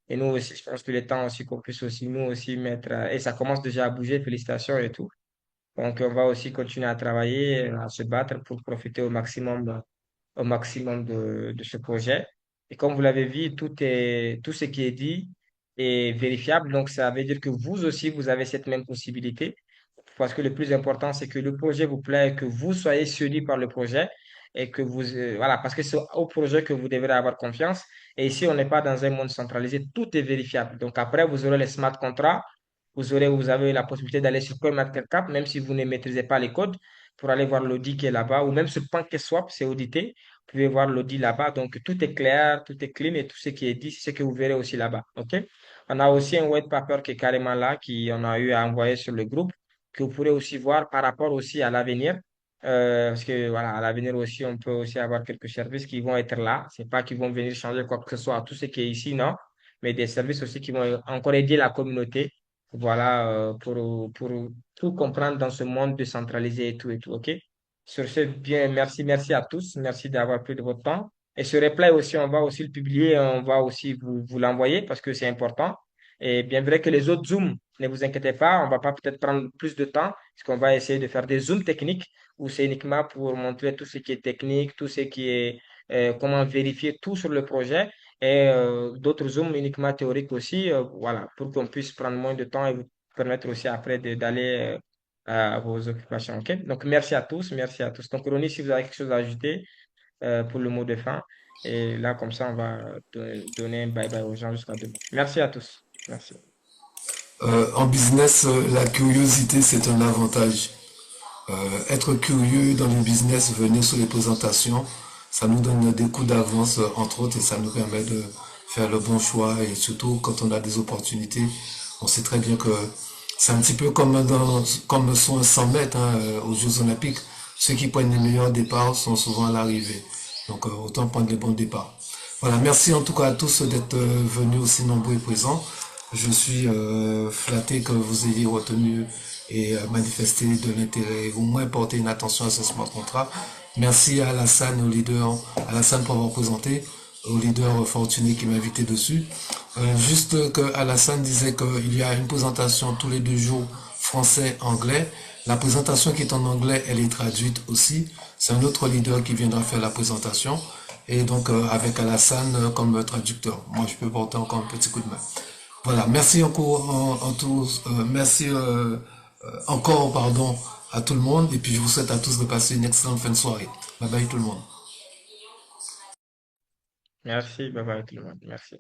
[SPEAKER 2] Et nous aussi, je pense que le temps aussi qu'on puisse aussi, nous aussi mettre, et ça commence déjà à bouger, félicitations et tout. Donc, on va aussi continuer à travailler, à se battre pour profiter au maximum de ce projet. Et comme vous l'avez vu, tout ce qui est dit est vérifiable. Donc, ça veut dire que vous aussi, vous avez cette même possibilité. Parce que le plus important, c'est que le projet vous plaît, que vous soyez séduit par le projet et que voilà, parce que c'est au projet que vous devrez avoir confiance. Et ici, on n'est pas dans un monde centralisé, tout est vérifiable. Donc, après, vous aurez les smart contracts, vous avez la possibilité d'aller sur CoinMarketCap, même si vous ne maîtrisez pas les codes, pour aller voir l'audit qui est là-bas, ou même sur PancakeSwap, c'est audité. Vous pouvez voir l'audit là-bas. Donc, tout est clair, tout est clean et tout ce qui est dit, c'est ce que vous verrez aussi là-bas. OK? On a aussi un white paper qui est carrément là, on a eu à envoyer sur le groupe, que vous pourrez aussi voir par rapport aussi à l'avenir. Parce que voilà, à l'avenir aussi, on peut aussi avoir quelques services qui vont être là. C'est pas qu'ils vont venir changer quoi que ce soit, tout ce qui est ici, non, mais des services aussi qui vont encore aider la communauté. Voilà, pour tout comprendre dans ce monde décentralisé et tout, OK? Sur ce, bien, merci, merci à tous. Merci d'avoir pris de votre temps. Et ce replay aussi, on va aussi le publier, on va aussi vous l'envoyer parce que c'est important. Et bien vrai que les autres Zooms, ne vous inquiétez pas, on va pas peut-être prendre plus de temps, parce qu'on va essayer de faire des Zooms techniques où c'est uniquement pour montrer tout ce qui est technique, tout ce qui est comment vérifier tout sur le projet et d'autres Zooms uniquement théoriques aussi, voilà, pour qu'on puisse prendre moins de temps et vous permettre aussi après d'aller à vos occupations. OK? Donc, merci à tous, merci à tous. Donc, Ronnie, si vous avez quelque chose à ajouter pour le mot de fin, et là, comme ça, on va donner un bye-bye aux gens jusqu'à demain. Merci à tous. Merci.
[SPEAKER 3] En business, la curiosité, c'est un avantage. Être curieux dans le business, venir sur les présentations, ça nous donne des coups d'avance, entre autres, et ça nous permet de faire le bon choix. Et surtout, quand on a des opportunités, on sait très bien que c'est un petit peu comme sur un 100 mètres hein, aux Jeux Olympiques. Ceux qui prennent les meilleurs départs sont souvent à l'arrivée. Donc, autant prendre les bons départs. Voilà, merci en tout cas à tous d'être venus aussi nombreux et présents. Je suis flatté que vous ayez retenu et manifesté de l'intérêt, au moins porté une attention à ce smart contract. Merci à Alassane et au leader, Alassane pour avoir présenté, au leader fortuné qui m'a invité dessus. Juste que Alassane disait qu'il y a une présentation tous les 2 jours français-anglais. La présentation qui est en anglais, elle est traduite aussi. C'est un autre leader qui viendra faire la présentation. Et donc avec Alassane comme traducteur. Moi, je peux porter encore un petit coup de main. Voilà, merci encore en tous, merci encore pardon à tout le monde et puis je vous souhaite à tous de passer une excellente fin de soirée. Bye bye tout le monde.
[SPEAKER 2] Merci, bye bye tout le monde. Merci.